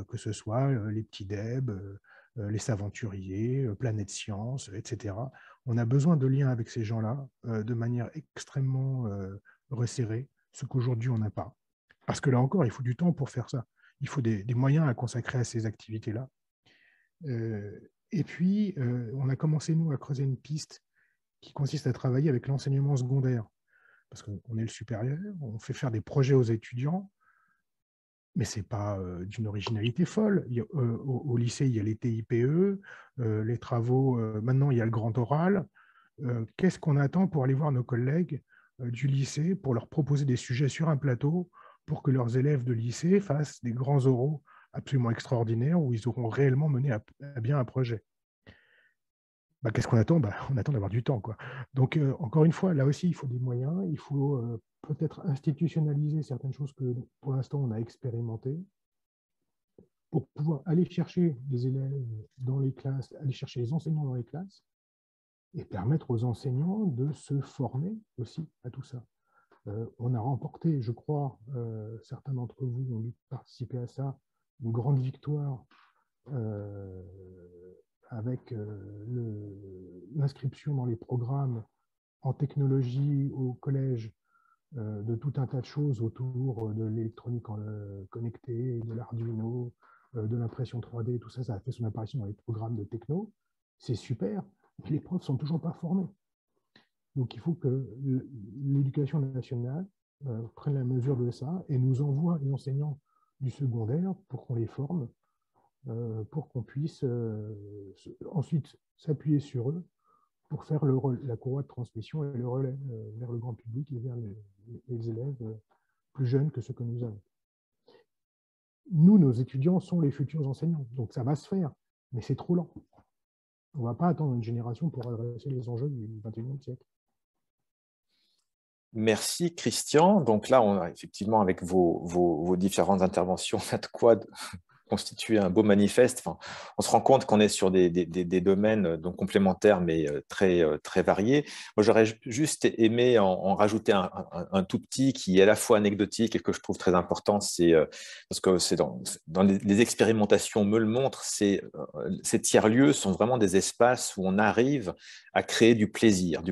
que ce soit les petits Deb, les Saventuriers, Planète Science, etc. On a besoin de liens avec ces gens-là de manière extrêmement resserrée, ce qu'aujourd'hui on n'a pas. Parce que là encore, il faut du temps pour faire ça. Il faut des moyens à consacrer à ces activités-là. Et puis, on a commencé, nous, à creuser une piste qui consiste à travailler avec l'enseignement secondaire. Parce qu'on est le supérieur, on fait faire des projets aux étudiants, mais ce n'est pas d'une originalité folle. Au lycée, il y a les TIPE, les travaux, maintenant il y a le grand oral. Qu'est-ce qu'on attend pour aller voir nos collègues du lycée pour leur proposer des sujets sur un plateau pour que leurs élèves de lycée fassent des grands oraux absolument extraordinaires où ils auront réellement mené à bien un projet? Qu'est-ce qu'on attend? On attend d'avoir du temps, quoi. Donc, encore une fois, là aussi, il faut des moyens, il faut peut-être institutionnaliser certaines choses que, pour l'instant, on a expérimentées pour pouvoir aller chercher des élèves dans les classes, aller chercher les enseignants dans les classes et permettre aux enseignants de se former aussi à tout ça. On a remporté, je crois, certains d'entre vous ont dû participer à ça, une grande victoire avec l'inscription dans les programmes en technologie au collège de tout un tas de choses autour de l'électronique connectée, de l'Arduino, de l'impression 3D, tout ça, ça a fait son apparition dans les programmes de techno. C'est super, mais les profs ne sont toujours pas formés. Donc il faut que l'éducation nationale prenne la mesure de ça et nous envoie les enseignants du secondaire pour qu'on les forme, pour qu'on puisse ensuite s'appuyer sur eux pour faire la courroie de transmission et le relais vers le grand public et vers les élèves plus jeunes que ceux que nous avons. Nous, nos étudiants sont les futurs enseignants, donc ça va se faire, mais c'est trop lent. On ne va pas attendre une génération pour adresser les enjeux du XXIe siècle. Merci Christian. Donc là, on a effectivement, avec vos différentes interventions, on a de quoi constituer un beau manifeste. Enfin, on se rend compte qu'on est sur des domaines donc complémentaires, mais très variés. Moi, j'aurais juste aimé en rajouter un tout petit qui est à la fois anecdotique et que je trouve très important. C'est parce que c'est dans les expérimentations me le montrent, ces tiers-lieux sont vraiment des espaces où on arrive à créer du plaisir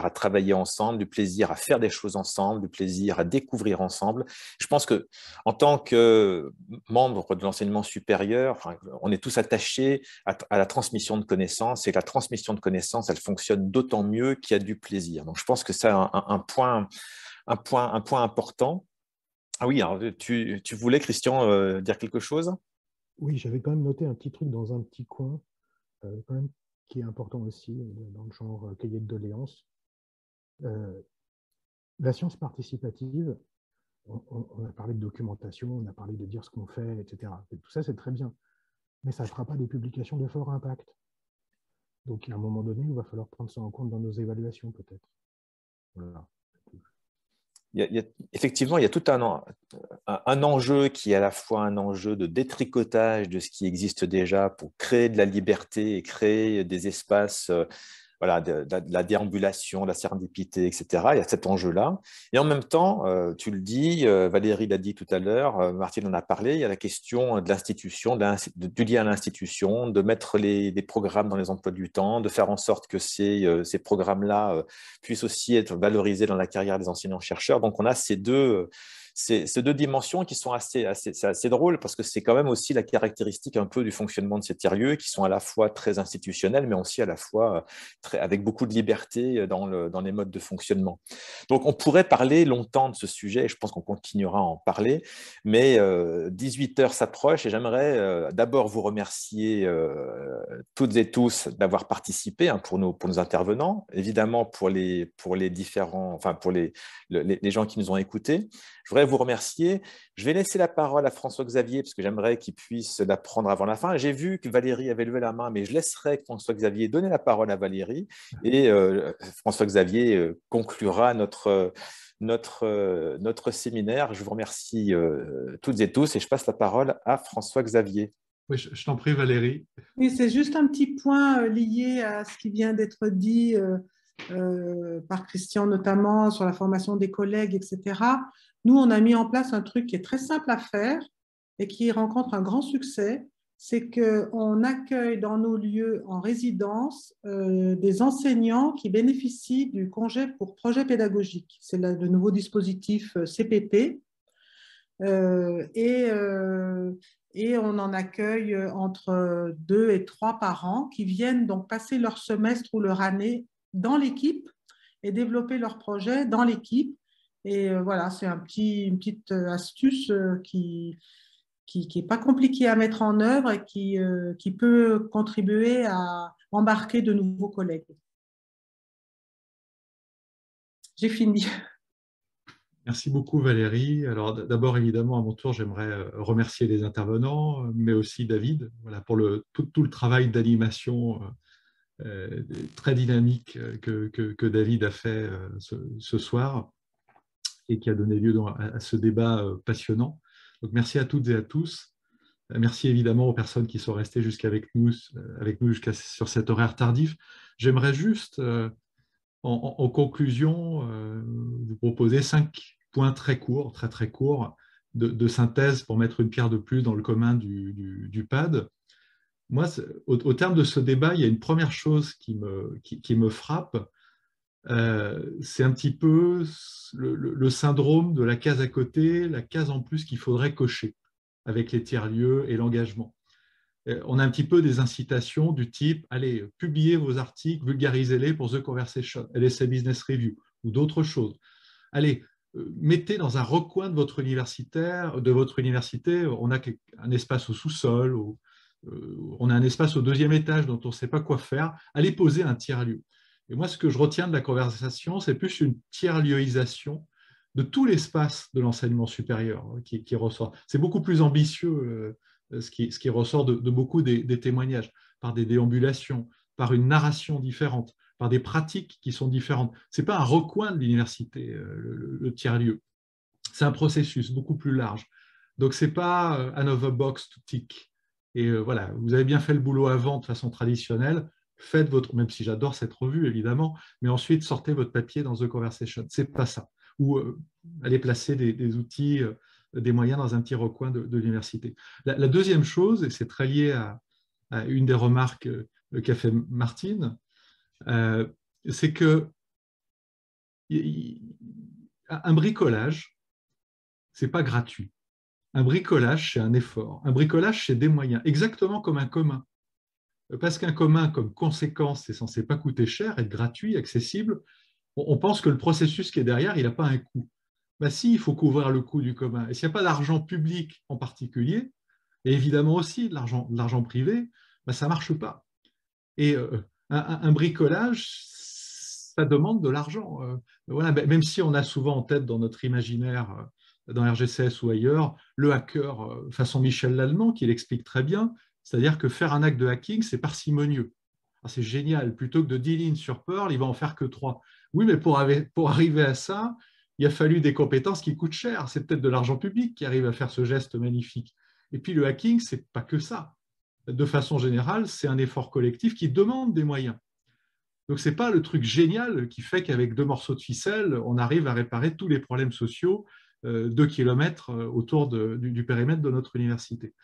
à travailler ensemble, du plaisir à faire des choses ensemble, du plaisir à découvrir ensemble. Je pense que en tant que membre de l'enseignement supérieur, on est tous attachés à la transmission de connaissances, et la transmission de connaissances, elle fonctionne d'autant mieux qu'il y a du plaisir. Donc, je pense que c'est un point important. Ah oui, alors, tu voulais, Christian, dire quelque chose? Oui, j'avais quand même noté un petit truc dans un petit coin, quand même, qui est important aussi, dans le genre cahier de doléances. La science participative, on a parlé de documentation, on a parlé de dire ce qu'on fait, etc. Et tout ça, c'est très bien. Mais ça ne fera pas des publications de fort impact. Donc, à un moment donné, il va falloir prendre ça en compte dans nos évaluations, peut-être. Voilà. Effectivement, il y a tout un enjeu qui est à la fois un enjeu de détricotage de ce qui existe déjà pour créer de la liberté et créer des espaces voilà, de la déambulation, de la sérendipité, etc. Il y a cet enjeu-là. Et en même temps, tu le dis, Valérie l'a dit tout à l'heure, Martine en a parlé, il y a la question de l'institution, du lien à l'institution, de mettre des programmes dans les emplois du temps, de faire en sorte que ces programmes-là puissent aussi être valorisés dans la carrière des enseignants-chercheurs. Donc, on a ces deux dimensions qui sont assez drôles parce que c'est quand même aussi la caractéristique un peu du fonctionnement de ces tiers-lieux qui sont à la fois très institutionnels mais aussi à la fois avec beaucoup de liberté dans les modes de fonctionnement. Donc, on pourrait parler longtemps de ce sujet et je pense qu'on continuera à en parler, mais 18 heures s'approche et j'aimerais d'abord vous remercier toutes et tous d'avoir participé pour nos intervenants, évidemment pour les différents, enfin pour les gens qui nous ont écoutés. Je voudrais voudrais vous remercier. Je vais laisser la parole à François-Xavier parce que j'aimerais qu'il puisse la prendre avant la fin. J'ai vu que Valérie avait levé la main, mais je laisserai François-Xavier donner la parole à Valérie et François-Xavier conclura notre séminaire. Je vous remercie toutes et tous et je passe la parole à François-Xavier. Oui, je t'en prie, Valérie. Oui, c'est juste un petit point lié à ce qui vient d'être dit par Christian, notamment sur la formation des collègues, etc. Nous, on a mis en place un truc qui est très simple à faire et qui rencontre un grand succès. C'est qu'on accueille dans nos lieux en résidence des enseignants qui bénéficient du congé pour projet pédagogique. C'est le nouveau dispositif CPP. Et on en accueille entre 2 et 3 par an qui viennent donc passer leur semestre ou leur année dans l'équipe et développer leur projet dans l'équipe. Et voilà, c'est une petite astuce qui n'est pas compliquée à mettre en œuvre et qui peut contribuer à embarquer de nouveaux collègues. J'ai fini. Merci beaucoup Valérie. Alors d'abord évidemment à mon tour j'aimerais remercier les intervenants mais aussi David voilà, pour tout le travail d'animation très dynamique que David a fait ce soir et qui a donné lieu à ce débat passionnant. Donc merci à toutes et à tous. Merci évidemment aux personnes qui sont restées jusqu'avec nous sur cet horaire tardif. J'aimerais juste en conclusion vous proposer 5 points très courts, très courts, de synthèse pour mettre une pierre de plus dans le commun du PAD. Moi, au terme de ce débat, il y a une première chose qui me frappe, c'est un petit peu le syndrome de la case à côté, la case en plus qu'il faudrait cocher avec les tiers-lieux et l'engagement. On a un petit peu des incitations du type, allez, publiez vos articles, vulgarisez-les pour The Conversation, LSA Business Review ou d'autres choses. Allez, mettez dans un recoin de votre université, on a un espace au sous-sol, on a un espace au 2e étage dont on ne sait pas quoi faire, allez poser un tiers-lieu. Et moi, ce que je retiens de la conversation, c'est plus une tiers-lieuisation de tout l'espace de l'enseignement supérieur qui ressort. C'est beaucoup plus ambitieux ce qui ressort de beaucoup des témoignages, par des déambulations, par une narration différente, par des pratiques qui sont différentes. Ce n'est pas un recoin de l'université, le tiers-lieu. C'est un processus beaucoup plus large. Donc, ce n'est pas another box to tick. Et voilà, vous avez bien fait le boulot avant de façon traditionnelle, faites votre, même si j'adore cette revue évidemment, mais ensuite sortez votre papier dans The Conversation. Ce n'est pas ça. Ou allez placer des outils, des moyens dans un petit recoin de l'université. La deuxième chose, et c'est très lié à une des remarques qu'a fait Martine, c'est que un bricolage, ce n'est pas gratuit. Un bricolage, c'est un effort. Un bricolage, c'est des moyens, exactement comme un commun. Parce qu'un commun, comme conséquence, c'est censé pas coûter cher, être gratuit, accessible, on pense que le processus qui est derrière, il n'a pas un coût. Ben si, il faut couvrir le coût du commun. Et s'il n'y a pas d'argent public en particulier, et évidemment aussi de l'argent privé, ben ça ne marche pas. Et un bricolage, ça demande de l'argent. Voilà, même si on a souvent en tête dans notre imaginaire, dans RGCS ou ailleurs, le hacker façon Michel Lallemand, qui l'explique très bien, c'est-à-dire que faire un acte de hacking, c'est parcimonieux. C'est génial, plutôt que de 10 lignes sur Perl, il va en faire que 3. Oui, mais pour arriver à ça, il a fallu des compétences qui coûtent cher. C'est peut-être de l'argent public qui arrive à faire ce geste magnifique. Et puis le hacking, ce n'est pas que ça. De façon générale, c'est un effort collectif qui demande des moyens. Donc, ce n'est pas le truc génial qui fait qu'avec 2 morceaux de ficelle, on arrive à réparer tous les problèmes sociaux 2 kilomètres autour du périmètre de notre université.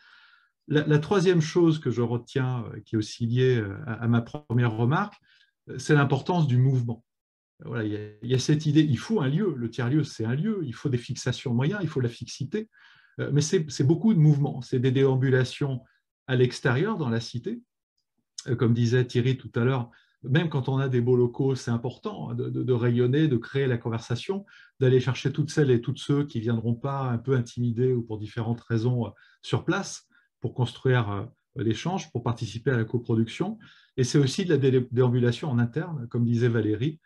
La troisième chose que je retiens, qui est aussi liée à ma première remarque, c'est l'importance du mouvement. Voilà, il y a cette idée, il faut un lieu, le tiers-lieu, c'est un lieu, il faut des fixations de moyens, il faut la fixité, mais c'est beaucoup de mouvements, c'est des déambulations à l'extérieur, dans la cité. Comme disait Thierry tout à l'heure, même quand on a des beaux locaux, c'est important de rayonner, de créer la conversation, d'aller chercher toutes celles et tous ceux qui ne viendront pas un peu intimidés ou pour différentes raisons sur place, pour construire l'échange, pour participer à la coproduction. Et c'est aussi de la déambulation en interne, comme disait Valérie.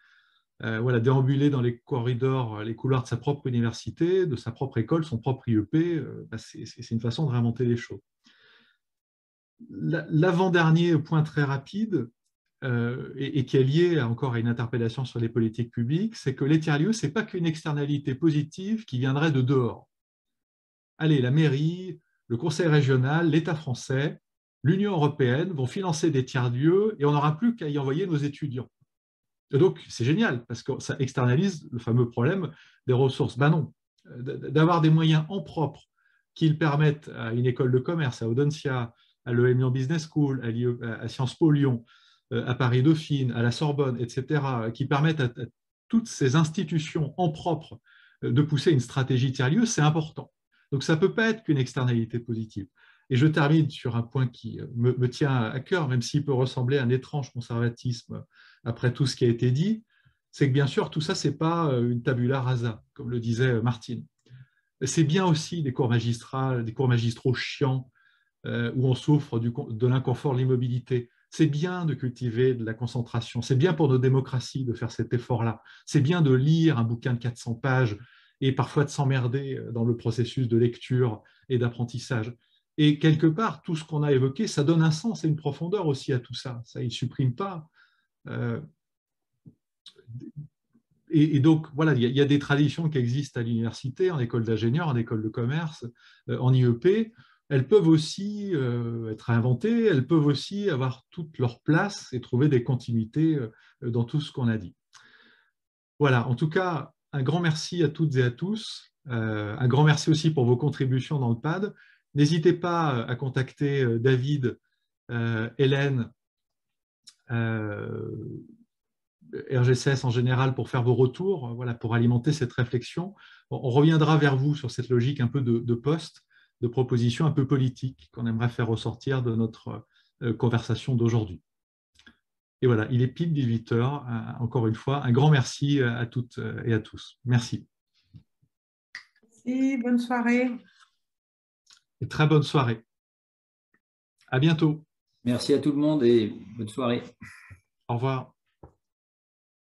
voilà, déambuler dans les corridors, les couloirs de sa propre université, de sa propre école, son propre IEP, c'est une façon de réinventer les choses. L'avant-dernier point très rapide, et qui est lié encore à une interpellation sur les politiques publiques, c'est que les tiers-lieux, ce n'est pas qu'une externalité positive qui viendrait de dehors. Allez, la mairie, le conseil régional, l'État français, l'Union européenne vont financer des tiers-lieux et on n'aura plus qu'à y envoyer nos étudiants. Et donc, c'est génial, parce que ça externalise le fameux problème des ressources. Ben non, d'avoir des moyens en propre qui permettent à une école de commerce, à Audencia, à l'EM Lyon Business School, à Sciences Po Lyon, à Paris-Dauphine, à la Sorbonne, etc., qui permettent à toutes ces institutions en propre de pousser une stratégie tiers-lieu, c'est important. Donc, ça ne peut pas être qu'une externalité positive. Et je termine sur un point qui me tient à cœur, même s'il peut ressembler à un étrange conservatisme après tout ce qui a été dit, c'est que bien sûr, tout ça, ce n'est pas une tabula rasa, comme le disait Martine. C'est bien aussi des cours magistraux chiants, où on souffre de l'inconfort de l'immobilité. C'est bien de cultiver de la concentration. C'est bien pour nos démocraties de faire cet effort-là. C'est bien de lire un bouquin de 400 pages et parfois de s'emmerder dans le processus de lecture et d'apprentissage. Et quelque part, tout ce qu'on a évoqué, ça donne un sens et une profondeur aussi à tout ça. Ça, il ne supprime pas. Et donc, voilà, il y a des traditions qui existent à l'université, en école d'ingénieur, en école de commerce, en IEP. Elles peuvent aussi être inventées, elles peuvent aussi avoir toute leur place et trouver des continuités dans tout ce qu'on a dit. Voilà, en tout cas, un grand merci à toutes et à tous. Un grand merci aussi pour vos contributions dans le PAD. N'hésitez pas à contacter David, Hélène, RGCS en général pour faire vos retours, voilà, pour alimenter cette réflexion. On reviendra vers vous sur cette logique un peu de poste, de propositions un peu politiques qu'on aimerait faire ressortir de notre conversation d'aujourd'hui. Et voilà, il est pile 18 h. Encore une fois, un grand merci à toutes et à tous. Merci. Merci, bonne soirée. Et très bonne soirée. À bientôt. Merci à tout le monde et bonne soirée. Au revoir.